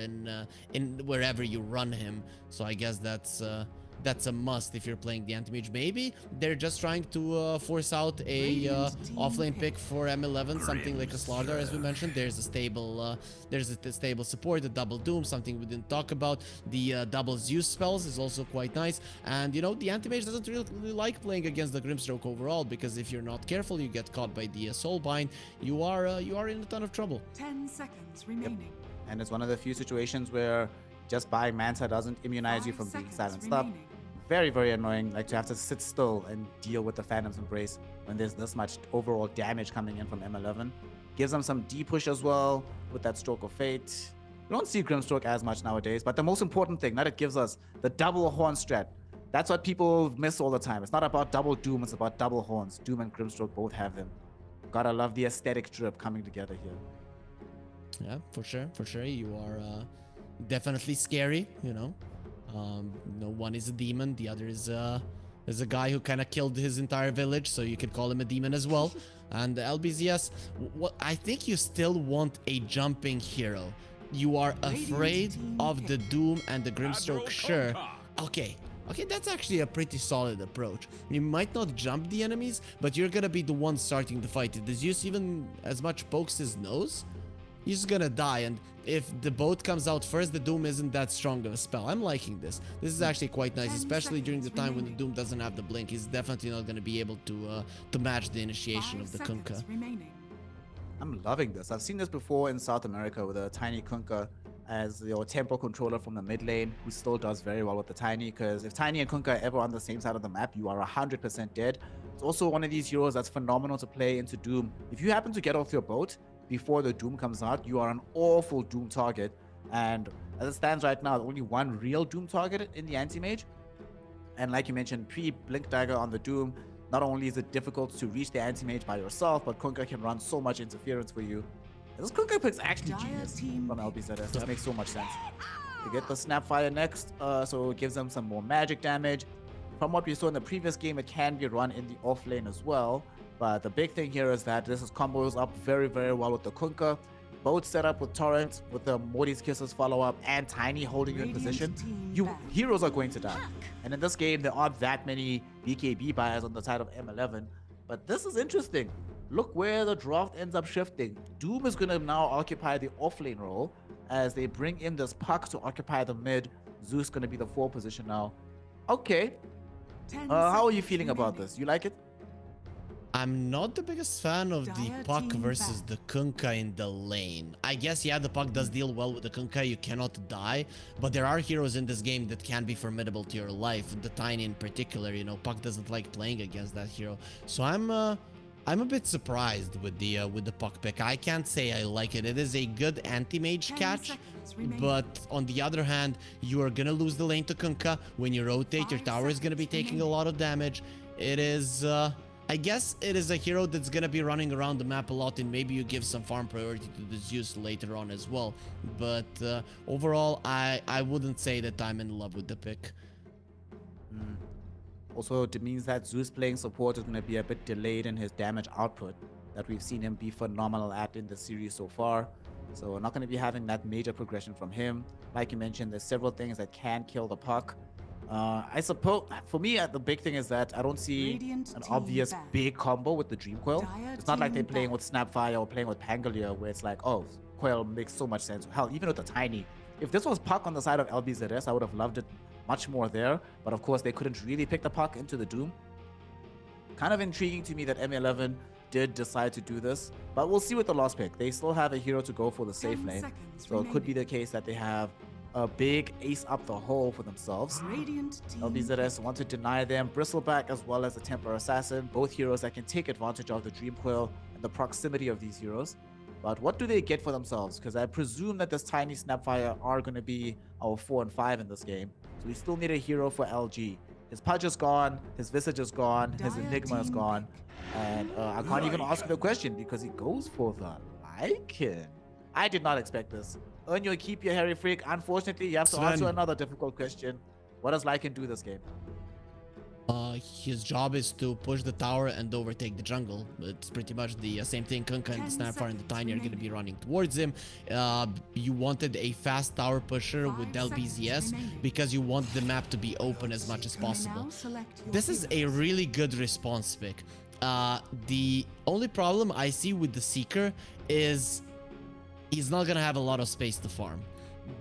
in wherever you run him. So I guess that's a must if you're playing the anti-mage. Maybe they're just trying to force out a Radiant team offlane pick. pick for M11, something like a Slaughter, as we mentioned. There's a stable support, the double Doom, something we didn't talk about. The double Zeus spells is also quite nice. And you know, the anti-mage doesn't really like playing against the Grimstroke overall, because if you're not careful, you get caught by the Soulbind. You are in a ton of trouble. 10 seconds remaining. And it's one of the few situations where just buying Manta doesn't immunize you 5 from being seconds silenced up. remaining. Very, very annoying, like to have to sit still and deal with the Phantom's Embrace when there's this much overall damage coming in from M11. Gives them some D-push as well with that Stroke of Fate. We don't see Grimstroke as much nowadays, but the most important thing that it gives us, the double horn strat. That's what people miss all the time. It's not about double Doom, it's about double horns. Doom and Grimstroke both have them. Gotta love the aesthetic drip coming together here. Yeah, for sure. You are definitely scary, you know. No, one is a demon, the other is a guy who kind of killed his entire village, so you could call him a demon as well. And LBZS, what I think you still want a jumping hero. You are afraid team of the pick. Doom and the Grimstroke, sure. Okay, that's actually a pretty solid approach. You might not jump the enemies, but you're gonna be the one starting the fight. If the Zeus even as much pokes his nose, he's just gonna die. And if the boat comes out first, the Doom isn't that strong of a spell. I'm liking this. This is actually quite nice, 10 especially during the seconds time when the remaining. Doom doesn't have the blink. He's definitely not gonna be able to match the initiation 5 of the seconds Kunkka. remaining. I'm loving this. I've seen this before in South America with a tiny Kunkka as your tempo controller from the mid lane, who still does very well with the Tiny, because if Tiny and Kunkka are ever on the same side of the map, you are 100% dead. It's also one of these heroes that's phenomenal to play into Doom. If you happen to get off your boat before the Doom comes out, you are an awful Doom target. And as it stands right now, only one real Doom target in the anti-mage. And like you mentioned, pre-Blink Dagger on the Doom, not only is it difficult to reach the anti-mage by yourself, but Kunkka can run so much interference for you. This Kunkka pick's actually Dire genius team from pick. LBZS. This makes so much sense. You get the Snapfire next, so it gives them some more magic damage. From what we saw in the previous game, it can be run in the off lane as well. But the big thing here is that this is combos up very, very well with the Kunkka. Both set up with Torrent, with the Morty's Kisses follow-up, and Tiny holding you in Radiant position. team back. Heroes are going to die. And in this game, there aren't that many BKB buyers on the side of M11. But this is interesting. Look where the draft ends up shifting. Doom is going to now occupy the offlane role as they bring in this Puck to occupy the mid. Zeus going to be the 4 position now. Okay. 10 How are you seconds feeling about remaining. this? You like it? I'm not the biggest fan of the Dire Puck team versus back. the Kunkka in the lane. I guess, yeah, the Puck does deal well with the Kunkka, you cannot die, but there are heroes in this game that can be formidable to your life, the Tiny in particular, you know. Puck doesn't like playing against that hero. So I'm a bit surprised with the Puck pick. I can't say I like it. It is a good anti-mage 10 catch, seconds remaining. but on the other hand, you are gonna lose the lane to Kunkka. When you rotate, your 5 tower is gonna be seconds taking a lot of damage. It is I guess it is a hero that's gonna be running around the map a lot, and maybe you give some farm priority to the Zeus later on as well. But overall, I wouldn't say that I'm in love with the pick. Also, it means that Zeus playing support is going to be a bit delayed in his damage output that we've seen him be phenomenal at in the series so far. So we're not going to be having that major progression from him. Like you mentioned, there's several things that can kill the Puck. I suppose, for me, the big thing is that I don't see Radiant an team obvious back. big combo with the Dream Coil. Dire It's not like they're team playing back. with Snapfire or playing with Pangolier, where it's like, oh, Coil makes so much sense. Hell, even with the Tiny. If this was Puck on the side of LBZS, I would have loved it much more there. But of course, they couldn't really pick the Puck into the Doom. Kind of intriguing to me that M11 did decide to do this, but we'll see with the last pick. They still have a hero to go for the safe 10 lane, seconds so it could be remaining. the case that they have a big ace up the hole for themselves. Radiant team. LBZS want to deny them Bristleback as well as the Templar Assassin, both heroes that can take advantage of the Dream Coil and the proximity of these heroes. But what do they get for themselves? Because I presume that this Tiny Snapfire are going to be our 4 and 5 in this game. So we still need a hero for LG. His Pudge is gone, his Visage is gone, his Dire Enigma is team gone. And I can't even ask the question because he goes for the Lycan. I did not expect this. Earn your keep, your Harry Freak. Unfortunately, you have to answer another difficult question. What does Lycan do this game? His job is to push the tower and overtake the jungle. It's pretty much the same thing. Kunkka and the 10 Snapfire and the seconds Tiny are going to be remaining. running towards him. You wanted a fast tower pusher 5 with seconds LBZS remaining. because you want the map to be open as much as You may possible. now select your This is a heroes. really good response pick. The only problem I see with the Seeker is he's not going to have a lot of space to farm.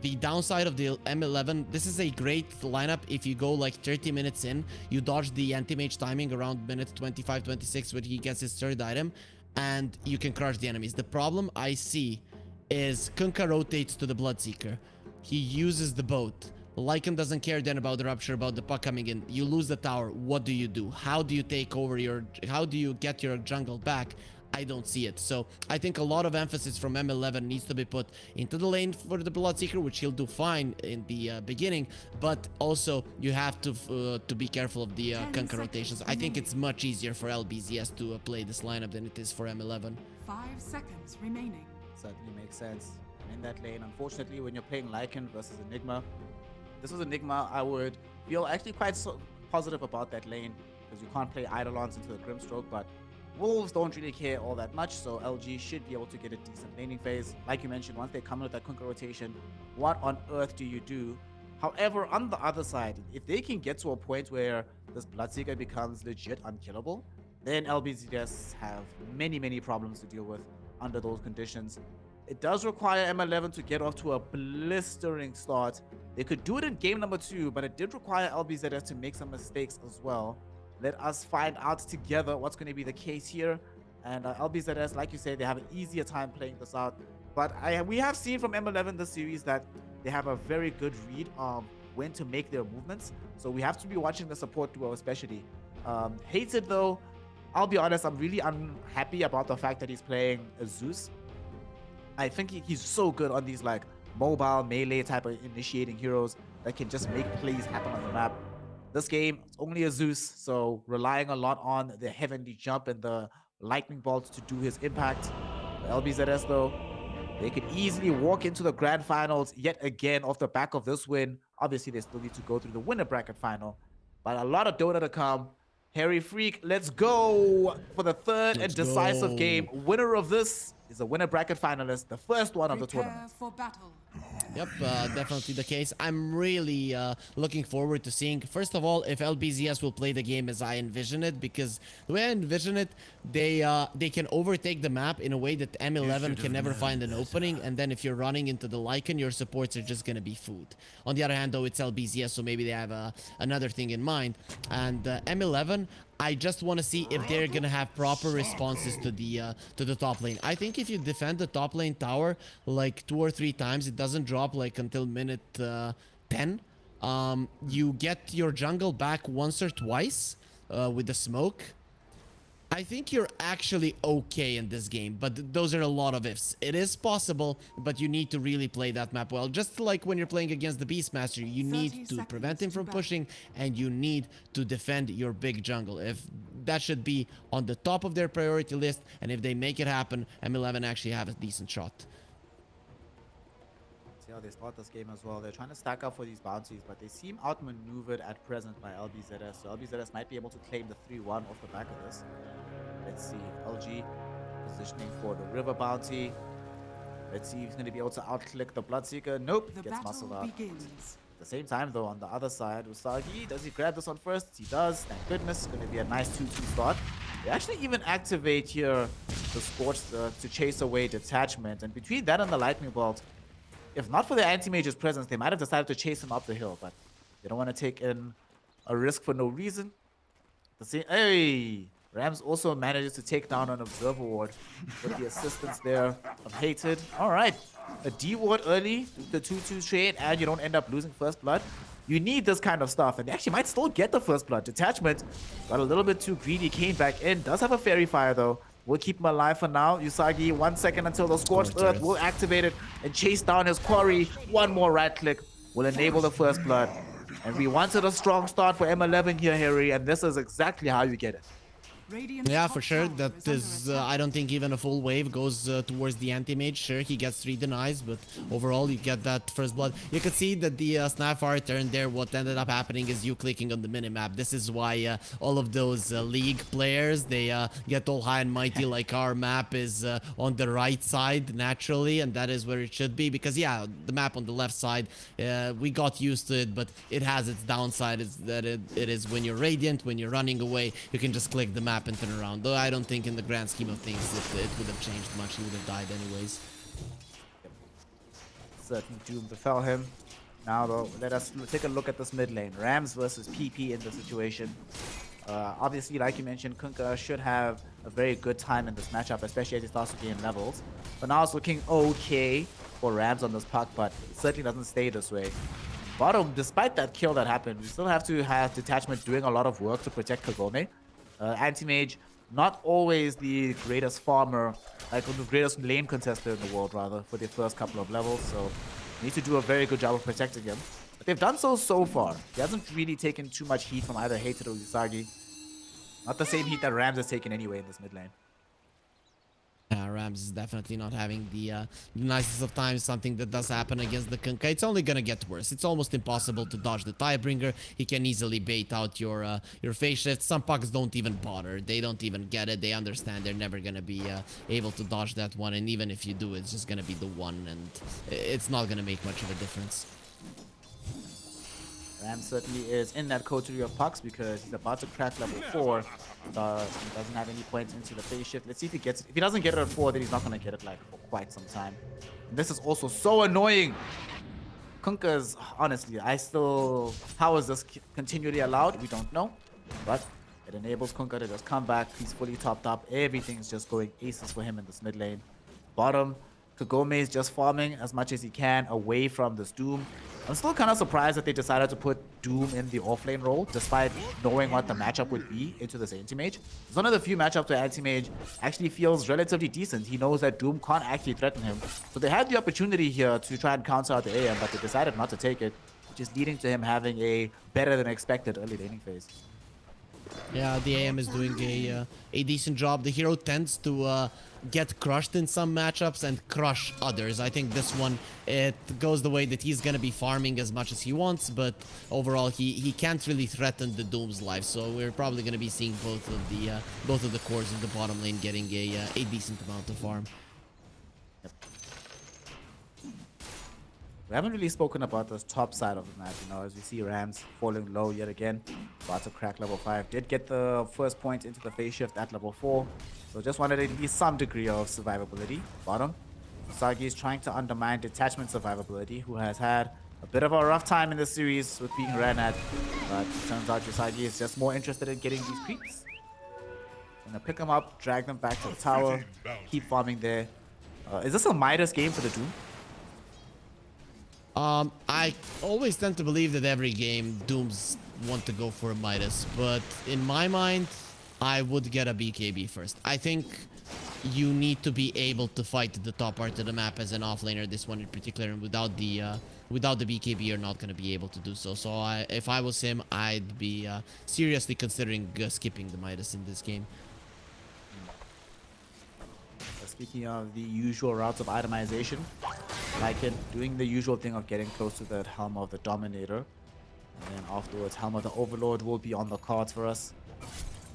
The downside of the M11, this is a great lineup if you go like 30 minutes in, you dodge the anti-mage timing around minute 25, 26 when he gets his third item, and you can crush the enemies. The problem I see is Kunkka rotates to the Bloodseeker. He uses the boat. Lycan doesn't care then about the Rupture, about the puck coming in. You lose the tower. What do you do? How do you take over your... How do you get your jungle back? I don't see it. So I think a lot of emphasis from M11 needs to be put into the lane for the Bloodseeker, which he'll do fine in the beginning, but also you have to be careful of the 10 Kunkka seconds rotations. I think it's much easier for LBZS to play this lineup than it is for M11. 5 seconds remaining. Certainly makes sense. In that lane, unfortunately, when you're playing Lycan versus Enigma, this was Enigma, I would feel actually quite positive about that lane because you can't play Eidolons into the Grimstroke, but Wolves don't really care all that much, so LG should be able to get a decent laning phase. Like you mentioned, once they come in with that Kunkka rotation, what on earth do you do? However, on the other side, if they can get to a point where this Bloodseeker becomes legit unkillable, then LBZS have many, many problems to deal with under those conditions. It does require M11 to get off to a blistering start. They could do it in game number 2, but it did require LBZS to make some mistakes as well. Let us find out together what's going to be the case here. And LBZS, like you say, they have an easier time playing this out. But we have seen from M11 this series that they have a very good read on when to make their movements. So we have to be watching the support duo especially. Hated though, I'll be honest, I'm really unhappy about the fact that he's playing a Zeus. I think he's so good on these like mobile melee type of initiating heroes that can just make plays happen on the map. This game, it's only a Zeus, so relying a lot on the heavenly jump and the lightning bolts to do his impact. LBZS though, they could easily walk into the grand finals yet again off the back of this win. Obviously, they still need to go through the winner bracket final, but a lot of Dota to come. Harry Freak, let's go for the third and decisive game. Winner of this is a winner bracket finalist, the first one of the Prepare tournament. for battle. Yep, definitely the case. I'm really looking forward to seeing, first of all, if LBZS will play the game as I envision it, because the way I envision it, they can overtake the map in a way that M11 can never find an opening, and then if you're running into the Lycan, your supports are just going to be food. On the other hand, though, it's LBZS, so maybe they have another thing in mind. And M11, I just want to see if they're gonna have proper responses to the top lane. I think if you defend the top lane tower like 2 or 3 times, it doesn't drop like until minute 10. You get your jungle back once or twice with the smoke. I think you're actually okay in this game, but those are a lot of ifs. It is possible, but you need to really play that map well. Just like when you're playing against the Beastmaster, you need to prevent him from pushing, and you need to defend your big jungle. If that should be on the top of their priority list, and if they make it happen, M11 actually have a decent shot. See how they start this game as well. They're trying to stack up for these bounties, but they seem outmaneuvered at present by LBZS. So LBZS might be able to claim the 3-1 off the back of this. Let's see. LG positioning for the river bounty. Let's see if he's going to be able to outclick the Bloodseeker. Nope, The gets muscled battle out. begins. At the same time, though, on the other side, Usagi, does he grab this one first? He does. Thank goodness. It's going to be a nice 2-2 start. They actually even activate here the Scorch to chase away detachment. And between that and the Lightning Bolt, if not for the Anti-Mage's presence, they might have decided to chase him up the hill, but they don't want to take in a risk for no reason. Hey! Rams also manages to take down an Observer Ward with the assistance there of Hated. All right, a D Ward early, the 2-2 trade, and you don't end up losing first blood. You need this kind of stuff, and they actually might still get the first blood. Detachment got a little bit too greedy, came back in. Does have a Fairy Fire, though. We'll keep him alive for now. Usagi, 1 second until the Scorched Earth will activate it and chase down his quarry. One more right click will enable the first blood. And we wanted a strong start for M11 here, Harry, and this is exactly how you get it. Radiant's Yeah, top for sure. tower That under is, attack. I don't think even a full wave goes towards the anti-mage. Sure, he gets 3 denies, but overall you get that first blood. You can see that the Snapfire turn there, what ended up happening is you clicking on the minimap. This is why all of those league players, they get all high and mighty like our map is on the right side naturally, and that is where it should be. Because yeah, the map on the left side, we got used to it, but it has its downside is that it is when you're Radiant, when you're running away, you can just click the map and turn around. Though I don't think in the grand scheme of things it would have changed much. He would have died anyways. Certain doom befell him. Now though, let us take a look at this mid lane. Rams versus PP in the situation. Obviously, like you mentioned, Kunkka should have a very good time in this matchup, especially as he starts to gain levels. But now it's looking okay for Rams on this puck, but it certainly doesn't stay this way. Bottom, despite that kill that happened, we still have to have Detachment doing a lot of work to protect Kagome. Anti-Mage, not always the greatest farmer, like the greatest lane contester in the world, rather, for the first couple of levels. So, need to do a very good job of protecting him. But they've done so far. He hasn't really taken too much heat from either Hated or Usagi. Not the same heat that Rams has taken anyway in this mid lane. Rams is definitely not having the nicest of times, something that does happen against the Kunkka. It's only gonna get worse. It's almost impossible to dodge the Tidebringer. He can easily bait out your phase shift. Some pucks don't even bother. They don't even get it. They understand they're never gonna be able to dodge that one, and even if you do, it's just gonna be the one, and it's not gonna make much of a difference. Ram certainly is in that coterie of pucks because he's about to crack level 4. He doesn't have any points into the phase shift. Let's see if he gets it. If he doesn't get it at 4, then he's not going to get it like for quite some time. And this is also so annoying. Kunkka's, honestly, how is this continually allowed? We don't know. But it enables Kunkka to just come back. He's fully topped up. Everything's just going aces for him in this mid lane. Bottom, Kagome is just farming as much as he can away from this Doom. I'm still kind of surprised that they decided to put Doom in the offlane role, despite knowing what the matchup would be into this anti-mage. It's one of the few matchups where anti-mage actually feels relatively decent. He knows that Doom can't actually threaten him. So they had the opportunity here to try and counter out the AM, but they decided not to take it, which is leading to him having a better than expected early laning phase. Yeah, the AM is doing a decent job. The hero tends to get crushed in some matchups and crush others. I think this one, it goes the way that he's gonna be farming as much as he wants, but overall he can't really threaten the Doom's life. So we're probably gonna be seeing both of the cores in the bottom lane getting a decent amount of farm. We haven't really spoken about this top side of the map, you know, as we see Rams falling low yet again. About to crack level 5. Did get the first point into the phase shift at level 4. So just wanted at least some degree of survivability. Bottom, Usagi is trying to undermine Detachment survivability, who has had a bit of a rough time in this series with being ran at. But it turns out Usagi is just more interested in getting these creeps. Gonna pick them up, drag them back to the tower, keep farming there. Is this a Midas game for the Doom? I always tend to believe that every game Dooms want to go for a Midas, but in my mind, I would get a BKB first. I think you need to be able to fight the top part of the map as an offlaner, this one in particular, and without the BKB, you're not going to be able to do so. So if I was him, I'd be seriously considering skipping the Midas in this game. Speaking of the usual routes of itemization, like it, doing the usual thing of getting close to the Helm of the Dominator. And then afterwards, Helm of the Overlord will be on the cards for us.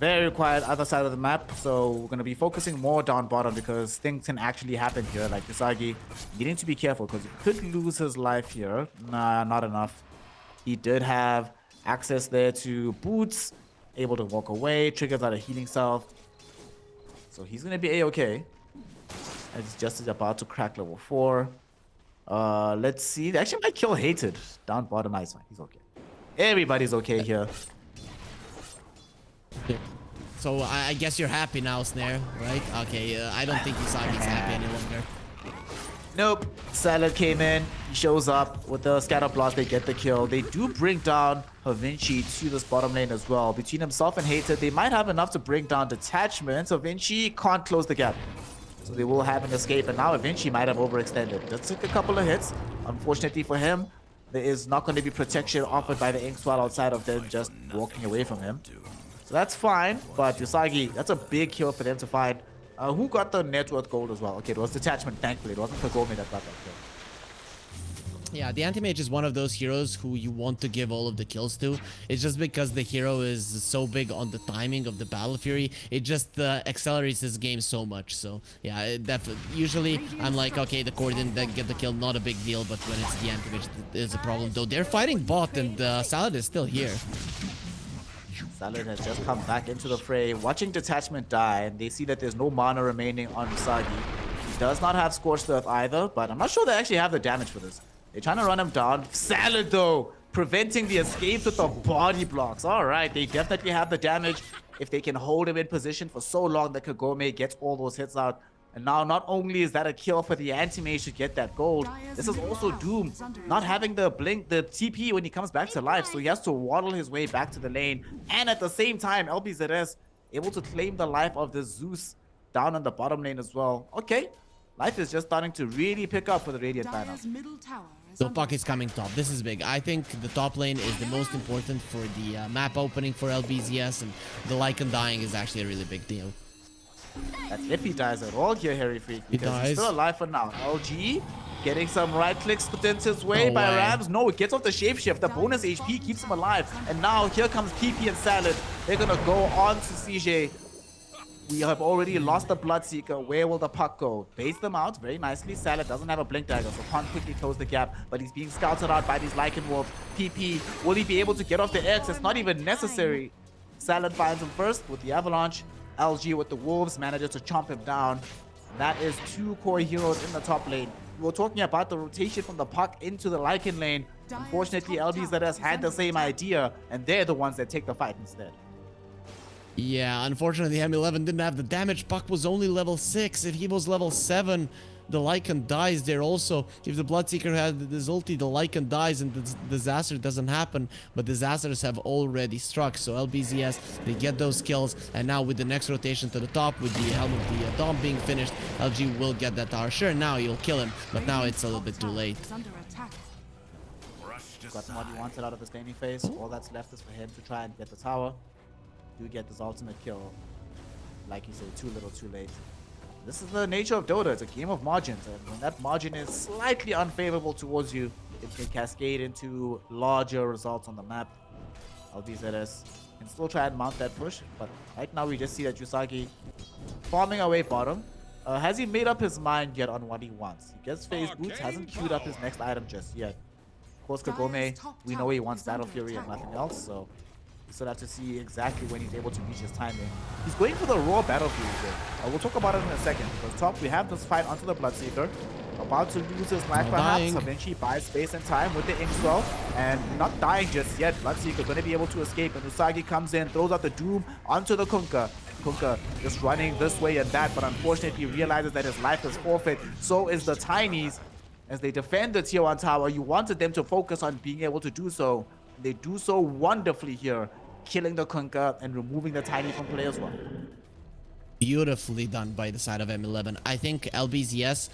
Very quiet other side of the map, so we're going to be focusing more down bottom because things can actually happen here. Like Usagi needing to be careful because he could lose his life here. Nah, not enough. He did have access there to boots, able to walk away, triggers out a healing self. So he's going to be A-okay. And he's just about to crack level 4. Let's see. They actually might kill Hated. Down bottom, nice one. He's okay. Everybody's okay here. Yeah. So I guess you're happy now, Snare, right? Okay, I don't think Usagi's happy any longer. Nope. Salad came in. He shows up with the scatter blast. They get the kill. They do bring down Havinci to this bottom lane as well. Between himself and Hated, they might have enough to bring down Detachment. Havinci can't close the gap. So they will have an escape. And now Havinci might have overextended. Just took a couple of hits. Unfortunately for him, there is not going to be protection offered by the Ink Swell outside of them just walking away from him. So that's fine, but Usagi, that's a big kill for them to find. Who got the net worth gold as well? Okay, it was Detachment, thankfully. It wasn't Kagome that got that kill. Yeah, the anti-mage is one of those heroes who you want to give all of the kills to. It's just because the hero is so big on the timing of the Battle Fury, it just accelerates this game so much. So yeah, it definitely. Usually I'm like, okay, the core didn't get the kill, not a big deal. But when it's the anti-mage, it is a problem. Though they're fighting bot and Salad is still here. Salad has just come back into the fray, watching Detachment die, and they see that there's no mana remaining on Usagi. He does not have Scorched Earth either, but I'm not sure they actually have the damage for this. They're trying to run him down. Salad, though, preventing the escape with the body blocks. All right, they definitely have the damage. If they can hold him in position for so long that Kagome gets all those hits out. And now, not only is that a kill for the anti-mage to get that gold, this is also Doom not having the blink, the TP when he comes back to life. So he has to waddle his way back to the lane. And at the same time, LBZS able to claim the life of the Zeus down on the bottom lane as well. Okay, life is just starting to really pick up for the Radiant lineup. So Puck is coming top. This is big. I think the top lane is the most important for the map opening for LBZS, and the Lycan dying is actually a really big deal. That's if he dies at all here, Harry Freak, because he's still alive for now. LG getting some right clicks put into his way by Rams. No, it gets off the shapeshift. The bonus HP keeps him alive. And now here comes PP and Salad. They're going to go on to CJ. We have already lost the Bloodseeker. Where will the puck go? Base them out very nicely. Salad doesn't have a blink dagger, so can't quickly close the gap. But he's being scouted out by these Lycan Wolves. PP, will he be able to get off the X? It's not even necessary. Salad finds him first with the Avalanche. LG with the Wolves manages to chomp him down. That is two core heroes in the top lane. We were talking about the rotation from the puck into the Lycan lane. Unfortunately, LBZS had the same idea, and they're the ones that take the fight instead. Yeah, unfortunately, M11 didn't have the damage. Puck was only level 6. If he was level 7, the Lycan dies there also. If the Bloodseeker had this ulti, the Lycan dies and the disaster doesn't happen. But disasters have already struck. So LBZS, they get those kills. And now with the next rotation to the top, with the Helm of the Dom being finished, LG will get that tower. Sure, now you'll kill him. But now it's a little bit too late. Got what he wanted out of his laning phase. All that's left is for him to try and get the tower. Do get this ultimate kill. Like you say, too little, too late. This is the nature of Dota. It's a game of margins, and when that margin is slightly unfavorable towards you, it can cascade into larger results on the map. LBZS can still try and mount that push, but right now we just see that Usagi farming away bottom. Has he made up his mind yet on what he wants? He gets phase boots, hasn't queued up his next item just yet. Of course, Kagome, we know he wants Battle Fury and nothing else, so we still have to see exactly when he's able to reach his timing. He's going for the raw Battle Fury here. We'll talk about it in a second, because top, we have this fight onto the Bloodseeker. About to lose his life perhaps. Eventually buys space and time with the Inkswell, and not dying just yet. Bloodseeker going to be able to escape, and Usagi comes in, throws out the Doom onto the Kunkka. Kunkka just running this way and that, but unfortunately realizes that his life is forfeit. So is the Tinies. As they defend the tier 1 tower, you wanted them to focus on being able to do so. They do so wonderfully here, killing the Kunkka and removing the Tiny from play as well. Beautifully done by the side of M11. I think LBZS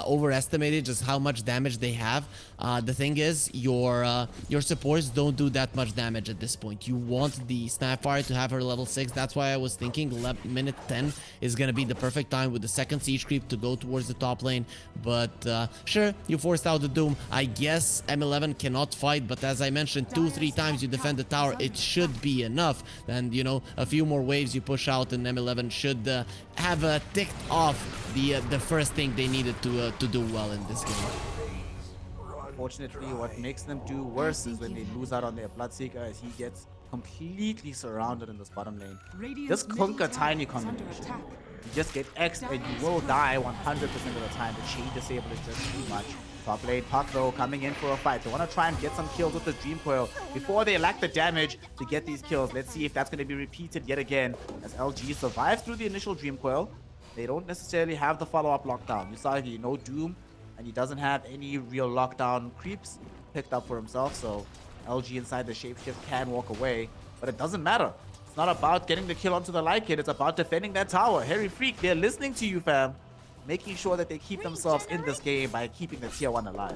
overestimated just how much damage they have. The thing is, your supports don't do that much damage at this point. You want the Snapfire to have her level 6. That's why I was thinking minute 10 is going to be the perfect time with the second siege creep to go towards the top lane. But sure, you forced out the Doom. I guess M11 cannot fight, but as I mentioned, 2-3 times you defend the tower, it should be enough. And, you know, a few more waves you push out and M11 should have ticked off the first thing they needed to do well in this game. Unfortunately, what makes them do worse is when they lose out on their Bloodseeker, as he gets completely surrounded in this bottom lane. This Kunkka Tiny combination, you just get X and you will die 100% of the time. The chain disable is just too much. Top lane Puck though coming in for a fight. They want to try and get some kills with the Dream Coil before they lack the damage to get these kills. Let's see if that's going to be repeated yet again as LG survives through the initial Dream Coil. They don't necessarily have the follow-up lockdown. Usagi, no Doom, and he doesn't have any real lockdown creeps picked up for himself, so LG inside the shapeshift can walk away, but it doesn't matter. It's not about getting the kill onto the Lycan, it's about defending that tower. Harry Freak, they're listening to you, fam. Making sure that they keep themselves in this game by keeping the tier 1 alive.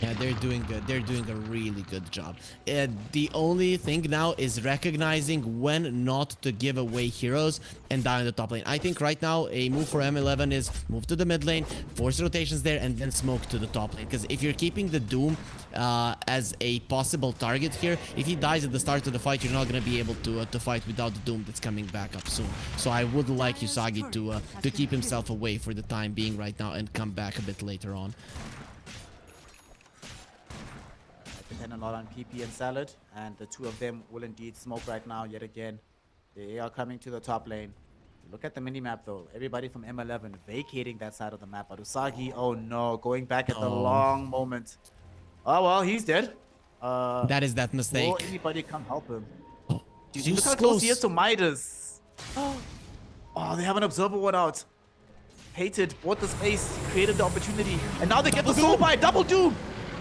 Yeah, they're doing good. They're doing a really good job. The only thing now is recognizing when not to give away heroes and die on the top lane. I think right now a move for M11 is move to the mid lane, force rotations there, and then smoke to the top lane. Because if you're keeping the Doom as a possible target here, if he dies at the start of the fight, you're not going to be able to fight without the Doom that's coming back up soon. So I would like Usagi to keep himself away for the time being right now and come back a bit later on. Depend a lot on PP and Salad, and the two of them will indeed smoke right now yet again. They are coming to the top lane. Look at the minimap though. Everybody from M11 vacating that side of the map. But Usagi, oh no, going back at the long moment. Oh well, he's dead. That is that mistake. Will anybody come help him? Dude, He's look how close he is to Midas. Oh, they have an observer one out. Hated, bought the space, created the opportunity, and now they get the soul buy. Double Doom!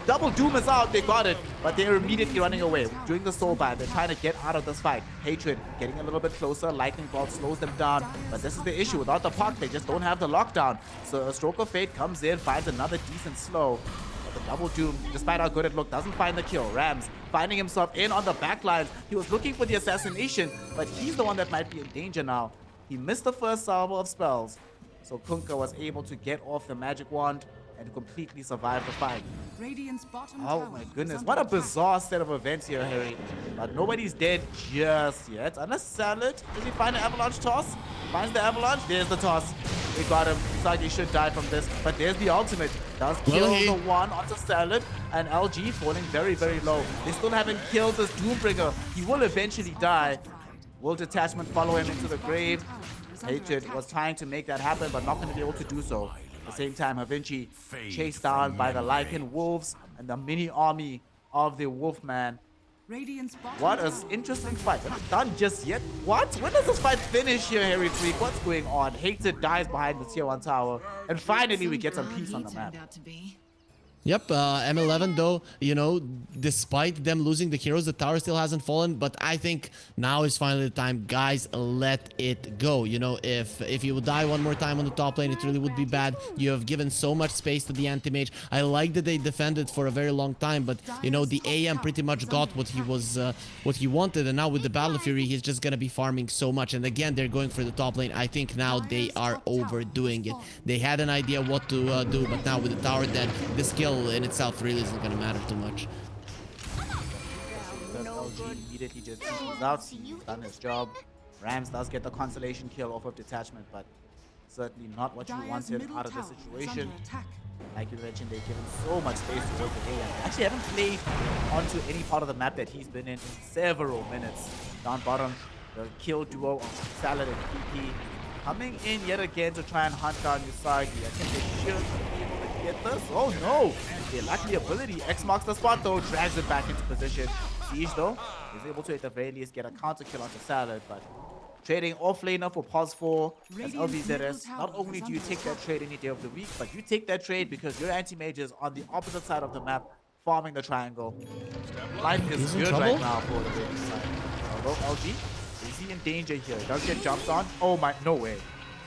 Double Doom is out, they got it, but they're immediately running away. Doing the soul buy, they're trying to get out of this fight. Hatred getting a little bit closer, Lightning Bolt slows them down, but this is the issue. Without the puck, they just don't have the lockdown. So a Stroke of Fate comes in, finds another decent slow. But the Double Doom, despite how good it looked, doesn't find the kill. Rams finding himself in on the back lines. He was looking for the assassination, but he's the one that might be in danger now. He missed the first salvo of spells, so Kunkka was able to get off the magic wand and completely survive the fight. Radiant's bottom Oh tower my is goodness, under what a attack. bizarre set of events here, Harry. But nobody's dead just yet. Unless Salad, does he find an avalanche toss? Finds the avalanche, there's the toss. We got him. Usagi should die from this, but there's the ultimate. Does kill the one onto Salad, and LG falling very, very low. They still haven't killed this Doombringer. He will eventually die. Will Detachment follow him into the grave? Hatred was trying to make that happen, but not going to be able to do so. At the same time, Havinci chased down by the Lycan Wolves and the mini army of the Wolfman. Radiant's bottom What an tower interesting fight. We're not done just yet. What? When does this fight finish here, Harry Freak? What's going on? Hatred dies behind the tier 1 tower. And finally, we get some peace on the map. Yep, M11 though, you know, despite them losing the heroes, the tower still hasn't fallen, but I think now is finally the time. Guys, let it go. You know, if you would die one more time on the top lane, it really would be bad. You have given so much space to the anti-mage. I like that they defended for a very long time, but you know, the AM pretty much got what he wanted, and now with the Battle Fury, he's just gonna be farming so much. And again, they're going for the top lane. I think now they are overdoing it. They had an idea what to do, but now with the tower dead, the skill in itself really isn't going to matter too much. Because LG immediately just he's out. He's done his job. Rams does get the consolation kill off of Detachment, but certainly not what you Dire's wanted middle out of the tower is situation. under attack. Like you mentioned, they've given so much space to work the AM. Actually, haven't played onto any part of the map that he's been in several minutes. Down bottom, the kill duo of Salad and PP coming in yet again to try and hunt down Usagi. I think they should be able to get this. Oh no! They lack the ability. X marks the spot though, drags it back into position. Siege though is able to at the very least get a counter kill onto Salad, but trading off laner for pos 4 as LBZS. Not only do you take that trade any day of the week, but you take that trade because your anti-mage is on the opposite side of the map, farming the triangle. Life is He's in good trouble? right now for the Raven side. Although LG, is he in danger here? He does get jumped on. Oh my, no way.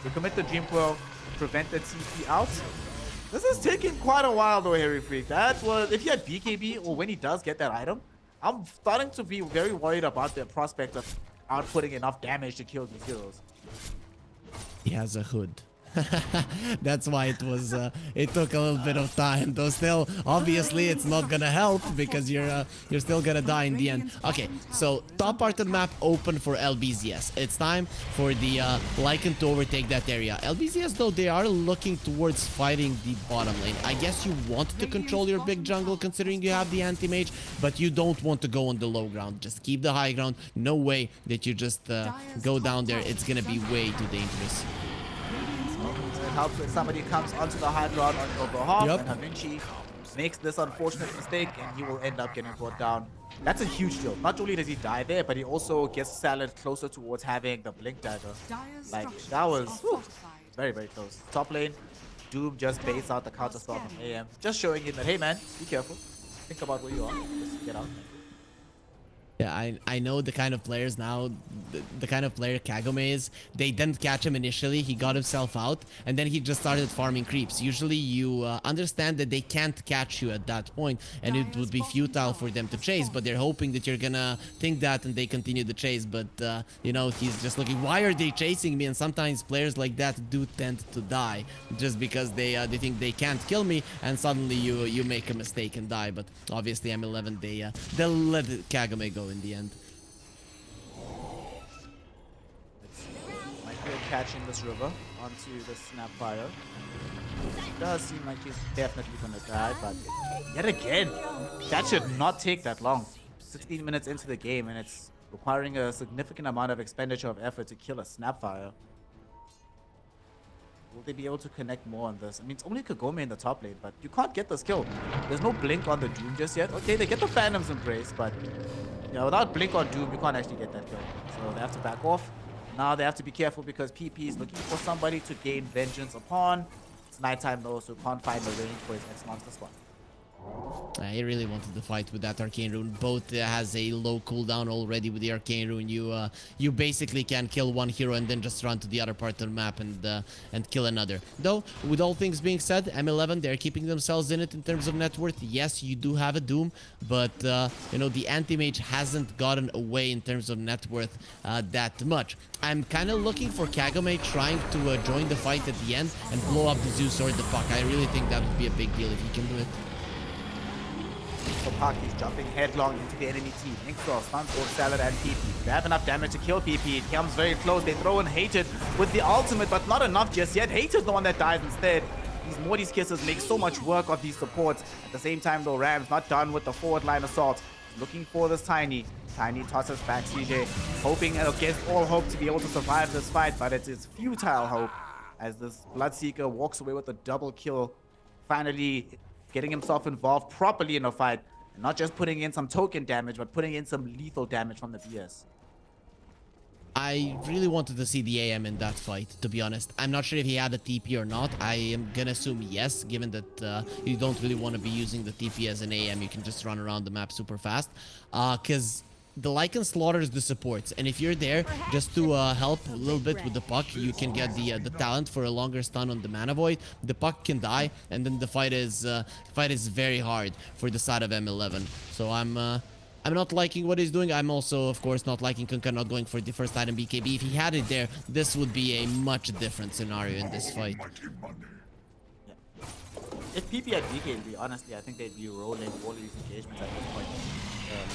They commit the Dream Coil, prevent the TP out. This is taking quite a while though, Harry Freak. That was, if he had BKB or when he does get that item, I'm starting to be very worried about the prospect of outputting enough damage to kill these heroes. He has a hood. That's why it was it took a little bit of time, though still obviously it's not gonna help because you're still gonna die in the end. Okay, so top part of the map open for LBZS. It's time for the Lycan to overtake that area. LBZS though, they are looking towards fighting the bottom lane. I guess you want to control your big jungle considering you have the anti-mage, but you don't want to go on the low ground. Just keep the high ground. No way that you just go down there. It's gonna be way too dangerous. helps when somebody comes onto the high ground on your behalf, Yep. and Havinci makes this unfortunate mistake, and he will end up getting brought down. That's a huge deal. Not only does he die there, but he also gets Salad closer towards having the Blink Dagger. Dire's Like, structures that was are whew, fortified. very, very close. Top lane, Doom just baits out the counter spell from AM. Just showing him that, hey man, be careful. Think about where you are. Just get out. Yeah, I know the kind of players now, the kind of player Kagome is. They didn't catch him initially, he got himself out, and then he just started farming creeps. Usually you understand that they can't catch you at that point, and it would be futile for them to chase, but they're hoping that you're gonna think that and they continue the chase. But, you know, he's just looking, why are they chasing me? And sometimes players like that do tend to die, just because they think they can't kill me, and suddenly you make a mistake and die. But obviously M11, they'll let Kagome go in the end. Might be catching this river onto the Snapfire. It does seem like he's definitely gonna die, but yet again, that should not take that long. 16 minutes into the game, and it's requiring a significant amount of expenditure of effort to kill a Snapfire. Will they be able to connect more on this? I mean, it's only Kagome in the top lane, but you can't get this kill. There's no blink on the Doom just yet. Okay, they get the Phantom's Embrace, but yeah, without blink on Doom, you can't actually get that kill. So they have to back off. Now they have to be careful because PP is looking for somebody to gain vengeance upon. It's nighttime though, so can't find the range for his next monster spot. He really wanted to fight with that Arcane Rune. Both has a low cooldown already with the Arcane Rune. You basically can kill one hero and then just run to the other part of the map and kill another. Though, with all things being said, M11, they're keeping themselves in it in terms of net worth. Yes, you do have a Doom, but you know, the Anti-Mage hasn't gotten away in terms of net worth that much. I'm kind of looking for Kagome trying to join the fight at the end and blow up the Zeus or the Puck. I really think that would be a big deal if he can do it. So Parky's jumping headlong into the enemy team. Inkfrost stuns both Salad and PP. They have enough damage to kill PP. It comes very close. They throw in Hated with the ultimate, but not enough just yet. Hated's the one that dies instead. These Morty's Kisses make so much work of these supports. At the same time, though, Ram's not done with the forward line assault. Looking for this Tiny. Tiny tosses back CJ, hoping against all hope to be able to survive this fight, but it is futile hope as this Bloodseeker walks away with a double kill, finally getting himself involved properly in a fight, and not just putting in some token damage, but putting in some lethal damage from the BS. I really wanted to see the AM in that fight, to be honest. I'm not sure if he had a TP or not. I am gonna assume yes, given that you don't really want to be using the TP as an AM. You can just run around the map super fast. Because the Lycan slaughters the supports, and if you're there just to help a little bit with the Puck, you can get the talent for a longer stun on the Mana Void. The Puck can die, and then the fight is very hard for the side of M11. So I'm not liking what he's doing. I'm also, of course, not liking Kunkka not going for the first item BKB. If he had it there, this would be a much different scenario in this fight. Yeah. If PP had BKB, honestly, I think they'd be rolling all these engagements at this point.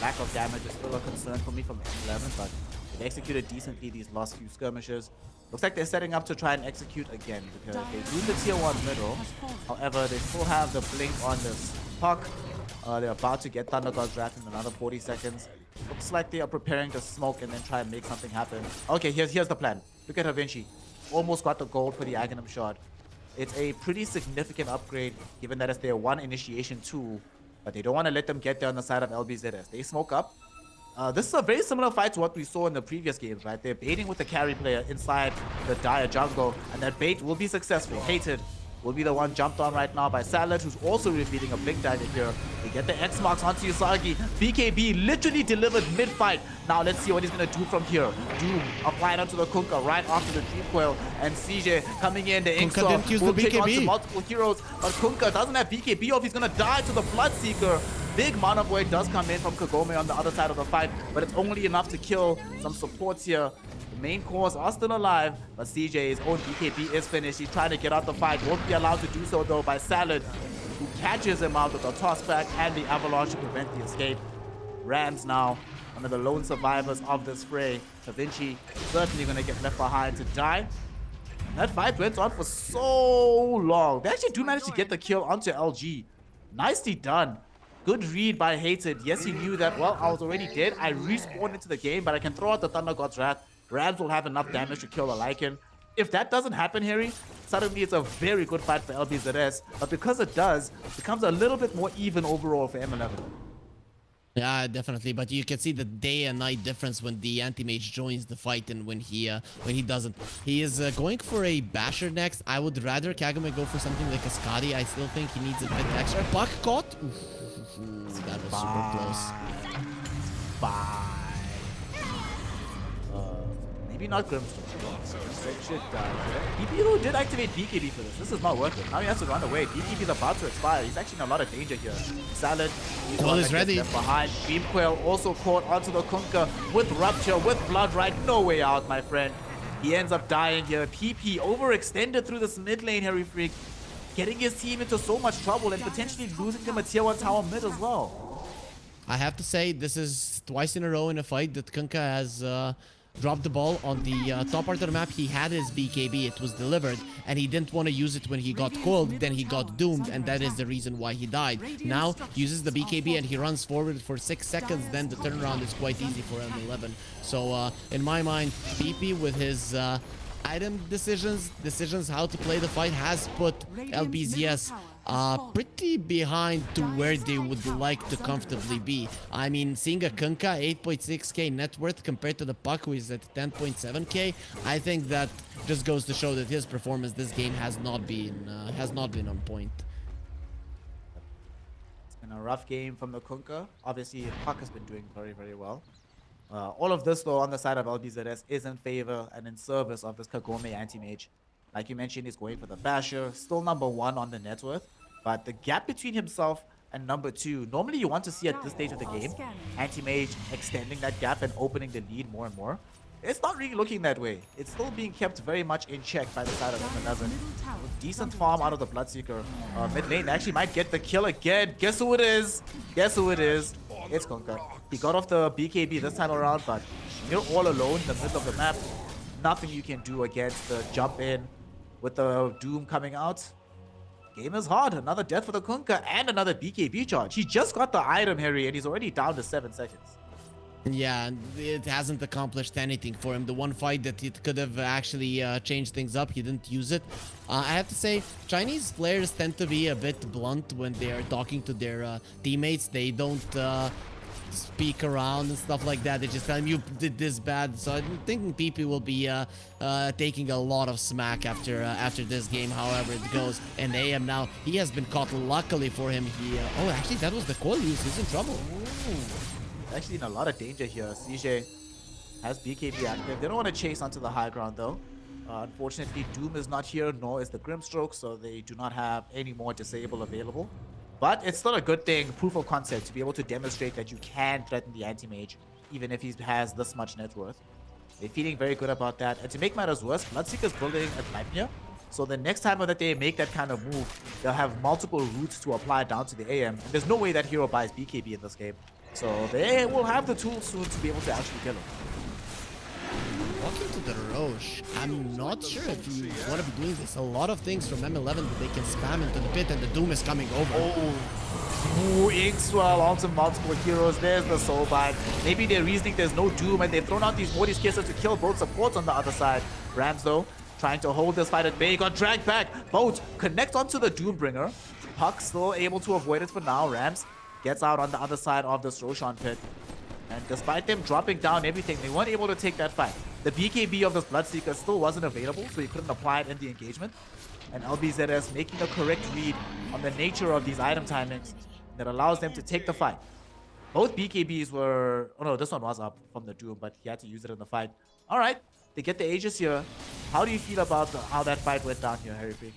Lack of damage is still a concern for me from M11, but they've executed decently these last few skirmishes. Looks like they're setting up to try and execute again because they lose the tier 1 middle. However, they still have the blink on this Puck. They're about to get Thunder God's Wrath in another 40 seconds. Looks like they are preparing to smoke and then try and make something happen. Okay, here's the plan. Look at Havinci. Almost got the gold for the Aghanim shot. It's a pretty significant upgrade given that it's their one initiation tool, but they don't want to let them get there on the side of LBZS. They smoke up. This is a very similar fight to what we saw in the previous games, right? They're baiting with the carry player inside the dire jungle, and that bait will be successful. Hated will be the one jumped on right now by Salad, who's also revealing a Blink Dagger here. They get the X marks onto Usagi. BKB literally delivered mid-fight. Now let's see what he's going to do from here. Doom applied onto the Kunkka right after the Dream Coil, and CJ coming in. The Inksaw will kick onto multiple heroes, but Kunkka doesn't have BKB off. He's going to die to the Bloodseeker. Big Mana Void does come in from Kagome on the other side of the fight, but it's only enough to kill some supports here. The main cores are still alive, but CJ's own BKB is finished. He's trying to get out the fight. Won't be allowed to do so, though, by Salad, who catches him out with the tossback and the avalanche to prevent the escape. Rams now one of the lone survivors of this fray. Havinci certainly going to get left behind to die. That fight went on for so long. They actually do manage to get the kill onto LG. Nicely done. Good read by Hated. Yes, he knew that, well, I was already dead. I respawned into the game, but I can throw out the Thunder God's Wrath. Rams will have enough damage to kill the Lycan. If that doesn't happen, Harry, suddenly it's a very good fight for LBZS. But because it does, it becomes a little bit more even overall for M11. Yeah, definitely. But you can see the day and night difference when the anti-mage joins the fight and when he doesn't. He is going for a basher next. I would rather Kagome go for something like a Scotty. I still think he needs a bit extra. Puck caught. Oof, that was super close. Bye. Maybe not Grimstone. BBO did activate BKB for this. This is not worth it. Now he has to run away. BKB is about to expire. He's actually in a lot of danger here. Salad. Coil is ready. Behind. Dream Quail also caught onto the Kunkka with Rupture, with Blood Right. No way out, my friend. He ends up dying here. PP overextended through this mid lane, Harry Freak. Getting his team into so much trouble and potentially losing them a tier 1 tower mid as well. I have to say, this is twice in a row in a fight that Kunkka has dropped the ball on the top part of the map. He had his BKB, it was delivered, and he didn't want to use it when he got coiled. Then he got doomed, and that is the reason why he died. Now, uses the BKB and he runs forward for 6 seconds, then the turnaround is quite easy for M11. So, in my mind, PP with his item decisions how to play the fight has put LBZS pretty behind to where they would like to comfortably be. I mean, seeing a Kunkka 8.6k net worth compared to the Puck who is at 10.7k, I think that just goes to show that his performance this game has not been on point. It's been a rough game from the Kunkka. Obviously, Puck has been doing very, very well. All of this, though, on the side of LBZS is in favor and in service of this Kagome anti-mage. Like you mentioned, he's going for the Basher, still number 1 on the net worth. But the gap between himself and number 2, normally you want to see at this stage of the game, anti-mage extending that gap and opening the lead more and more. It's not really looking that way. It's still being kept very much in check by the side of M11. Decent farm out of the Bloodseeker. Mid lane actually might get the kill again. Guess who it is? Guess who it is? It's Kunkka. He got off the BKB this time around, but you're all alone in the middle of the map. Nothing you can do against the jump in with the Doom coming out. Game is hard. Another death for the Kunkka and another BKB charge. He just got the item, Harry, and he's already down to 7 seconds. Yeah, it hasn't accomplished anything for him. The one fight that it could have actually changed things up, he didn't use it. I have to say, Chinese players tend to be a bit blunt when they are talking to their teammates. They don't speak around and stuff like that. They just tell him, you did this bad. So I'm thinking PP will be taking a lot of smack after this game, however it goes. And AM now, he has been caught. Luckily for him, he... oh, actually, that was the coil use. He's in trouble. Ooh. Actually in a lot of danger here. CJ has BKB active. They don't want to chase onto the high ground though. Unfortunately, Doom is not here, nor is the Grimstroke, so they do not have any more disable available. But it's still a good thing, proof of concept, to be able to demonstrate that you can threaten the anti-mage, even if he has this much net worth. They're feeling very good about that. And to make matters worse, Bloodseeker's building a Nightmare. So the next time that they make that kind of move, they'll have multiple routes to apply down to the AM. And there's no way that hero buys BKB in this game. So they will have the tools soon to be able to actually kill him. Walking to the Roche. I'm not sure if you want to be doing this. A lot of things from M11 that they can spam into the pit, and the Doom is coming over. Oh, Inkswell onto multiple heroes. There's the soul bind. Maybe they're reasoning there's no Doom, and they've thrown out these Morty's Kisses to kill both supports on the other side. Rams, though, trying to hold this fight at bay. Got dragged back. Boat connects onto the Doombringer. Puck still able to avoid it for now. Rams gets out on the other side of this Roshan pit. And despite them dropping down everything, they weren't able to take that fight. The BKB of this Bloodseeker still wasn't available, so he couldn't apply it in the engagement. And LBZS making a correct read on the nature of these item timings that allows them to take the fight. Both BKBs were... oh no, this one was up from the Doom, but he had to use it in the fight. Alright, they get the Aegis here. How do you feel about how that fight went down here, Harry Freak?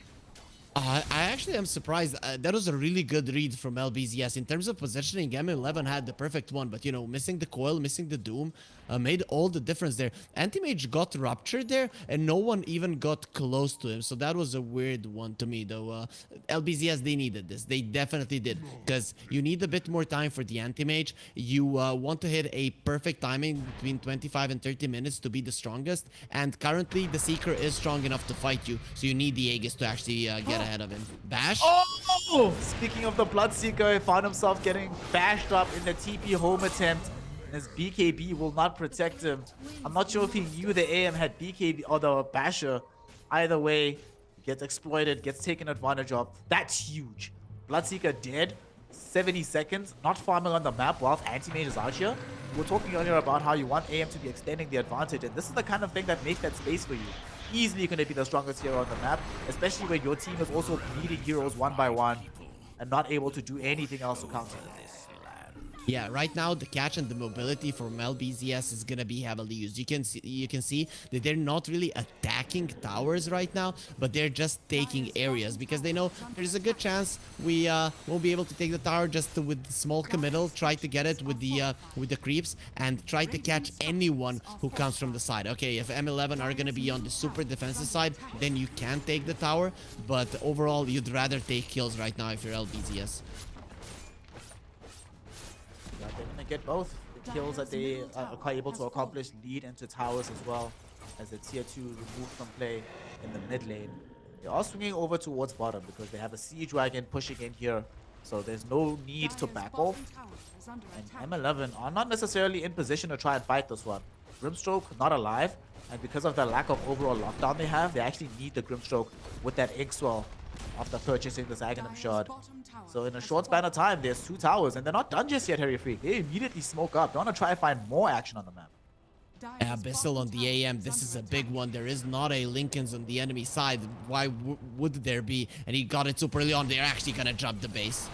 I actually am surprised. That was a really good read from LBZS. In terms of positioning, M11 had the perfect one, but you know, missing the coil, missing the Doom, made all the difference there. Anti-Mage got ruptured there, and no one even got close to him, so that was a weird one to me, though. LBZS, they needed this. They definitely did, because you need a bit more time for the Anti-Mage. You want to hit a perfect timing between 25 and 30 minutes to be the strongest, and currently the Seeker is strong enough to fight you, so you need the Aegis to actually get ahead of him. Bash? Oh! Speaking of the Bloodseeker, he found himself getting bashed up in the TP home attempt. His BKB will not protect him. I'm not sure if he knew the AM had BKB or the Basher. Either way, he gets exploited, gets taken advantage of. That's huge. Bloodseeker dead, 70 seconds, not farming on the map whilst Anti-Mage is out here. We were talking earlier about how you want AM to be extending the advantage, and this is the kind of thing that makes that space for you. Easily going to be the strongest hero on the map, especially when your team is also bleeding heroes one by one and not able to do anything else to counter it. Yeah, right now the catch and the mobility from LBZS is gonna be heavily used. You can see that they're not really attacking towers right now, but they're just taking areas because they know there's a good chance we won't be able to take the tower just with small committal. Try to get it with the creeps and try to catch anyone who comes from the side. Okay, if M11 are gonna be on the super defensive side, then you can take the tower, but overall you'd rather take kills right now if you're LBZS. They're going to get both the kills that they are quite able to accomplish, lead into towers as well, as the tier 2 removed from play in the mid lane. They are swinging over towards bottom because they have a siege wagon pushing in here, so there's no need to back off. And M11 are not necessarily in position to try and fight this one. Grimstroke not alive, and because of the lack of overall lockdown they have, they actually need the Grimstroke with that ink swell after purchasing this Aghanim Shard. So in a short span of time, there's 2 towers, and they're not done just yet, Harry Freak. They immediately smoke up. They want to try and find more action on the map. Abyssal on the AM, this is a big one. There is not a Lincoln's on the enemy side. Why would there be? And he got it super early on. They're actually going to jump the base.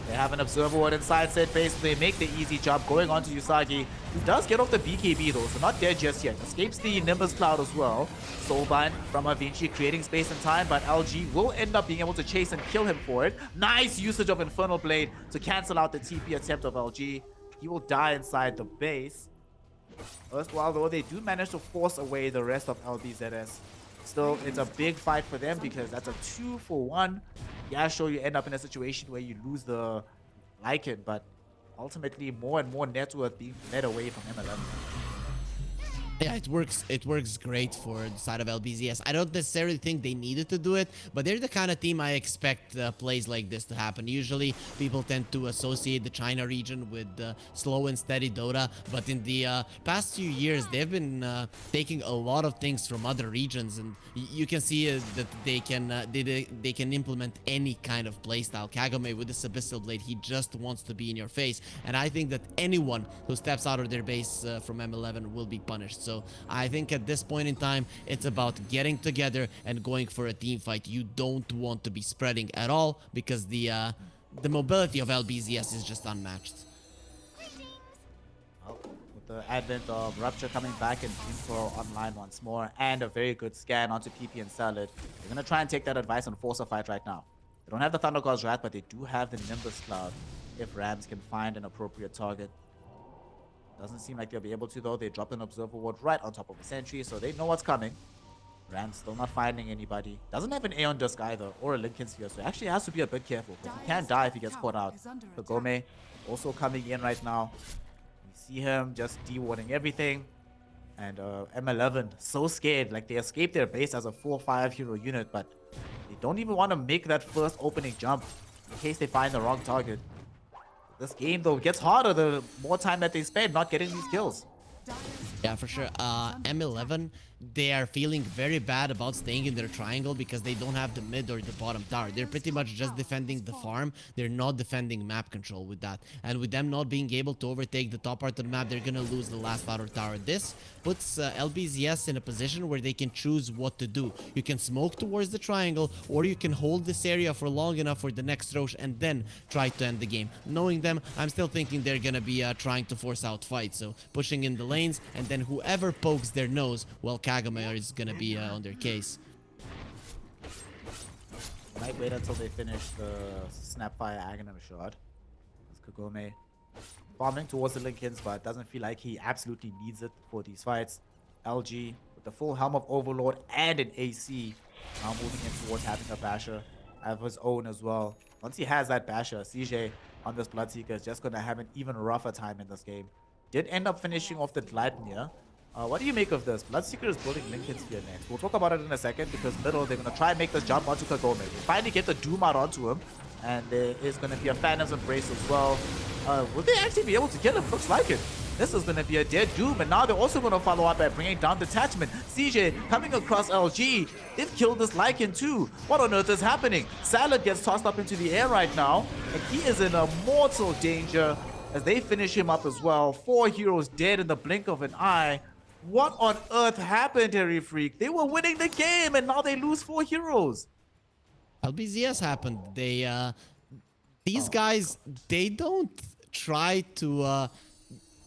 They have an Observer Ward inside set base. They make the easy jump going on to Usagi, who does get off the BKB though, so not dead just yet. Escapes the Nimbus Cloud as well. Soulbind from Avinci creating space and time, but LG will end up being able to chase and kill him for it. Nice usage of Infernal Blade to cancel out the TP attempt of LG. He will die inside the base. First while though, they do manage to force away the rest of LBZS. Still, it's a big fight for them because that's a 2-for-1. Yeah, sure, you end up in a situation where you lose the Lycan, but ultimately more and more net worth being led away from M11. Yeah, it works great for the side of LBZS. I don't necessarily think they needed to do it, but they're the kind of team I expect plays like this to happen. Usually, people tend to associate the China region with slow and steady Dota, but in the past few years, they've been taking a lot of things from other regions, and you can see that they can implement any kind of playstyle. Kagome with this Abyssal Blade, he just wants to be in your face, and I think that anyone who steps out of their base from M11 will be punished. So I think at this point in time, it's about getting together and going for a team fight. You don't want to be spreading at all because the mobility of LBZS is just unmatched. Well, with the advent of Rupture coming back and Info online once more, and a very good scan onto PP and Salad, they're going to try and take that advice and force a fight right now. They don't have the Thunder God's Wrath, but they do have the Nimbus Cloud if Rams can find an appropriate target. Doesn't seem like they'll be able to though. They dropped an Observer Ward right on top of a sentry, so they know what's coming. Rams still not finding anybody. Doesn't have an Aeon Disc either, or a Lincoln Sphere, so he actually has to be a bit careful, because he can die if he gets caught out. Kagome also coming in right now. You see him just de-warding everything. And M11, so scared, like they escaped their base as a 4-5 hero unit, but they don't even want to make that first opening jump in case they find the wrong target. This game, though, gets harder the more time that they spend not getting these kills. Yeah, for sure. M11, they are feeling very bad about staying in their triangle because they don't have the mid or the bottom tower. They're pretty much just defending the farm. They're not defending map control with that. And with them not being able to overtake the top part of the map, they're gonna lose the last outer tower. This puts LBZS in a position where they can choose what to do. You can smoke towards the triangle, or you can hold this area for long enough for the next Roche and then try to end the game. Knowing them, I'm still thinking they're gonna be trying to force out fights. So pushing in the lanes, and then whoever pokes their nose, well, Kagome is gonna be on their case. Might wait until they finish the Snapfire Aghanim Shard. As Kagome farming towards the Lincolns, but doesn't feel like he absolutely needs it for these fights. LG with the full Helm of Overlord and an AC, now moving in towards having a Basher of his own as well. Once he has that Basher, CJ on this Bloodseeker is just gonna have an even rougher time in this game. Did end up finishing off the Gleipnir. What do you make of this? Bloodseeker is building Lincoln Sphere next. We'll talk about it in a second because middle, they're going to try and make this jump onto Kagome. They finally get the Doom out onto him, and there is going to be a Phantom's Embrace as well. Will they actually be able to get him? Looks like it. This is going to be a dead Doom, and now they're also going to follow up by bringing down Detachment. CJ coming across LG. They've killed this Lycan too. What on earth is happening? Salad gets tossed up into the air right now, and he is in a mortal danger as they finish him up as well. 4 heroes dead in the blink of an eye. What on earth happened, Harry Freak? They were winning the game, and now they lose 4 heroes. LBZS happened. These guys, they don't try to,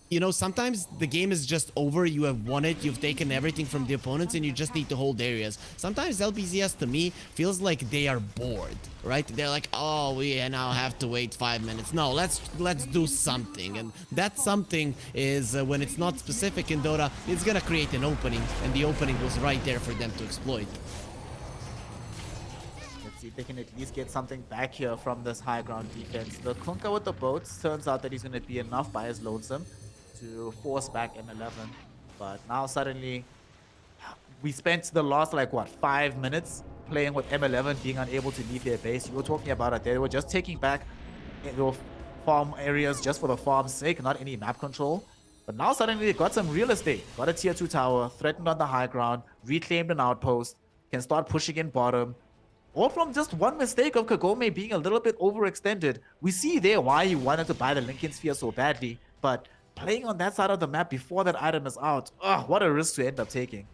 you know, sometimes the game is just over. You have won it. You've taken everything from the opponents and you just need to hold areas. Sometimes LBZS to me feels like they are bored, right? They're like, oh, we now have to wait 5 minutes. No, let's do something. And that something is when it's not specific in Dota, it's going to create an opening. And the opening was right there for them to exploit. See if they can at least get something back here from this high ground defense. The Kunka with the boats, turns out that he's going to be enough by his lonesome to force back M11. But now suddenly, we spent the last, like, what, 5 minutes playing with M11 being unable to leave their base. You were talking about it. They were just taking back farm areas just for the farm's sake, not any map control. But now suddenly they got some real estate. Got a tier 2 tower, threatened on the high ground, reclaimed an outpost, can start pushing in bottom. All from just one mistake of Kagome being a little bit overextended. We see there why he wanted to buy the Lincoln Sphere so badly, but playing on that side of the map before that item is out, what a risk to end up taking.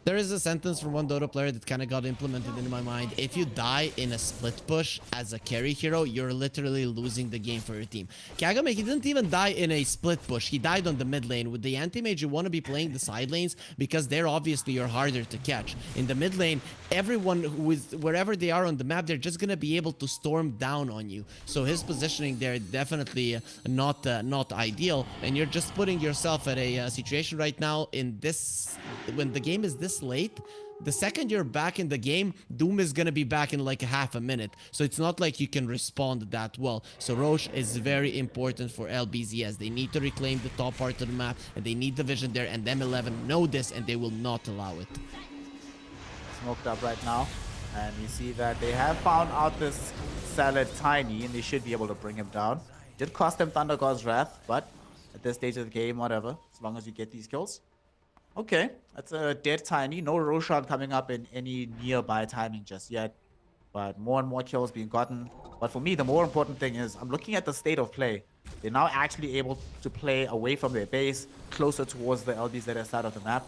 There is a sentence from one Dota player that kind of got implemented in my mind. If you die in a split push as a carry hero, you're literally losing the game for your team. Kagome, he didn't even die in a split push. He died on the mid lane. With the anti-mage, you want to be playing the side lanes because they're obviously you're harder to catch. In the mid lane, everyone who is wherever they are on the map, they're just going to be able to storm down on you. So his positioning there definitely not ideal. And you're just putting yourself at a situation right now in this, when the game is this late, the second you're back in the game, Doom is gonna be back in like a half a minute, so it's not like you can respond that well. So Roche is very important for LBZS. They need to reclaim the top part of the map and they need the vision there, and M11 know this and they will not allow it. Smoked up right now, and you see that they have found out this Salad Tiny and they should be able to bring him down. Did cost them Thunder God's Wrath, but at this stage of the game, whatever, as long as you get these kills. Okay, that's a dead Tiny. No Roshan coming up in any nearby timing just yet. But more and more kills being gotten. But for me, the more important thing is I'm looking at the state of play. They're now actually able to play away from their base, closer towards the LBZS side of the map.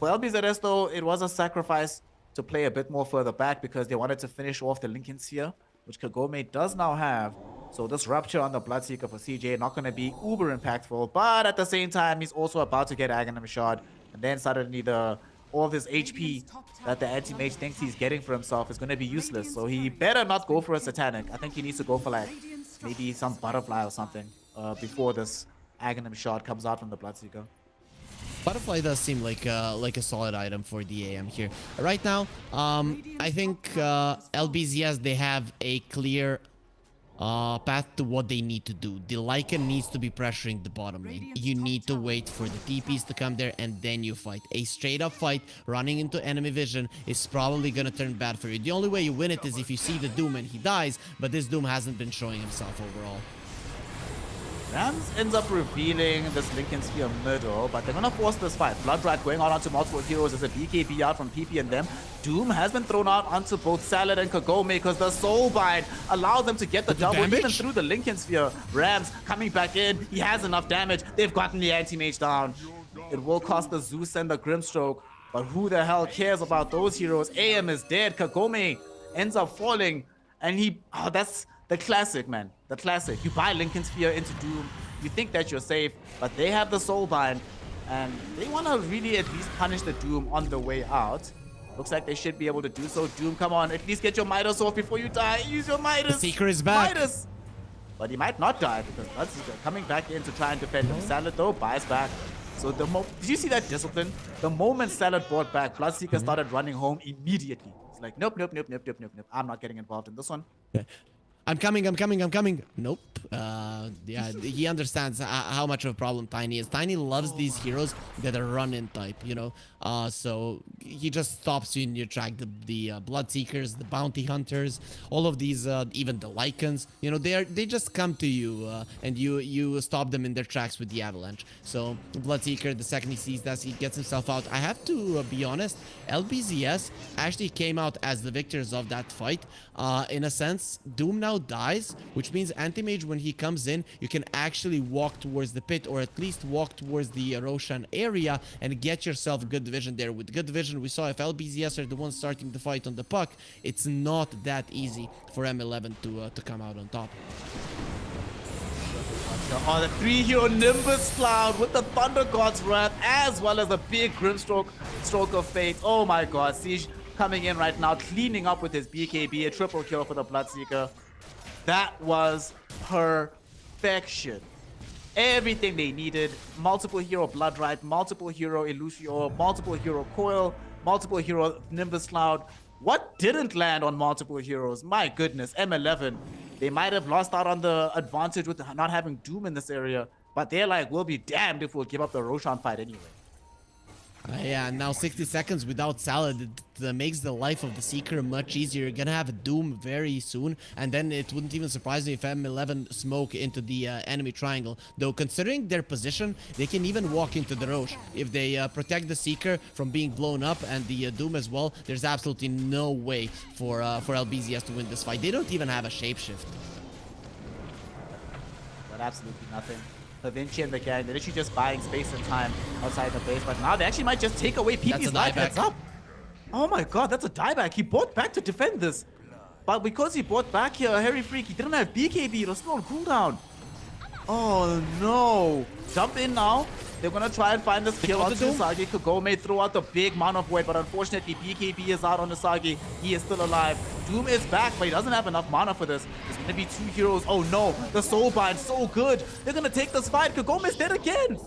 For LBZS, though, it was a sacrifice to play a bit more further back because they wanted to finish off the Lincoln Sphere, which Kagome does now have. So this Rupture on the Bloodseeker for CJ not going to be uber impactful. But at the same time, he's also about to get Aghanim Shard. And then suddenly all this HP that the anti-mage thinks he's getting for himself is going to be useless. So he better not go for a Satanic. I think he needs to go for like maybe some Butterfly or something before this Aghanim Shard comes out from the Bloodseeker. Butterfly does seem like a solid item for the AM here. Right now, I think LBZS, they have a clear path to what they need to do. The Lycan needs to be pressuring the bottom lane. You need to wait for the TPs to come there and then you fight. A straight up fight running into enemy vision is probably gonna turn bad for you. The only way you win it is if you see the Doom and he dies, but this Doom hasn't been showing himself overall. Rams ends up revealing this Lincoln Sphere middle, but they're gonna force this fight. Blood Rat going out onto multiple heroes as a BKB out from PP and them. Doom has been thrown out onto both Salad and Kagome because the Soul Bind allows them to get the double even through the Lincoln Sphere. Rams coming back in. He has enough damage. They've gotten the anti-mage down. It will cost the Zeus and the Grimstroke, but who the hell cares about those heroes? AM is dead. Kagome ends up falling, and that's the classic, man. The classic. You buy Lincoln Sphere into Doom, you think that you're safe, but they have the Soul Bind, and they want to really at least punish the Doom on the way out. Looks like they should be able to do so. Doom, come on, at least get your Midas off before you die. Use your Midas. The Seeker is back. Midas. But he might not die because Bloodseeker coming back in to try and defend him. Salad, though, buys back. So did you see that discipline? The moment Salad brought back, Bloodseeker started running home immediately. It's like, nope. I'm not getting involved in this one. Yeah. I'm coming. Nope. Yeah, he understands how much of a problem Tiny is. Tiny loves these heroes that are run-in type, you know. So he just stops you in your track. The Bloodseekers, the Bounty Hunters, all of these, even the Lycans, you know, they just come to you and you stop them in their tracks with the Avalanche. So Bloodseeker, the second he sees that, he gets himself out. I have to be honest, LBZS actually came out as the victors of that fight. In a sense, Doom now dies, which means Anti-Mage, when he comes in, you can actually walk towards the pit, or at least walk towards the Roshan area and get yourself good vision there. With good vision, we saw if LBZS are the ones starting the fight on the puck, it's not that easy for M11 to come out on top. Oh, the 3-hero Nimbus Cloud with the Thunder God's Wrath, as well as a big Grimstroke Stroke of Fate. Oh my god, Siege coming in right now, cleaning up with his BKB, a triple kill for the Bloodseeker. That was perfection. Everything they needed. Multiple hero Bloodrite, multiple hero Illusior, multiple hero Coil, multiple hero Nimbus Cloud. What didn't land on multiple heroes? My goodness, M11. They might have lost out on the advantage with not having Doom in this area, but they're like, we'll be damned if we'll give up the Roshan fight anyway. Yeah, now 60 seconds without Salad, it makes the life of the Seeker much easier. You're gonna have a Doom very soon, and then it wouldn't even surprise me if M11 smoke into the enemy triangle. Though considering their position, they can even walk into the Roche. If they protect the Seeker from being blown up and the Doom as well, there's absolutely no way for LBZS to win this fight. They don't even have a shapeshift. But absolutely nothing. Da Vinci and the gang, they're literally just buying space and time outside the base, but now they actually might just take away PP's life. Heads up. Oh my god, that's a dieback. He bought back to defend this. But because he bought back here, Harry Freak, he didn't have BKB, it was still on cooldown. Oh no. Jump in now. They're gonna try and find this kill onto Usagi. Kagome throw out the big Man of Void, but unfortunately BKB is out on Usagi. He is still alive. Doom is back, but he doesn't have enough mana for this. There's gonna be 2 heroes. Oh no, the Soulbind, so good. They're gonna take this fight. Kagome is dead again.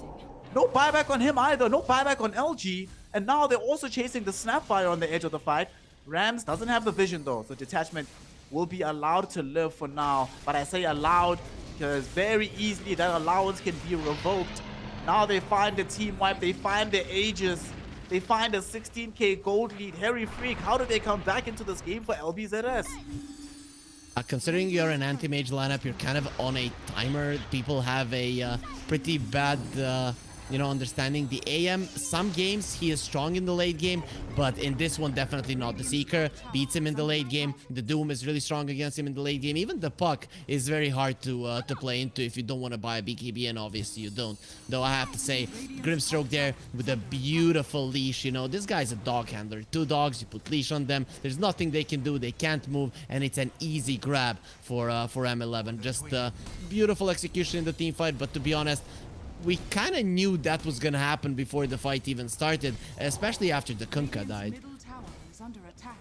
No buyback on him either. No buyback on LG. And now they're also chasing the Snapfire on the edge of the fight. Rams doesn't have the vision though, so Detachment will be allowed to live for now. But I say allowed because very easily that allowance can be revoked. Now they find the team wipe, they find the Aegis, they find a 16k gold lead. Harry Freak, how do they come back into this game for LBZS? Considering you're an anti-mage lineup, you're kind of on a timer. People have a pretty bad, you know, understanding. The AM, some games he is strong in the late game, but in this one definitely not. The Seeker beats him in the late game. The Doom is really strong against him in the late game. Even the Puck is very hard to play into if you don't want to buy a BKB, and obviously you don't. Though I have to say, Grimstroke there with a beautiful leash. You know, this guy's a dog handler. 2 dogs, you put leash on them. There's nothing they can do. They can't move, and it's an easy grab for M11. Just beautiful execution in the team fight, but to be honest, we kind of knew that was gonna happen before the fight even started, especially after the Kunkka died. Middle tower is under attack.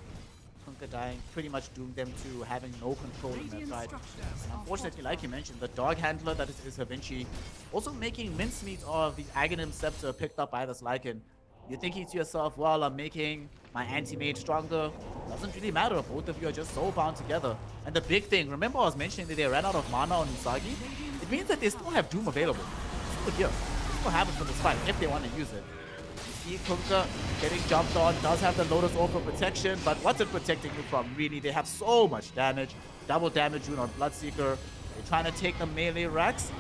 Kunkka dying pretty much doomed them to having no control in that side. And unfortunately, like you mentioned, the dog handler that is Da Vinci also making mincemeat of the Aghanim Scepter picked up by this Lycan. You're thinking to yourself, well, I'm making my anti-mage stronger. Doesn't really matter. Both of you are just so bound together. And the big thing, remember I was mentioning that they ran out of mana on Usagi? It means that they still have Doom available. Here, this will happen for this fight if they want to use it. You see Kunkka getting jumped on, does have the Lotus Orb for protection, but what's it protecting you from, really? They have so much damage. Double damage rune on Bloodseeker. They're trying to take the melee racks.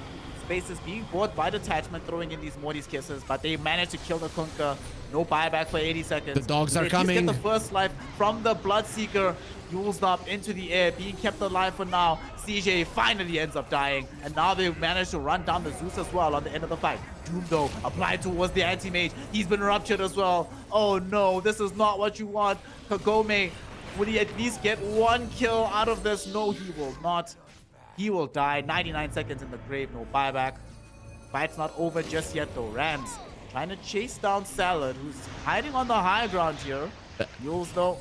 Space is being bought by Detachment, throwing in these Morty's Kisses, but they managed to kill the Kunkka. No buyback for 80 seconds. The dogs are coming. Get the first life from the Bloodseeker. Yules up into the air, being kept alive for now. CJ finally ends up dying, and now they managed to run down the Zeus as well on the end of the fight. Doom though, applied towards the anti-mage. He's been ruptured as well. Oh no, this is not what you want. Kagome, will he at least get 1 kill out of this? No, he will not. He will die. 99 seconds in the grave, no buyback. Fight's not over just yet though. Rams trying to chase down Salad, who's hiding on the high ground here. Yules though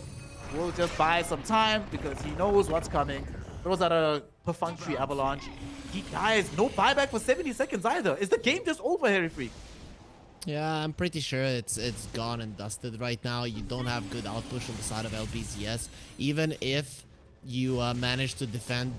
will just buy some time because he knows what's coming. Throws out a perfunctory avalanche. He dies. No buyback for 70 seconds either. Is the game just over, Harry Freak? Yeah, I'm pretty sure it's gone and dusted right now. You don't have good outpush on the side of LBZS. Even if you manage to defend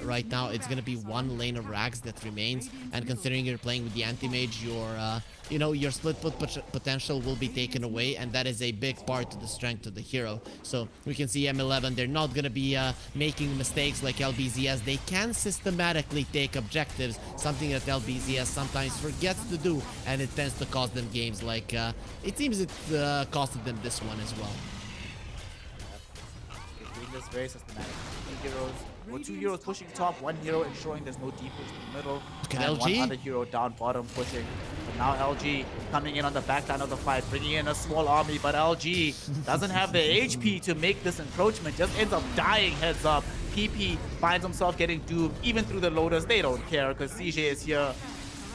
right now, it's gonna be one lane of rags that remains. And considering you're playing with the anti-mage, your split put potential will be taken away, and that is a big part of the strength of the hero. So we can see M11, they're not gonna be making mistakes like LBZS. They can systematically take objectives, something that LBZS sometimes forgets to do, and it tends to cost them games. Like it seems it costed them this one as well. They're doing this very systematic. 2 heroes, or 2 heroes pushing top, 1 hero ensuring there's no deep push in the middle, Look at and LG. 1 other hero down bottom pushing. But now LG coming in on the backline of the fight, bringing in a small army, but LG doesn't have the HP to make this encroachment, just ends up dying heads up. PP finds himself getting doomed, even through the loaders. They don't care, because CJ is here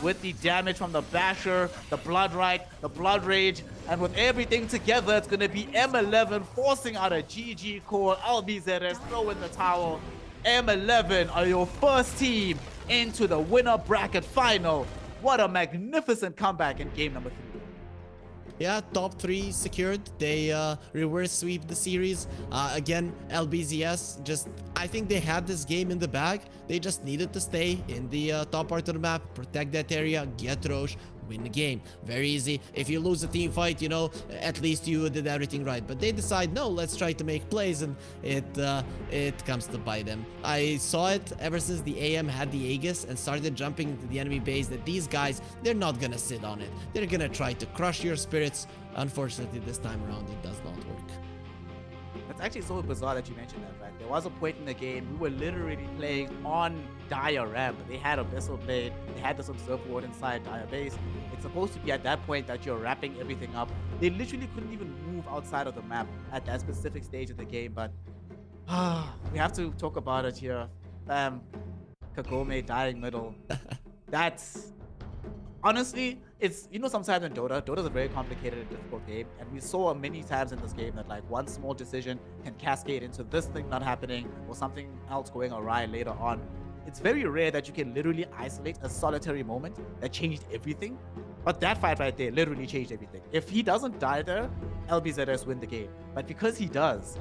with the damage from the Basher, the Blood Right, the Blood Rage, and with everything together, it's going to be M11 forcing out a GG call. LBZS throw in the towel. M11 are your first team into the winner bracket final. What a magnificent comeback in game number 3. Yeah, top 3 secured. They reverse sweep the series. Again, LBZS I think they had this game in the bag. They just needed to stay in the top part of the map, protect that area, get Roche, win the game. Very easy. If you lose a team fight, at least you did everything right. But they decide, no, let's try to make plays, and it comes to bite them. I saw it ever since the AM had the Aegis and started jumping into the enemy base, that these guys, they're not gonna sit on it. They're gonna try to crush your spirits. Unfortunately, this time around, it does not work. It's actually so bizarre that you mentioned that, right? There was a point in the game we were literally playing on Dire ramp. They had a vessel blade, they had this observer ward inside Dire base. It's supposed to be at that point that you're wrapping everything up. They literally couldn't even move outside of the map at that specific stage of the game, but we have to talk about it here. Kagome dying middle. That's honestly, it's, sometimes in Dota's a very complicated and difficult game, and we saw many times in this game that like one small decision can cascade into this thing not happening or something else going awry later on. It's very rare that you can literally isolate a solitary moment that changed everything, but that fight right there literally changed everything. If he doesn't die there, LBZS win the game, but because he does,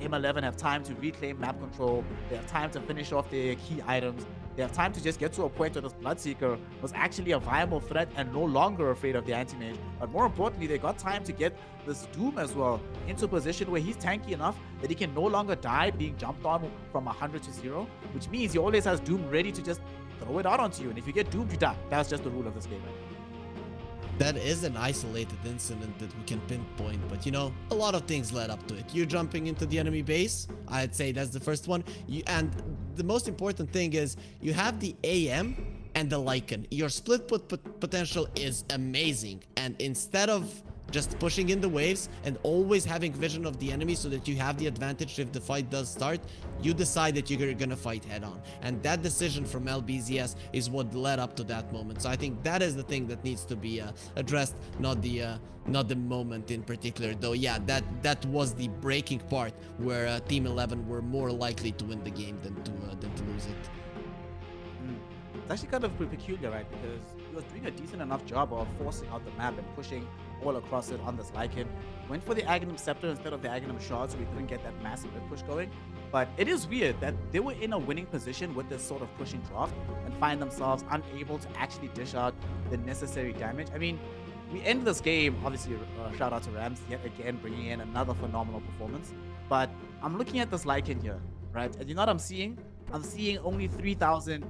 M11 have time to reclaim map control, they have time to finish off their key items, they have time to just get to a point where this Bloodseeker was actually a viable threat and no longer afraid of the anti-mage. But more importantly, they got time to get this Doom as well into a position where he's tanky enough that he can no longer die being jumped on from 100 to 0, which means he always has Doom ready to just throw it out onto you. And if you get doomed, you die. That's just the rule of this game, right? That is an isolated incident that we can pinpoint, but a lot of things led up to it. You're jumping into the enemy base, I'd say that's the first one. And the most important thing is you have the AM and the Lycan. Your split put potential is amazing, and instead of just pushing in the waves and always having vision of the enemy so that you have the advantage if the fight does start, you decide that you're gonna fight head on. And that decision from LBZS is what led up to that moment. So I think that is the thing that needs to be addressed, not the moment in particular. Though, yeah, that was the breaking part where Team 11 were more likely to win the game than to lose it. It's actually kind of peculiar, right? Because he was doing a decent enough job of forcing out the map and pushing all across it on this Lycan. Went for the Aghanim Scepter instead of the Aghanim Shard, so we didn't get that massive mid push going. But it is weird that they were in a winning position with this sort of pushing draft and find themselves unable to actually dish out the necessary damage. I mean, we end this game, obviously, shout out to Rams, yet again bringing in another phenomenal performance. But I'm looking at this Lycan here, right? And you know what I'm seeing? I'm seeing only 3,000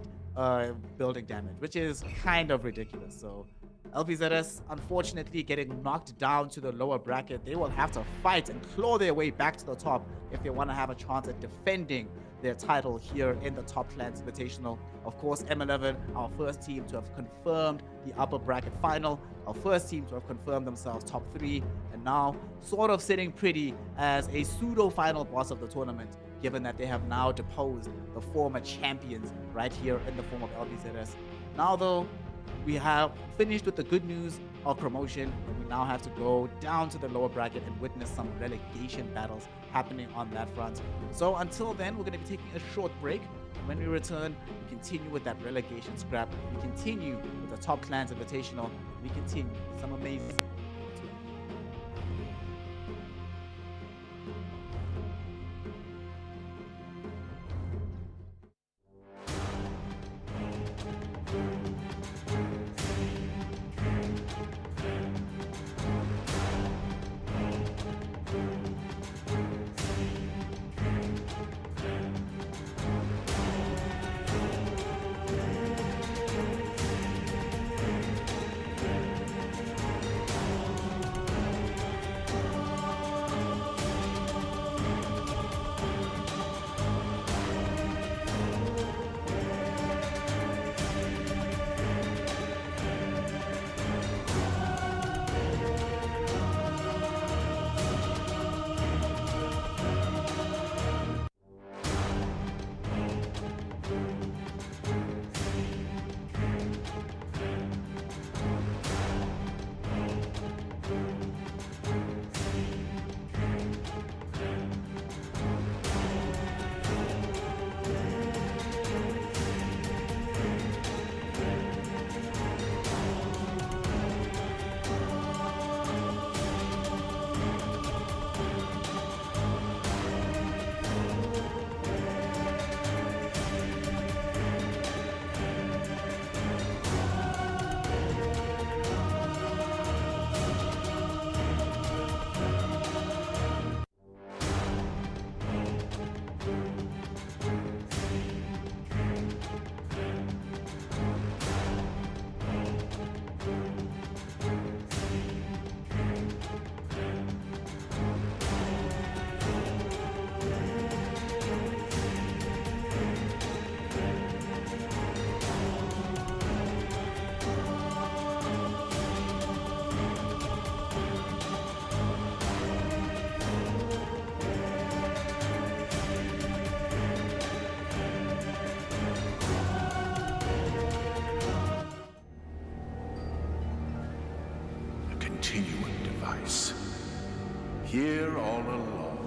building damage, which is kind of ridiculous. So LBZS, unfortunately, getting knocked down to the lower bracket. They will have to fight and claw their way back to the top if they want to have a chance at defending their title here in the Topclan Invitational. Of course, M11, our first team to have confirmed the upper bracket final, our first team to have confirmed themselves top 3, and now sort of sitting pretty as a pseudo final boss of the tournament, given that they have now deposed the former champions right here in the form of LBZS. Now though, we have finished with the good news of promotion, and we now have to go down to the lower bracket and witness some relegation battles happening on that front. So until then, we're going to be taking a short break. When we return, we continue with that relegation scrap. We continue with the Topclan Invitational. We continue with some amazing continuum device. Here all along.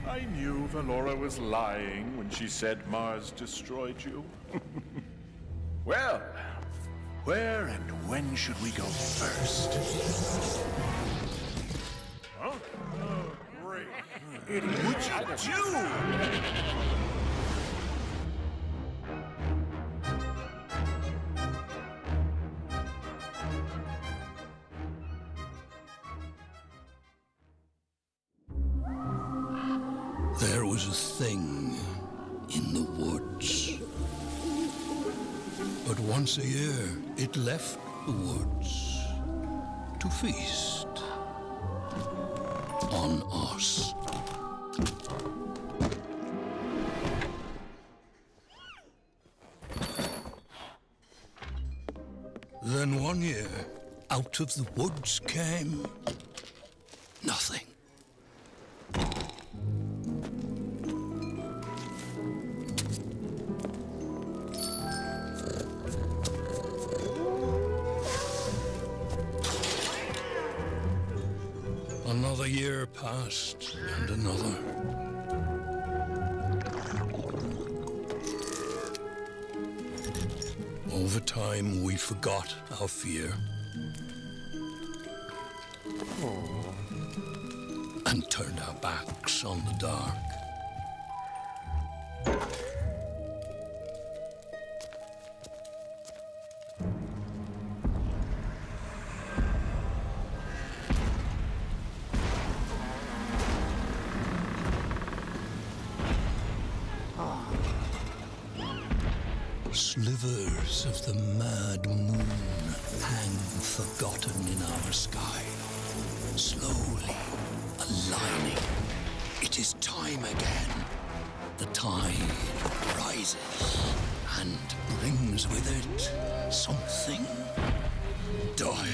I knew Valora was lying when she said Mars destroyed you. Well, where and when should we go first? Huh? Oh, great. What'd you do? There was a thing in the woods. But once a year, it left the woods to feast on us. Then one year, out of the woods came nothing. Another year passed, and another. Over time, we forgot our fear. And turned our backs on the dark. Slivers of the mad moon hang forgotten in our sky, slowly aligning. It is time again. The tide rises and brings with it something dire.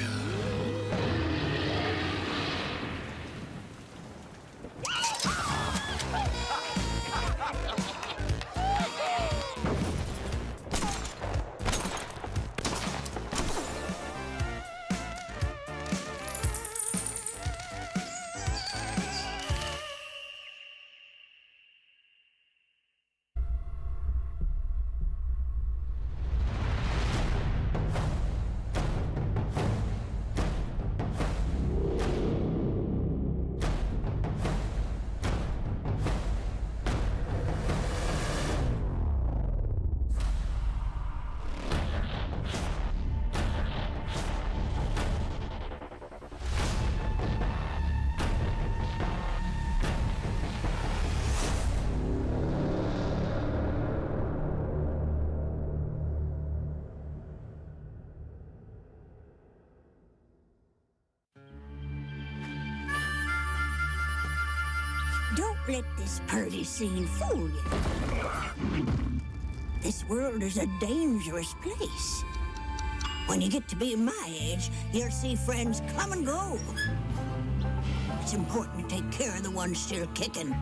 Don't let this party scene fool you. This world is a dangerous place. When you get to be my age, you'll see friends come and go. It's important to take care of the ones still kicking.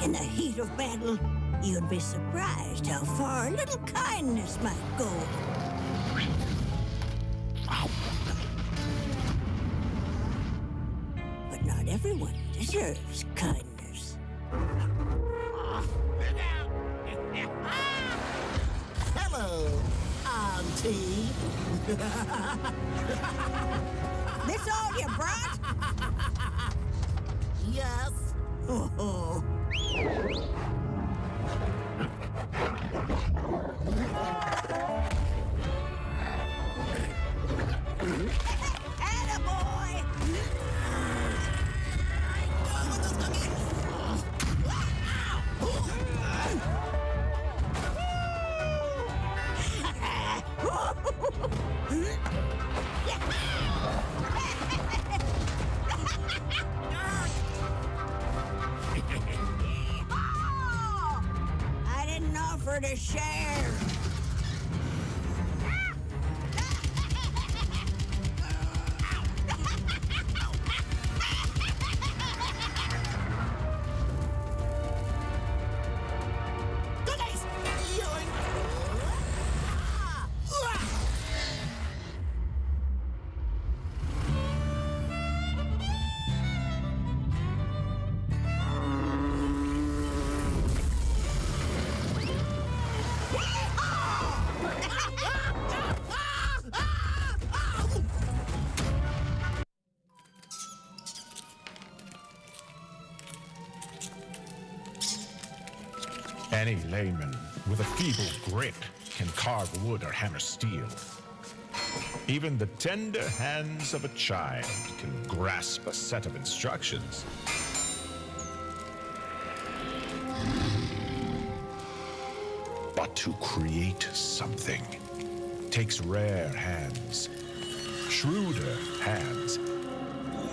In the heat of battle, you'd be surprised how far a little kindness might go. But not everyone deserves kindness. Hello, Auntie. This all you brought? Yes. Oh. Attaboy! I didn't offer to share. Any layman with a feeble grip can carve wood or hammer steel. Even the tender hands of a child can grasp a set of instructions. But to create something takes rare hands, shrewder hands,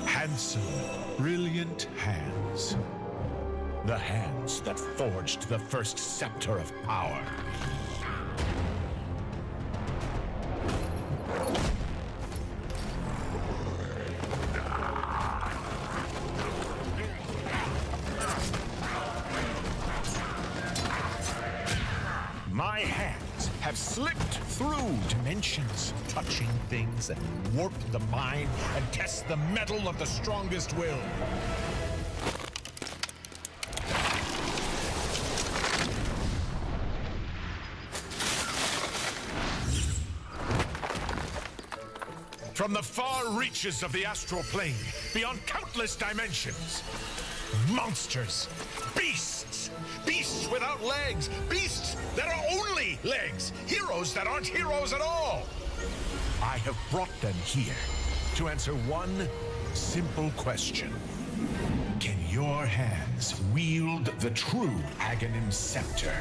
handsome, brilliant hands. The hands that forged the first scepter of power. My hands have slipped through dimensions, touching things that warp the mind and test the mettle of the strongest will. From the far reaches of the astral plane, beyond countless dimensions, monsters, beasts, beasts without legs, beasts that are only legs, heroes that aren't heroes at all. I have brought them here to answer one simple question. Can your hands wield the true Aghanim scepter?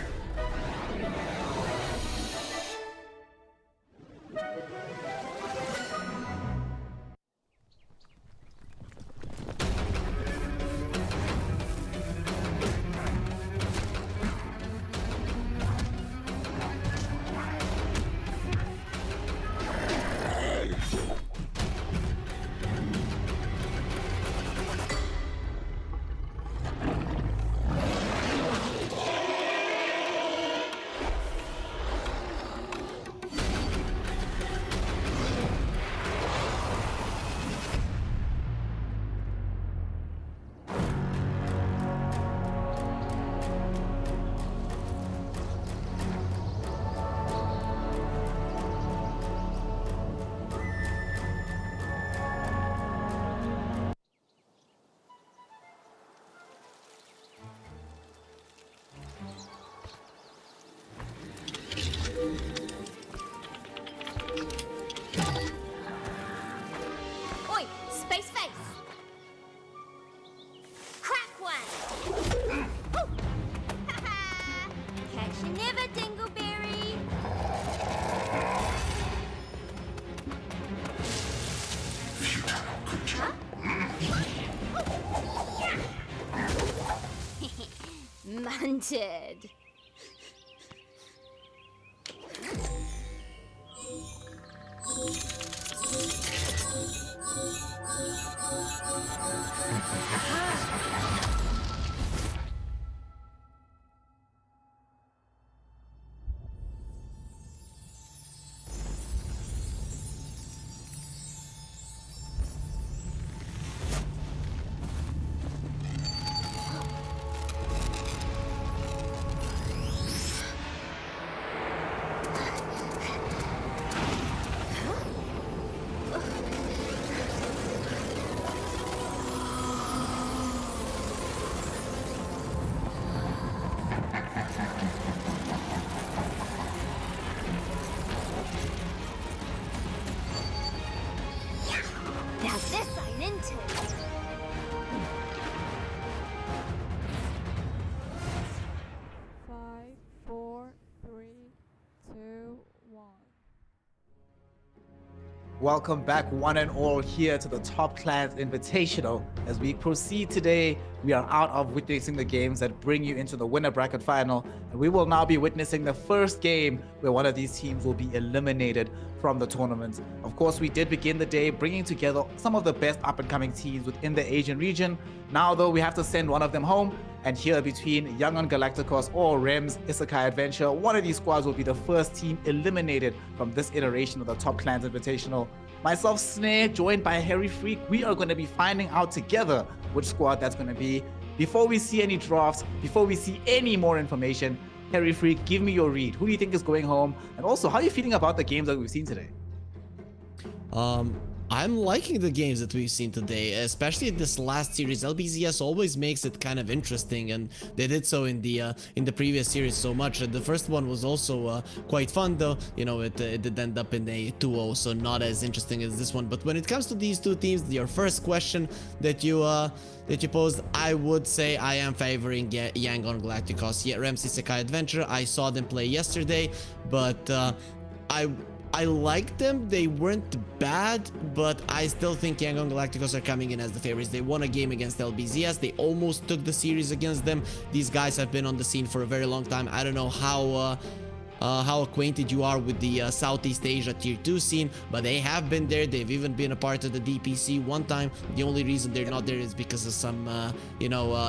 Oi, space face! Crack one! Oh. Catch you never, Dingleberry! Futile creature. Munted! Now this I'm into! 5, 4, 3, 2, 1. Welcome back one and all here to the Topclan Invitational. As we proceed today, we are out of witnessing the games that bring you into the winner bracket final, and we will now be witnessing the first game where one of these teams will be eliminated from the tournament. Of course, we did begin the day bringing together some of the best up-and-coming teams within the Asian region. Now though, we have to send one of them home, and here between Young on Galacticos or Rems Isekai Adventure, one of these squads will be the first team eliminated from this iteration of the Topclan Invitational. Myself, Snare, joined by Harry Freak, we are going to be finding out together which squad that's going to be. Before we see any drafts, before we see any more information, Harry Freak, give me your read. Who do you think is going home? And also, how are you feeling about the games that we've seen today? I'm liking the games that we've seen today, especially this last series. LBZS always makes it kind of interesting, and they did so in the previous series so much. The first one was also quite fun, though. You know, it did end up in a 2-0, so not as interesting as this one. But when it comes to these two teams, your first question that you posed, I would say I am favoring Yangon Galacticos. Yeah, Ramsey Sekai Adventure. I saw them play yesterday, but I liked them. They weren't bad, but I still think Yangon Galacticos are coming in as the favorites. They won a game against LBZS. They almost took the series against them. These guys have been on the scene for a very long time. I don't know how acquainted you are with the Southeast Asia Tier 2 scene, but they have been there. They've even been a part of the DPC one time. The only reason they're not there is because of some,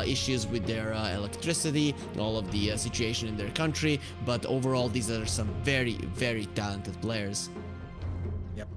issues with their electricity, all of the situation in their country. But overall, these are some very, very talented players. Yep.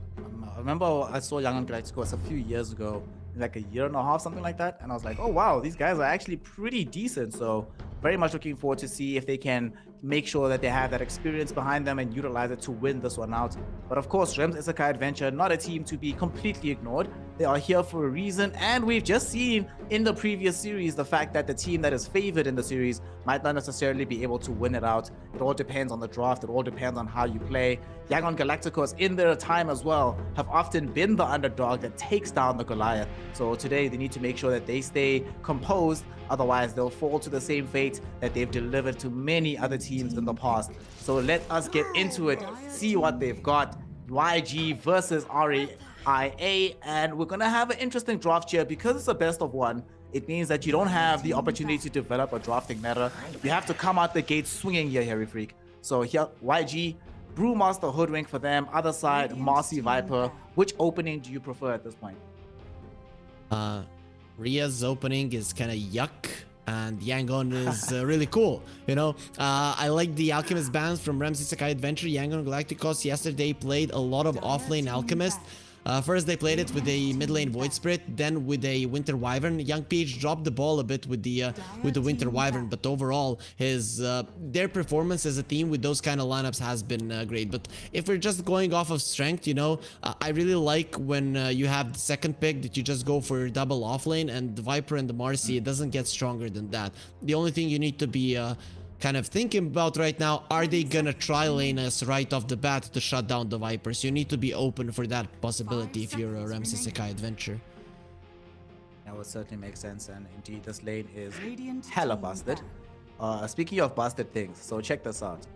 I remember I saw Yangon Galacticos a few years ago, like a year and a half, something like that. And I was like, oh, wow, these guys are actually pretty decent. So very much looking forward to see if they can make sure that they have that experience behind them and utilize it to win this one out. But of course, Rems Isekai Adventure, not a team to be completely ignored. They are here for a reason, and we've just seen in the previous series the fact that the team that is favored in the series might not necessarily be able to win it out. It all depends on the draft. It all depends on how you play. Yangon Galacticos, in their time as well, have often been the underdog that takes down the Goliath. So today they need to make sure that they stay composed. Otherwise, they'll fall to the same fate that they've delivered to many other teams in the past. So let us get into it, see what they've got. YG versus RAIA, and we're gonna have an interesting draft here because it's a best of one. It means that you don't have the opportunity to develop a drafting meta. You have to come out the gate swinging here, Harry Freak. So here, YG, Brewmaster Hoodwink for them. Other side, Marcy Viper. Which opening do you prefer at this point? Ria's opening is kind of yuck, and Yangon is really cool. You know, I like the Alchemist bans from Ramsey Sakai Adventure. Yangon Galacticos yesterday played a lot of offlane Alchemist. First they played it with a mid lane Void Spirit, then with a Winter Wyvern. Young Peach dropped the ball a bit with the Winter Wyvern, but overall their performance as a team with those kind of lineups has been great. But if we're just going off of strength, you know, I really like when you have the second pick that you just go for double offlane, and the Viper and the Marcy, it doesn't get stronger than that. The only thing you need to be kind of thinking about right now, are they gonna try lane us right off the bat to shut down the Vipers? You need to be open for that possibility if you're a Ramsey Sakai Adventure. That would certainly make sense, and indeed this lane is hella busted. Speaking of busted things, so check this out.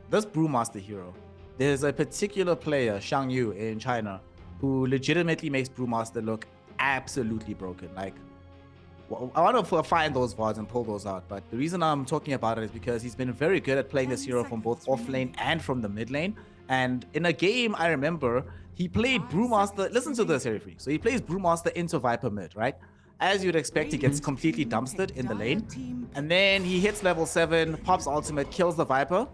This Brewmaster hero, there's a particular player, Shang Yu in China, who legitimately makes Brewmaster look absolutely broken. Like, I want to find those VODs and pull those out, but the reason I'm talking about it is because he's been very good at playing this hero from both off lane and from the mid lane. And in a game, I remember he played Brewmaster. Listen to this, Harry Freak. So he plays Brewmaster into Viper mid, right? As you'd expect, he gets completely dumpstered in the lane. And then he hits level 7, pops ultimate, kills the Viper.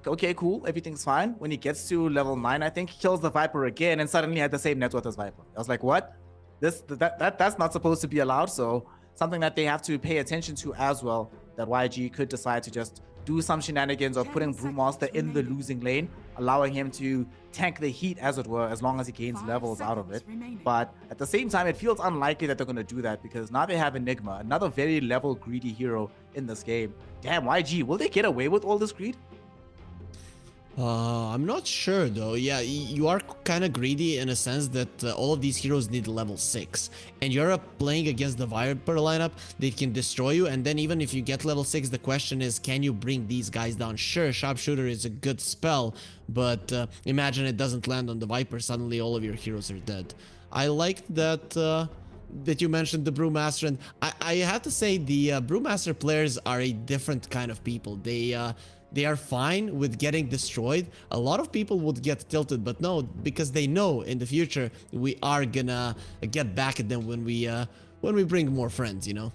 Okay, cool. Everything's fine. When he gets to level 9, I think, he kills the Viper again and suddenly had the same net worth as Viper. I was like, what? That's not supposed to be allowed. So something that they have to pay attention to as well, that YG could decide to just do some shenanigans of putting Brewmaster in the losing lane, allowing him to tank the heat, as it were, as long as he gains levels out of it. But at the same time, it feels unlikely that they're going to do that because now they have Enigma, another very level greedy hero in this game. Damn, YG, will they get away with all this greed? I'm not sure though. Yeah, you are kind of greedy in a sense that all of these heroes need level 6, and you're playing against the Viper lineup. They can destroy you, and then even if you get level 6, the question is, can you bring these guys down? Sure, Sharpshooter is a good spell, but imagine it doesn't land on the Viper. Suddenly all of your heroes are dead. I liked that that you mentioned the Brewmaster, and I have to say the Brewmaster players are a different kind of people. They are fine with getting destroyed. A lot of people would get tilted, but no, because they know in the future we are gonna get back at them when we bring more friends, you know?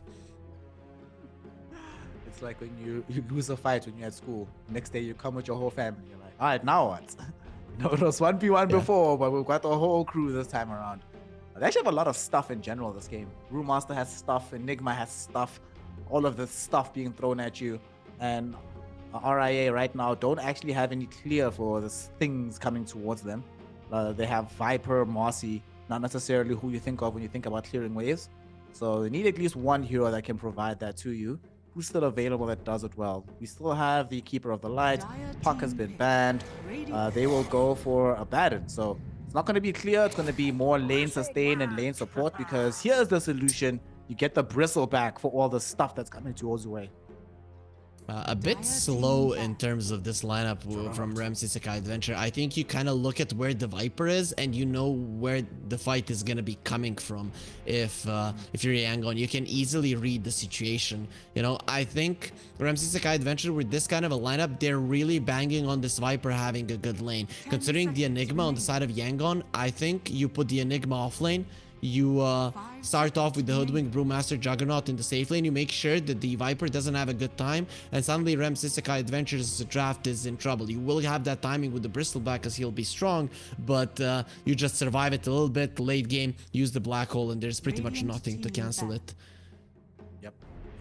It's like when you lose a fight when you're at school. Next day you come with your whole family. You're like, all right, now what? No, it was 1v1 before, but we've got the whole crew this time around. They actually have a lot of stuff in general this game. Brewmaster has stuff, Enigma has stuff, all of the stuff being thrown at you, and RIA right now don't actually have any clear for the things coming towards them. They have Viper, Marcy, not necessarily who you think of when you think about clearing waves. So you need at least one hero that can provide that to you. Who's still available that does it well? We still have the Keeper of the Light. Puck has been banned. They will go for a Baron. So it's not going to be clear. It's going to be more lane sustain and lane support, because here's the solution. You get the bristle back for all the stuff that's coming towards your way. A bit slow in terms of this lineup from Ramsey Adventure. I think you kind of look at where the Viper is and you know where the fight is going to be coming from. If you're Yangon, you can easily read the situation. You know, I think Ramsey Adventure with this kind of a lineup, they're really banging on this Viper having a good lane. Considering the Enigma on the side of Yangon, I think you put the Enigma off lane. You start off with the Hoodwink Brewmaster Juggernaut in the safe lane. You make sure that the Viper doesn't have a good time, and suddenly Rem Sisakai Adventures draft is in trouble. You will have that timing with the Bristleback because he'll be strong, but you just survive it a little bit. Late game, use the Black Hole, and there's pretty much nothing to cancel it. Yep.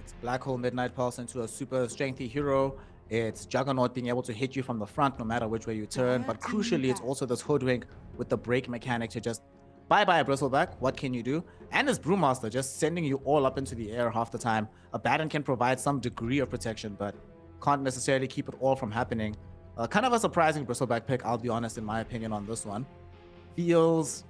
It's Black Hole Midnight Pulse into a super strengthy hero. It's Juggernaut being able to hit you from the front no matter which way you turn, but crucially, it's also this Hoodwink with the break mechanic to just bye-bye Bristleback, what can you do? And this Brewmaster just sending you all up into the air half the time. A Baron can provide some degree of protection, but can't necessarily keep it all from happening. Kind of a surprising Bristleback pick, I'll be honest, in my opinion on this one. Feels,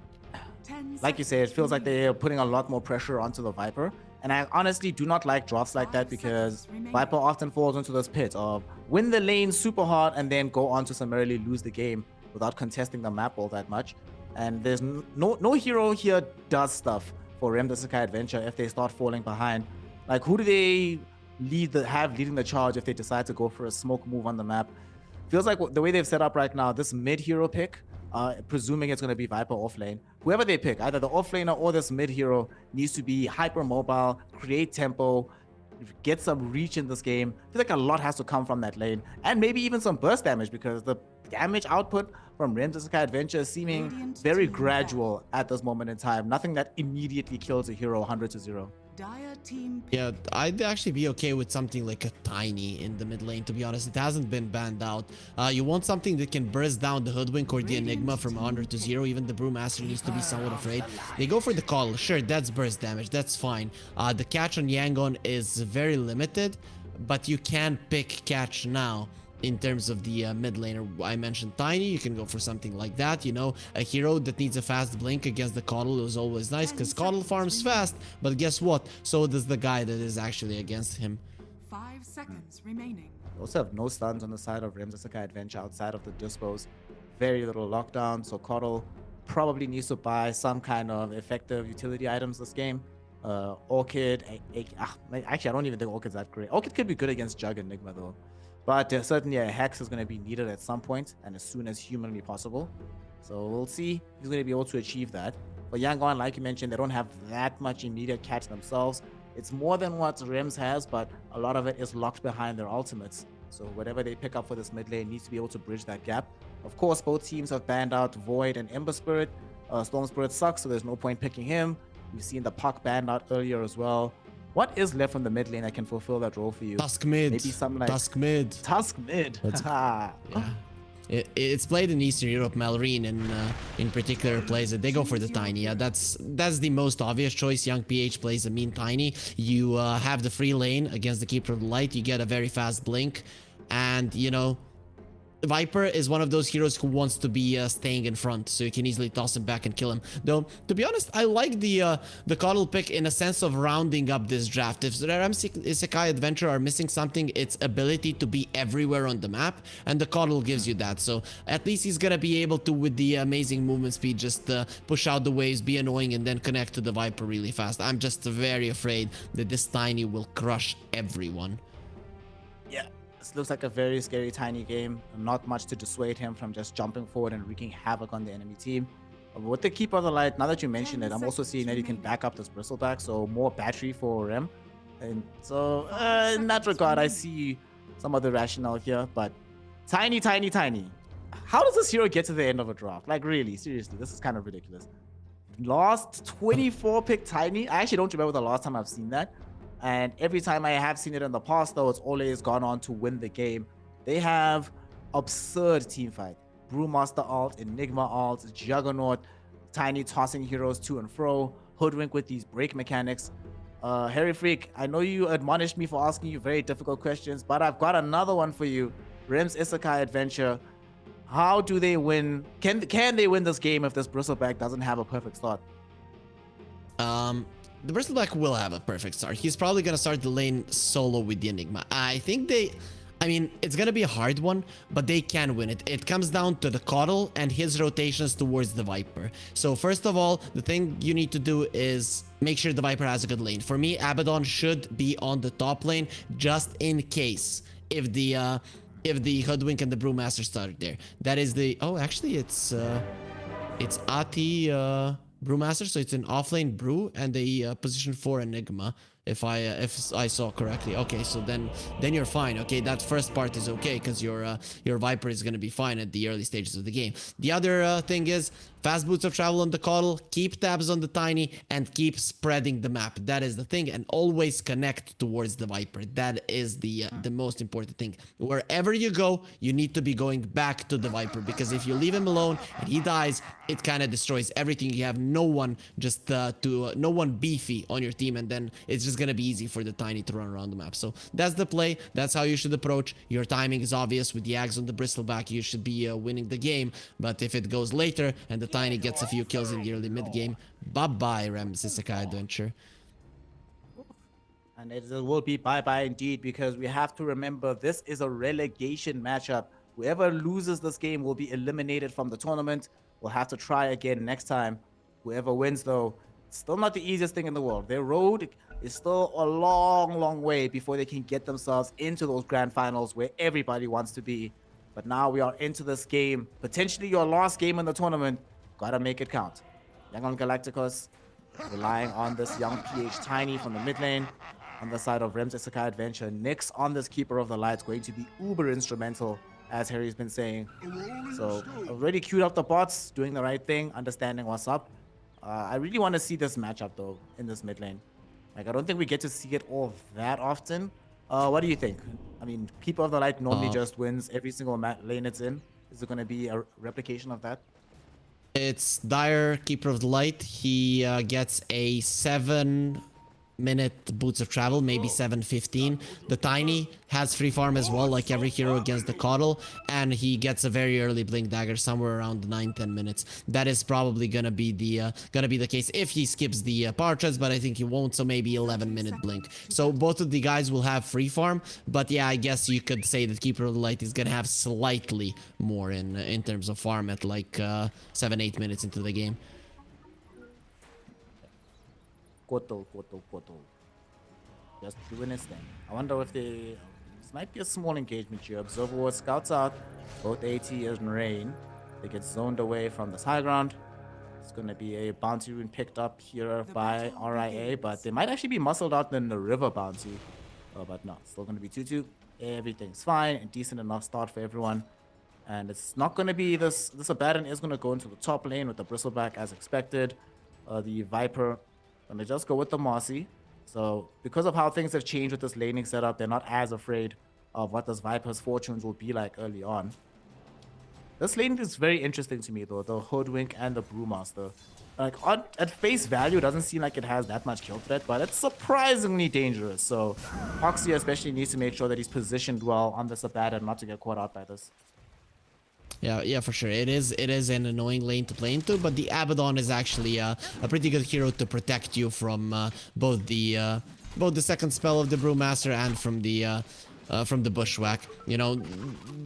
like you say, it feels like they're putting a lot more pressure onto the Viper. And I honestly do not like drafts like that, because Viper often falls into this pit of win the lane super hard and then go on to summarily lose the game without contesting the map all that much. And there's no hero here does stuff for Rem Sisakai Adventure if they start falling behind. Like, who do they have leading the charge if they decide to go for a smoke move on the map? Feels like the way they've set up right now, this mid hero pick, presuming it's going to be Viper offlane, whoever they pick, either the offlaner or this mid hero, needs to be hyper mobile, create tempo, get some reach in this game. I feel like a lot has to come from that lane, and maybe even some burst damage, because the damage output from Rem Sisakai Adventure is seeming very gradual at this moment in time. Nothing that immediately kills a hero 100-0. Yeah, I'd actually be okay with something like a Tiny in the mid lane, to be honest. It hasn't been banned out. You want something that can burst down the Hoodwink or the Enigma from 100-0. Even the Brewmaster needs to be somewhat afraid. They go for the Coddle. Sure, that's burst damage. That's fine. The catch on Yangon is very limited, but you can pick catch now. In terms of the mid laner, I mentioned Tiny. You can go for something like that. You know, a hero that needs a fast blink against the Coddle is always nice, because Coddle farms fast, but guess what? So does the guy that is actually against him. 5 seconds remaining. We also have no stuns on the side of Rem Sisakai Adventure outside of the dispos. Very little lockdown, so Coddle probably needs to buy some kind of effective utility items this game. Orchid, actually I don't even think Orchid's that great. Orchid could be good against Jug and Enigma though. But certainly a Hex is going to be needed at some point, and as soon as humanly possible. So we'll see if he's going to be able to achieve that. For Yangon, like you mentioned, they don't have that much immediate catch themselves. It's more than what Rems has, but a lot of it is locked behind their ultimates. So whatever they pick up for this mid lane needs to be able to bridge that gap. Of course, both teams have banned out Void and Ember Spirit. Storm Spirit sucks, so there's no point picking him. We've seen the Puck banned out earlier as well. What is left from the mid lane that can fulfill that role for you? Tusk mid. Maybe something like Tusk mid. Tusk mid. Yeah. It's played in Eastern Europe. Malrine in particular plays it. They go for the Tiny. Yeah, that's the most obvious choice. Young PH plays a mean Tiny. You have the free lane against the Keeper of the Light. You get a very fast blink, and you know, Viper is one of those heroes who wants to be staying in front, so you can easily toss him back and kill him. Though, to be honest, I like the Coddle pick in a sense of rounding up this draft. If the Rem Sisakai Adventure are missing something, it's ability to be everywhere on the map, and the Coddle gives you that. So at least he's gonna be able to, with the amazing movement speed, just push out the waves, be annoying, and then connect to the Viper really fast. I'm just very afraid that this Tiny will crush everyone. Yeah. This looks like a very scary Tiny game. Not much to dissuade him from just jumping forward and wreaking havoc on the enemy team. With the Keeper of the Light, now that you mention it, I'm also seeing that you can back up this Bristleback, so more battery for Rem. And so, in that regard, I see some of the rationale here, but Tiny. How does this hero get to the end of a draft? Like, really, seriously, this is kind of ridiculous. Last 24 pick Tiny. I actually don't remember the last time I've seen that. And every time I have seen it in the past, though, it's always gone on to win the game. They have absurd team fight. Brewmaster alt, Enigma alt, Juggernaut, Tiny tossing heroes to and fro. Hoodwink with these break mechanics. Harry Freak, I know you admonished me for asking you very difficult questions, but I've got another one for you. Rim's Isekai Adventure. How do they win? Can they win this game if this Bristleback doesn't have a perfect start? The Bristleback will have a perfect start. He's probably gonna start the lane solo with the Enigma. I think I mean, it's gonna be a hard one, but they can win it. It comes down to the Coddle and his rotations towards the Viper. So first of all, the thing you need to do is make sure the Viper has a good lane. For me, Abaddon should be on the top lane just in case if the Hoodwink and the Brewmaster start there. That is the... Oh, actually, it's Ati Brewmaster, so it's an offlane Brew and a position 4 Enigma. If I saw correctly. Okay, so then you're fine. Okay, that first part is okay because your Viper is gonna be fine at the early stages of the game. The other thing is fast boots of travel on the Coddle, keep tabs on the Tiny, and keep spreading the map. That is the thing, and always connect towards the Viper. That is the most important thing. Wherever you go, you need to be going back to the Viper, because if you leave him alone and he dies, it kind of destroys everything. You have no one no one beefy on your team, and then it's just gonna be easy for the Tiny to run around the map. So that's the play. That's how you should approach. Your timing is obvious. With the Ags on the Bristleback, you should be winning the game. But if it goes later and the Tiny gets a few kills in the early mid game, bye-bye Rim's Isekai Adventure. And it will be bye-bye indeed, because we have to remember this is a relegation matchup. Whoever loses this game will be eliminated from the tournament. We'll have to try again next time. Whoever wins, though, still not the easiest thing in the world. Their road is still a long, long way before they can get themselves into those grand finals where everybody wants to be. But now we are into this game, potentially your last game in the tournament. Gotta make it count. Young on Galacticos relying on this young PH Tiny from the mid lane. On the side of Rim's Isekai Adventure, Nyx on this Keeper of the Lights going to be uber instrumental, as Harry's been saying. So already queued up the bots, doing the right thing, understanding what's up. I really want to see this matchup though in this mid lane. Like, I don't think we get to see it all that often. What do you think? I mean, Keeper of the Light normally just wins every single lane it's in. Is it going to be a replication of that? It's Dire, Keeper of the Light. He gets a 7-minute boots of travel, maybe 7:15. The Tiny has free farm as well, like every hero against the Coddle, and he gets a very early blink dagger somewhere around 9-10 minutes. That is probably gonna be the case if he skips the power treads, but I think he won't, so maybe 11-minute blink. So both of the guys will have free farm, but yeah, I guess you could say that Keeper of the Light is gonna have slightly more in terms of farm at like 7-8 minutes into the game. Koto. Just doing his thing. I wonder if this might be a small engagement here. Observer Ward scouts out both AT and Rain. They get zoned away from this high ground. It's going to be a bounty rune picked up here by RIA, but they might actually be muscled out in the river bounty. But no, still going to be 2-2. Everything's fine and decent enough start for everyone. And it's not going to be this Abaddon is going to go into the top lane with the Bristleback as expected. The Viper going to just go with the Mossy. So because of how things have changed with this laning setup, they're not as afraid of what this Viper's fortunes will be like early on. This lane is very interesting to me though, the Hoodwink and the Brewmaster. Like at face value, it doesn't seem like it has that much kill threat, but it's surprisingly dangerous. So Hoxie especially needs to make sure that he's positioned well on this Abaddon, not to get caught out by this. Yeah, for sure. It is an annoying lane to play into, but the Abaddon is actually a pretty good hero to protect you from both the second spell of the Brewmaster and from the Bushwhack. You know,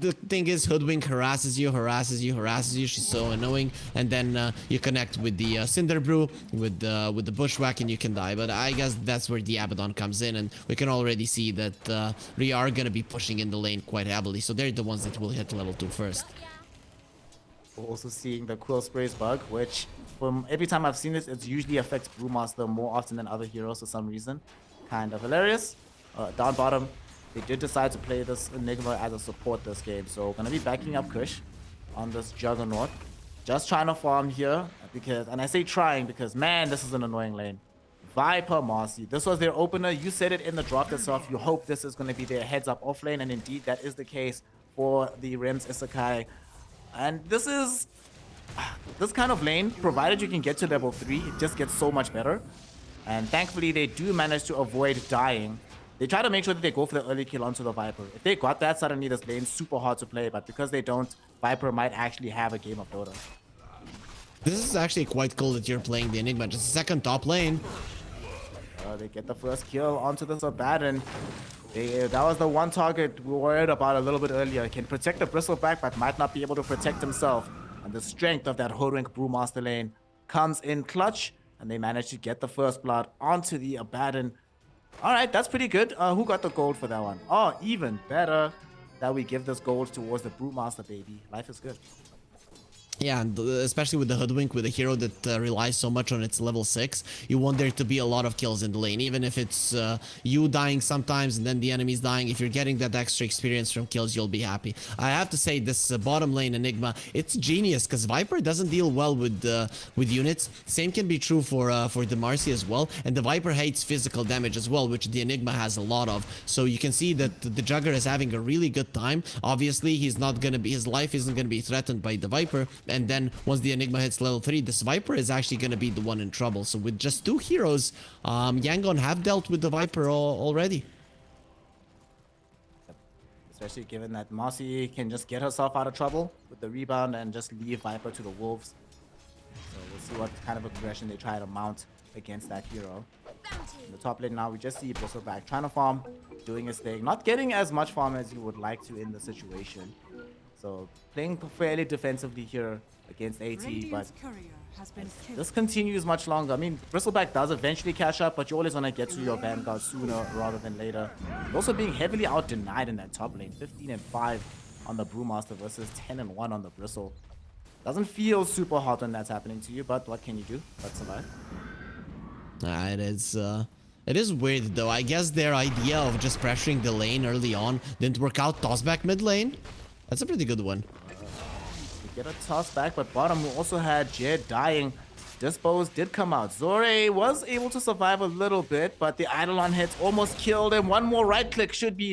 the thing is, Hoodwink harasses you. She's so annoying, and then you connect with the Cinder Brew, with the Bushwhack, and you can die. But I guess that's where the Abaddon comes in, and we can already see that we are gonna be pushing in the lane quite heavily. So they're the ones that will hit level 2 first. We're also seeing the Quill Sprays bug, which from every time I've seen this, it usually affects Brewmaster more often than other heroes for some reason. Kind of hilarious. Down bottom, they did decide to play this Enigma as a support this game. So we're going to be backing up Kush on this Juggernaut. Just trying to farm here, because, and I say trying because, man, this is an annoying lane. Viper Mossy. This was their opener. You said it in the draft itself. You hope this is going to be their heads up off lane, and indeed that is the case for the Rim's Isekai. And this is this kind of lane, provided you can get to level 3, it just gets so much better. And thankfully, they do manage to avoid dying. They try to make sure that they go for the early kill onto the Viper. If they got that, suddenly this lane's super hard to play. But because they don't, Viper might actually have a game of Dota. This is actually quite cool that you're playing the Enigma. Just a second top lane. They get the first kill onto this Abaddon. That was the one target we were worried about a little bit earlier. Can protect the Bristleback, but might not be able to protect himself. And the strength of that Horank Brewmaster lane comes in clutch. And they manage to get the first blood onto the Abaddon. All right, that's pretty good. Who got the gold for that one? Oh, even better that we give this gold towards the Brewmaster, baby. Life is good. Yeah, and especially with the Hoodwink, with a hero that relies so much on its level 6, you want there to be a lot of kills in the lane. Even if it's you dying sometimes and then the enemy's dying, if you're getting that extra experience from kills, you'll be happy. I have to say, this bottom lane Enigma, it's genius, because Viper doesn't deal well with units. Same can be true for the Marcy as well. And the Viper hates physical damage as well, which the Enigma has a lot of. So you can see that the Jugger is having a really good time. Obviously, his life isn't going to be threatened by the Viper. And then once the Enigma hits level 3, this Viper is actually going to be the one in trouble. So with just 2 heroes, Yangon have dealt with the Viper already. Especially given that Marcy can just get herself out of trouble with the rebound and just leave Viper to the Wolves. So we'll see what kind of aggression they try to mount against that hero. In the top lane now, we just see Bristleback trying to farm, doing his thing. Not getting as much farm as you would like to in the situation. So playing fairly defensively here against AT, but this continues much longer. I mean, Bristleback does eventually catch up, but you always want to get to your Vanguard sooner rather than later. And also being heavily out-denied in that top lane. 15 and 5 on the Brewmaster versus 10 and 1 on the Bristle. Doesn't feel super hot when that's happening to you, but what can you do? Let's survive. It is weird though. I guess their idea of just pressuring the lane early on didn't work out. Toss back mid lane. That's a pretty good one. We get a toss back, but bottom we also had Jed dying. Dispose did come out. Zore was able to survive a little bit, but the Eidolon hits almost killed him. One more right click should be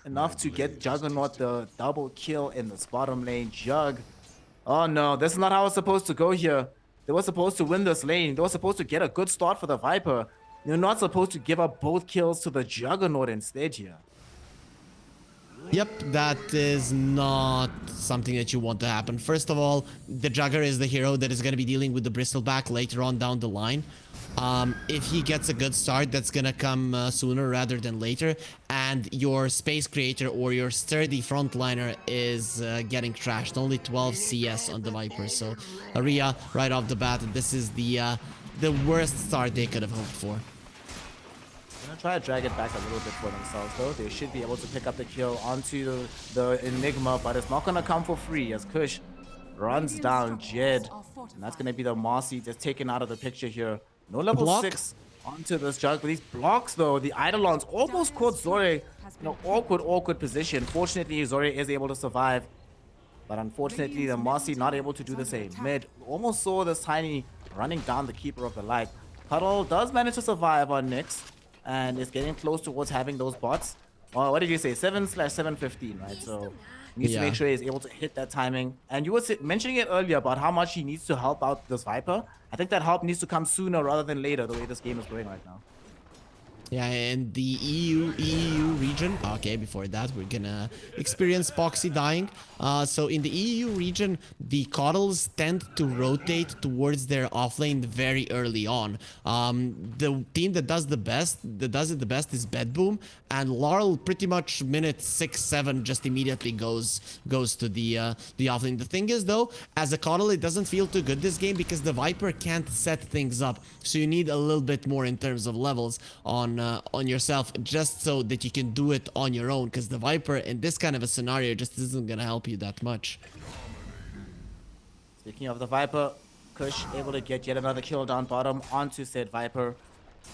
enough to get Juggernaut the double kill in this bottom lane. Jug. Oh no, this is not how it's supposed to go here. They were supposed to win this lane. They were supposed to get a good start for the Viper. You're not supposed to give up both kills to the Juggernaut instead here. Yep, that is not something that you want to happen. First of all, the Jugger is the hero that is going to be dealing with the Bristleback later on down the line. If he gets a good start, that's going to come sooner rather than later. And your Space Creator or your sturdy frontliner is getting trashed. Only 12 CS on the Viper. So, Aria, right off the bat, this is the worst start they could have hoped for. Gonna try to drag it back a little bit for themselves though. They should be able to pick up the kill onto the Enigma, but it's not gonna come for free as Kush runs down Jed. And that's gonna be the Marcy just taken out of the picture here. No level 6 onto this Jug, but these blocks though, the Eidolons almost caught Zore in an awkward position. Fortunately, Zore is able to survive. But unfortunately, the Marcy not able to do the same. Mid almost saw this Tiny running down the Keeper of the Light. Cuddle does manage to survive on Nyx. And is getting close towards having those bots. What did you say? 7/715, right? So needs to make sure he's able to hit that timing. And you were mentioning it earlier about how much he needs to help out this Viper. I think that help needs to come sooner rather than later, the way this game is going right now. Yeah, and the EU region. Okay, before that, we're gonna experience Poxy dying. So in the EU region, the Coddles tend to rotate towards their offlane very early on. The team that does it the best is Bedboom, and Laurel pretty much minute 6-7 just immediately goes to the offlane. The thing is though, as a Coddle, it doesn't feel too good this game because the Viper can't set things up. So you need a little bit more in terms of levels on yourself, just so that you can do it on your own, because the Viper in this kind of a scenario just isn't gonna help you that much. Speaking of the Viper, Kush able to get yet another kill down bottom onto said Viper.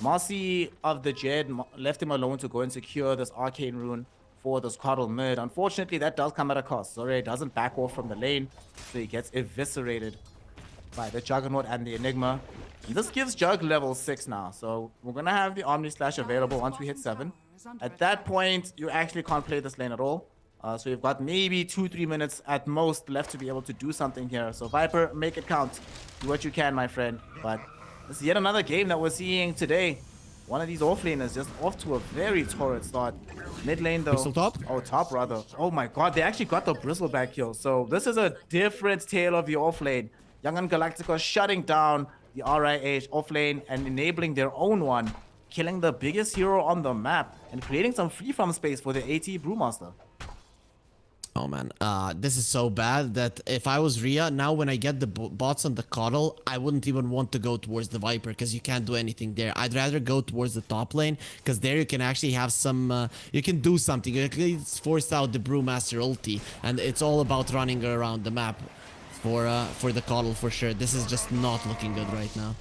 Marcy of the Jed left him alone to go and secure this arcane rune for this Coddle mid. Unfortunately, that does come at a cost. Zore doesn't back off from the lane, so he gets eviscerated by the Juggernaut and the Enigma. And this gives Jug level 6 now, so we're gonna have the Omni Slash available once we hit 7. At that point, you actually can't play this lane at all. So we've got maybe 2-3 minutes at most left to be able to do something here. So Viper, make it count. Do what you can, my friend. But this is yet another game that we're seeing today. One of these offlaners just off to a very torrid start. Mid lane though. Bristle top? Oh, top rather. Oh my god, they actually got the Bristleback kill. So this is a different tale of the offlane. Young and Galactica shutting down the RIH offlane and enabling their own one. Killing the biggest hero on the map and creating some free farm space for the AT Brewmaster. Oh man, this is so bad that if I was Rhea, now when I get the bots on the Coddle, I wouldn't even want to go towards the Viper because you can't do anything there. I'd rather go towards the top lane because there you can actually have some, you can do something. You can at least force out the Brewmaster ulti, and it's all about running around the map for the Coddle for sure. This is just not looking good right now.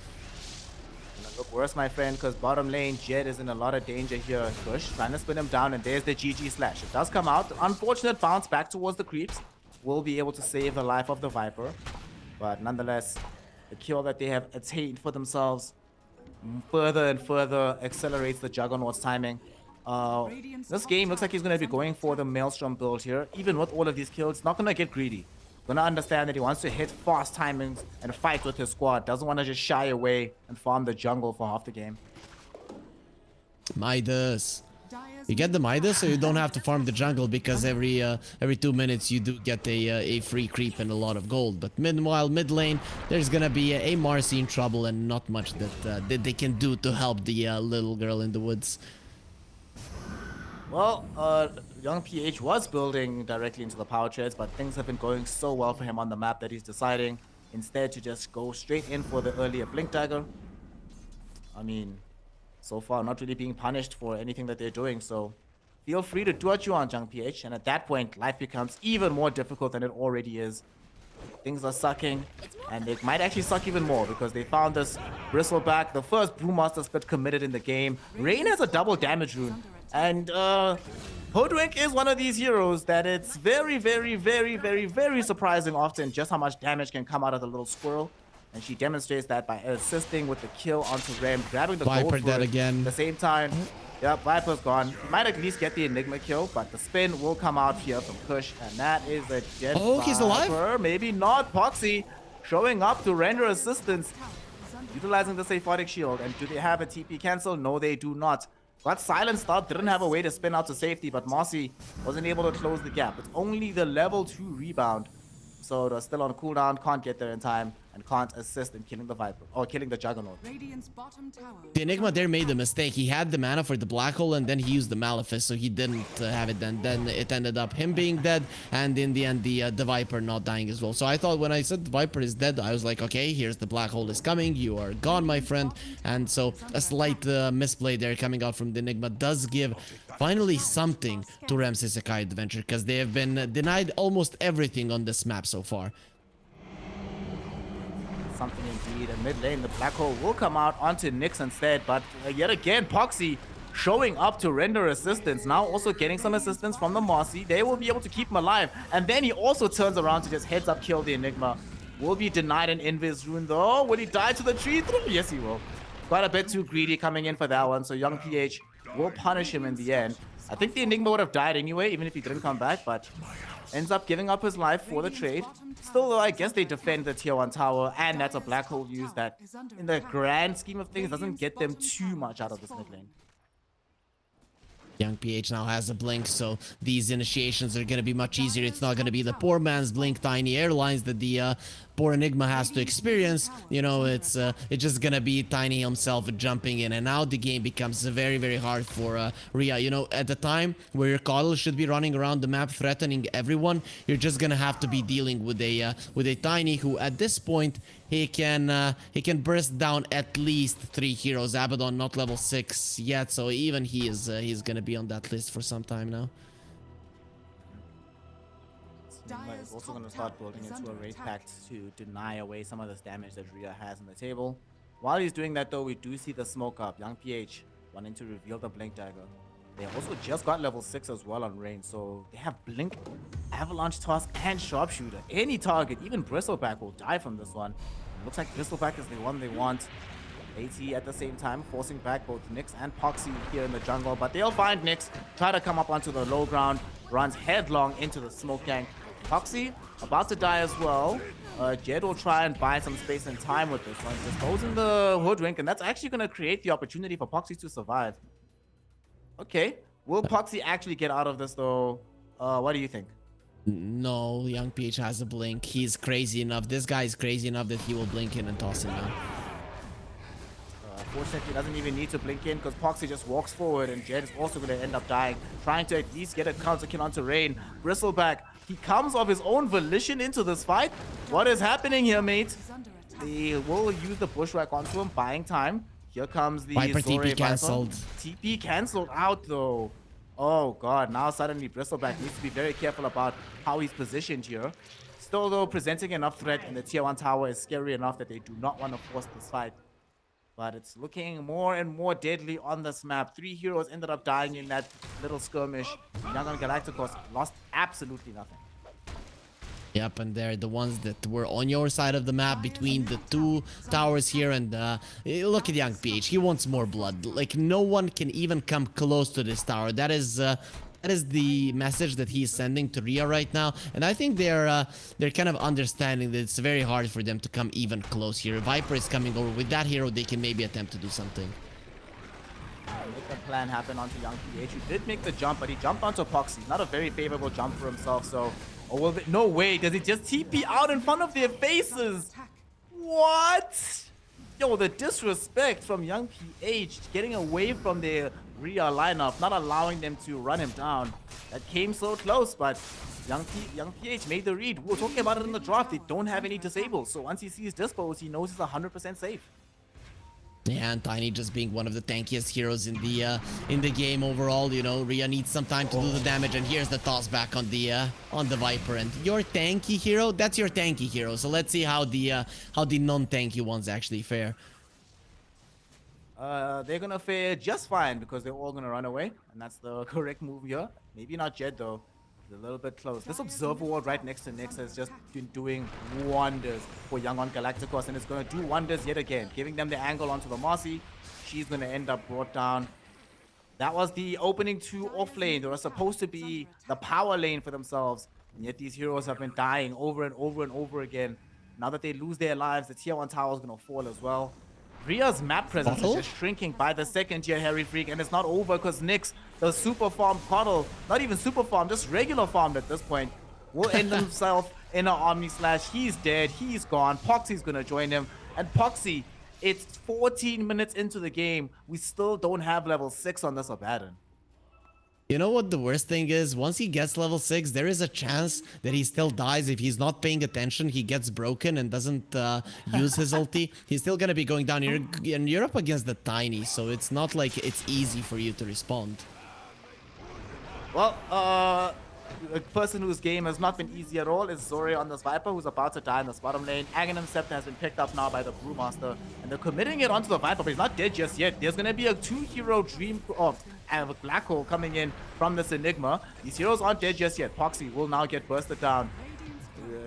Look worse, my friend, because bottom lane, Jed is in a lot of danger here. Push, trying to spin him down, and there's the GG slash. It does come out. Unfortunate bounce back towards the creeps. Will be able to save the life of the Viper. But nonetheless, the kill that they have attained for themselves further and further accelerates the Juggernaut's timing. This game looks like he's going to be going for the Maelstrom build here. Even with all of these kills, not going to get greedy. Gonna understand that he wants to hit fast timings and fight with his squad. Doesn't want to just shy away and farm the jungle for half the game. Midas. You get the Midas so you don't have to farm the jungle because every 2 minutes you do get a free creep and a lot of gold. But meanwhile, mid lane, there's gonna be a Marcy in trouble and not much that they can do to help the little girl in the woods. Well, young PH was building directly into the power treads, but things have been going so well for him on the map that he's deciding instead to just go straight in for the earlier Blink Dagger. I mean, so far not really being punished for anything that they're doing, so feel free to do what you want, young PH, and at that point, life becomes even more difficult than it already is. Things are sucking, and it might actually suck even more because they found this Bristleback, the first Brewmaster split committed in the game. Rain has a double damage rune. And Hoodwink is one of these heroes that it's very, very, very, very, very surprising often just how much damage can come out of the little squirrel. And she demonstrates that by assisting with the kill onto Rem, grabbing the gold Viper for dead it. again. At the same time, yeah, Viper's gone. He might at least get the Enigma kill, but the spin will come out here from Kush, and that is a dead Oh, he's alive? Viper. Maybe not. Poxy showing up to render assistance, utilizing the Saphotic Shield. And do they have a TP cancel? No, they do not. Got silenced out, didn't have a way to spin out to safety, but Marcy wasn't able to close the gap. It's only the level 2 rebound. So it was still on cooldown, can't get there in time, and can't assist in killing the Viper, or killing the Juggernaut. Radiant's bottom tower. The Enigma there made a mistake. He had the mana for the black hole and then he used the Malefice, so he didn't have it. Then it ended up him being dead, and in the end the Viper not dying as well. So I thought when I said the Viper is dead, I was like, okay, here's the black hole is coming. You are gone, my friend. And so a slight misplay there coming out from the Enigma does give finally something to Ramses Sakai Adventure, because they have been denied almost everything on this map so far. Something indeed. And mid lane, the black hole will come out onto Nyx instead, but yet again, Poxy showing up to render assistance. Now also getting some assistance from the Marcy. They will be able to keep him alive. And then he also turns around to just heads up kill the Enigma. Will be denied an Invis rune though. Will he die to the tree? Yes, he will. Quite a bit too greedy coming in for that one. So young PH will punish him in the end. I think the Enigma would have died anyway, even if he didn't come back, but ends up giving up his life for the trade. Still, though, I guess they defend the tier 1 tower, and that's a black hole use that, in the grand scheme of things, doesn't get them too much out of this mid lane. Young PH now has a blink, so these initiations are going to be much easier. It's not going to be the poor man's blink tiny airlines that the poor Enigma has to experience. You know, it's just going to be Tiny himself jumping in, and now the game becomes very, very hard for Rhea. You know, at the time where your Coddle should be running around the map threatening everyone, you're just going to have to be dealing with a Tiny who at this point he can burst down at least 3 heroes. Abaddon not level 6 yet, so even he's gonna be on that list for some time now. He's also going to start building into a raid pact to deny away some of this damage that Rhea has on the table. While he's doing that though, we do see the smoke up. Young PH wanting to reveal the Blink Dagger. They also just got level 6 as well on range, so they have Blink, Avalanche Toss, and Sharpshooter. Any target, even Bristleback, will die from this one. It looks like Bristleback is the one they want. AT at the same time, forcing back both Nyx and Poxy here in the jungle, but they'll find Nyx, try to come up onto the low ground, runs headlong into the smoke gang. Poxy about to die as well. Jed will try and buy some space and time with this one, just goes in the hoodwink, and that's actually going to create the opportunity for Poxy to survive. Okay, will Poxy actually get out of this though? What do you think? No, Young PH has a blink. He's crazy enough. This guy is crazy enough that he will blink in and toss him down. Fortunately, he doesn't even need to blink in because Poxy just walks forward, and Jed is also going to end up dying, trying to at least get a counter kill onto Rain. Bristleback, he comes of his own volition into this fight. What is happening here, mate? They will use the bushwhack onto him, buying time. Here comes the Viper Zore TP cancelled. TP cancelled out though. Oh god, now suddenly Bristleback needs to be very careful about how he's positioned here. Still though, presenting enough threat, and the tier 1 tower is scary enough that they do not want to force this fight. But it's looking more and more deadly on this map. 3 heroes ended up dying in that little skirmish. Young on Galacticos lost absolutely nothing. Yep, and they're the ones that were on your side of the map between the 2 towers here. And look at Young PH. He wants more blood. Like, no one can even come close to this tower. That is the message that he's sending to Rhea right now, and I think they're kind of understanding that it's very hard for them to come even close here. Viper is coming over with that hero; they can maybe attempt to do something. Make the plan happen onto Young PH, who did make the jump, but he jumped onto Poxy. Not a very favorable jump for himself. So, no way, does he just TP out in front of their faces? What? Yo, the disrespect from Young PH, getting away from their Rhea lineup, not allowing them to run him down. That came so close, but Young PH made the read. We were talking about it in the draft. They don't have any disables, so once he sees dispos, he knows he's 100% safe. Yeah, and Tiny just being one of the tankiest heroes in the game overall. You know, Rhea needs some time to do the damage, and here's the toss back on the Viper. And your tanky hero, that's your tanky hero. So let's see how the non-tanky ones actually fare. They're gonna fare just fine because they're all gonna run away, and that's the correct move here. Maybe not Jed though. It's a little bit close. This observer ward right next to Nyx has just been doing wonders for Young on Galacticos, and it's gonna do wonders yet again, giving them the angle onto the Marcy. She's gonna end up brought down. That was the opening 2 off lane. They were supposed to be the power lane for themselves, and yet these heroes have been dying over and over and over again. Now that they lose their lives, the tier 1 tower is gonna fall as well. Rhea's map presence is just shrinking by the second here, Harry Freak, and it's not over because Nyx, the super farmed Coddle, not even super farmed, just regular farmed at this point, will end himself in an Omni Slash. He's dead, he's gone, Poxy's gonna join him, and Poxy, it's 14 minutes into the game, we still don't have level 6 on this Abaddon. You know what the worst thing is? Once he gets level 6, there is a chance that he still dies. If he's not paying attention, he gets broken and doesn't use his ulti. He's still gonna be going down. You're up against the Tiny, so it's not like it's easy for you to respond. Well, a person whose game has not been easy at all is Zore on this Viper, who's about to die in this bottom lane. Aghanim Scepter has been picked up now by the Brewmaster, and they're committing it onto the Viper, but he's not dead just yet. There's going to be a 2-hero dream of a black hole coming in from this Enigma. These heroes aren't dead just yet. Poxy will now get bursted down.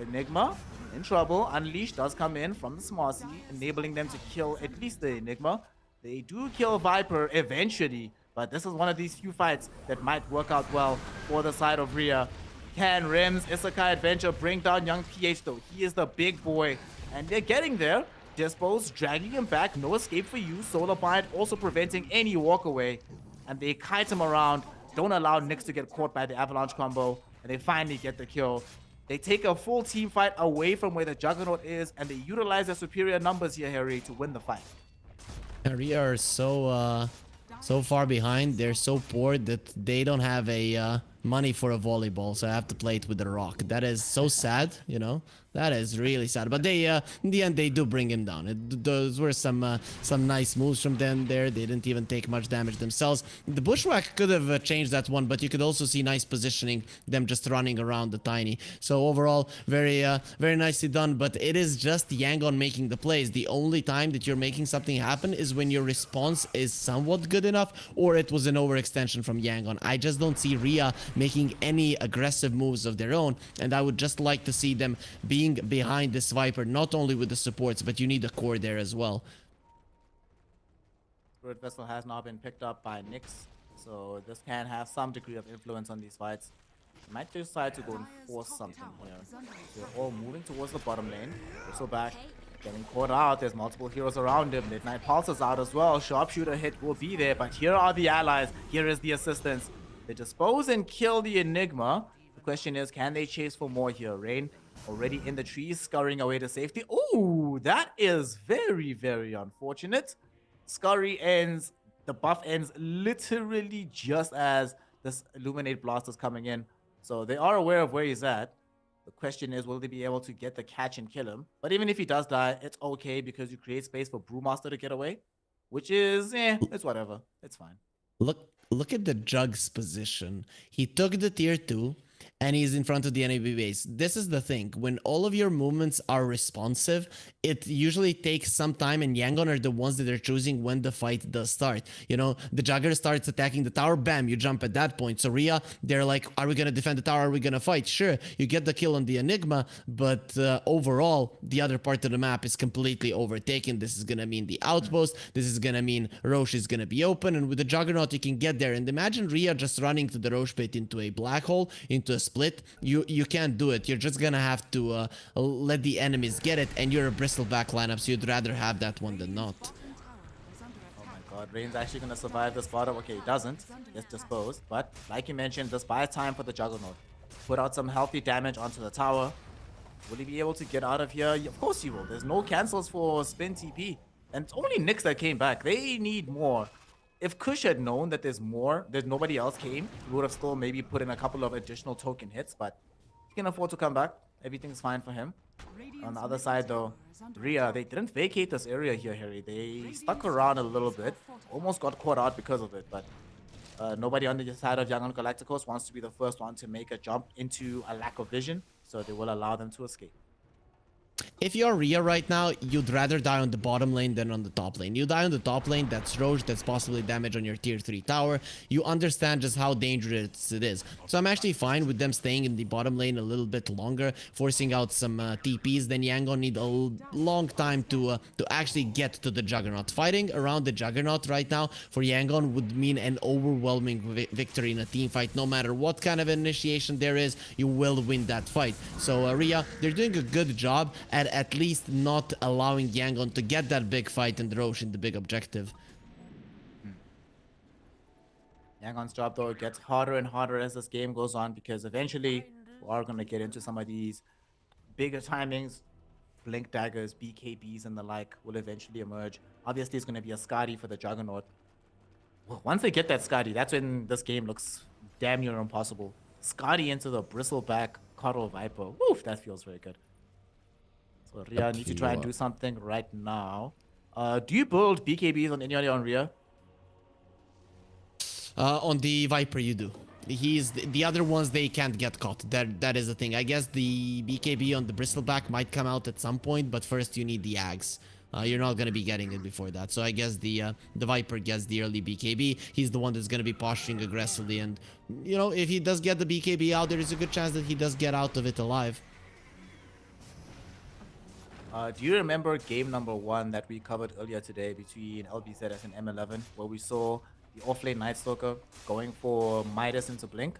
Enigma in trouble. Unleash does come in from the Smarcy, enabling them to kill at least the Enigma. They do kill Viper eventually, but this is one of these few fights that might work out well for the side of Rhea. Can Rems, Isekai Adventure bring down Young PH though? He is the big boy, and they're getting there. Dispos dragging him back, no escape for you. Solar Bind also preventing any walk away, and they kite him around, don't allow Nyx to get caught by the Avalanche combo, and they finally get the kill. They take a full team fight away from where the Juggernaut is, and they utilize their superior numbers here, Harry, to win the fight. Rhea are so far behind. They're so poor that they don't have a money for a volleyball, so I have to play it with a rock. That is so sad, you know. That is really sad. But they, in the end, they do bring him down. Those were some nice moves from them there. They didn't even take much damage themselves. The Bushwhack could have changed that one, but you could also see nice positioning, them just running around the Tiny. So overall, very nicely done. But it is just Yangon making the plays. The only time that you're making something happen is when your response is somewhat good enough, or it was an overextension from Yangon. I just don't see Rhea making any aggressive moves of their own, and I would just like to see them being behind this Viper, not only with the supports, but you need a core there as well. Spirit Vessel has now been picked up by Nyx, so this can have some degree of influence on these fights. Might decide to go and force something here. They're all moving towards the bottom lane. Bristleback getting caught out. There's multiple heroes around him. Midnight Pulse is out as well. Sharpshooter hit will be there, but here are the allies. Here is the assistance. They dispose and kill the Enigma. The question is, can they chase for more here? Rain already in the trees, scurrying away to safety. Ooh, that is very, very unfortunate. Scurry ends. The buff ends literally just as this Illuminate Blast is coming in. So they are aware of where he's at. The question is, will they be able to get the catch and kill him? But even if he does die, it's okay because you create space for Brewmaster to get away. Which is, it's whatever. It's fine. Look at the Jug's position. He took the tier 2 and he's in front of the enemy base. This is the thing. When all of your movements are responsive, it usually takes some time, and Yangon are the ones that are choosing when the fight does start. You know, the Jugger starts attacking the tower, bam, you jump at that point. So Rhea, they're like, are we going to defend the tower? Are we going to fight? Sure, you get the kill on the Enigma, but overall, the other part of the map is completely overtaken. This is going to mean the outpost. This is going to mean Roche is going to be open, and with the Juggernaut, you can get there. And imagine Rhea just running to the Roche pit into a black hole, into a split. You can't do it. You're just going to have to let the enemies get it, and you're a Bristleback lineup, so you'd rather have that one than not. Oh my god, Rain's actually going to survive this bottom. Okay, he doesn't. Gets disposed. But like you mentioned, this buys time for the Juggernaut. Put out some healthy damage onto the tower. Will he be able to get out of here? Of course he will. There's no cancels for Spin TP. And it's only Nyx that came back. They need more. If Kush had known that there's more, that nobody else came, he would have still maybe put in a couple of additional token hits, but he can afford to come back. Everything's fine for him. On the other side though, Rhea, they didn't vacate this area here, Harry. They stuck around a little bit. Almost got caught out because of it, but nobody on the side of Young and Galacticos wants to be the first one to make a jump into a lack of vision, so they will allow them to escape. If you're Rhea right now, you'd rather die on the bottom lane than on the top lane. You die on the top lane, that's Roche, that's possibly damage on your tier 3 tower. You understand just how dangerous it is. So I'm actually fine with them staying in the bottom lane a little bit longer, forcing out some TPs. Then Yangon need a long time to actually get to the Juggernaut. Fighting around the Juggernaut right now for Yangon would mean an overwhelming victory in a team fight. No matter what kind of initiation there is, you will win that fight. So Rhea, they're doing a good job at least not allowing Yangon to get that big fight and Roche in the big objective. Yangon's job though gets harder and harder as this game goes on, because eventually we are going to get into some of these bigger timings. Blink daggers, BKBs and the like will eventually emerge. Obviously it's going to be a Skadi for the Juggernaut. Well, once they get that Skadi, that's when this game looks damn near impossible. Skadi into the Bristleback Coddle Viper. Woof, that feels very good. So Rhea needs to try and do something right now. Do you build BKBs on anybody on Rhea? On the Viper you do. He's the other ones, they can't get caught. That is the thing. I guess the BKB on the Bristleback might come out at some point, but first you need the Ags. You're not going to be getting it before that. So I guess the Viper gets the early BKB. He's the one that's going to be posturing aggressively, and you know, if he does get the BKB out, there is a good chance that he does get out of it alive. Do you remember game number 1 that we covered earlier today between LBZS and M11, where we saw the offlane Night Stalker going for Midas into Blink?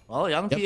Well, Young PA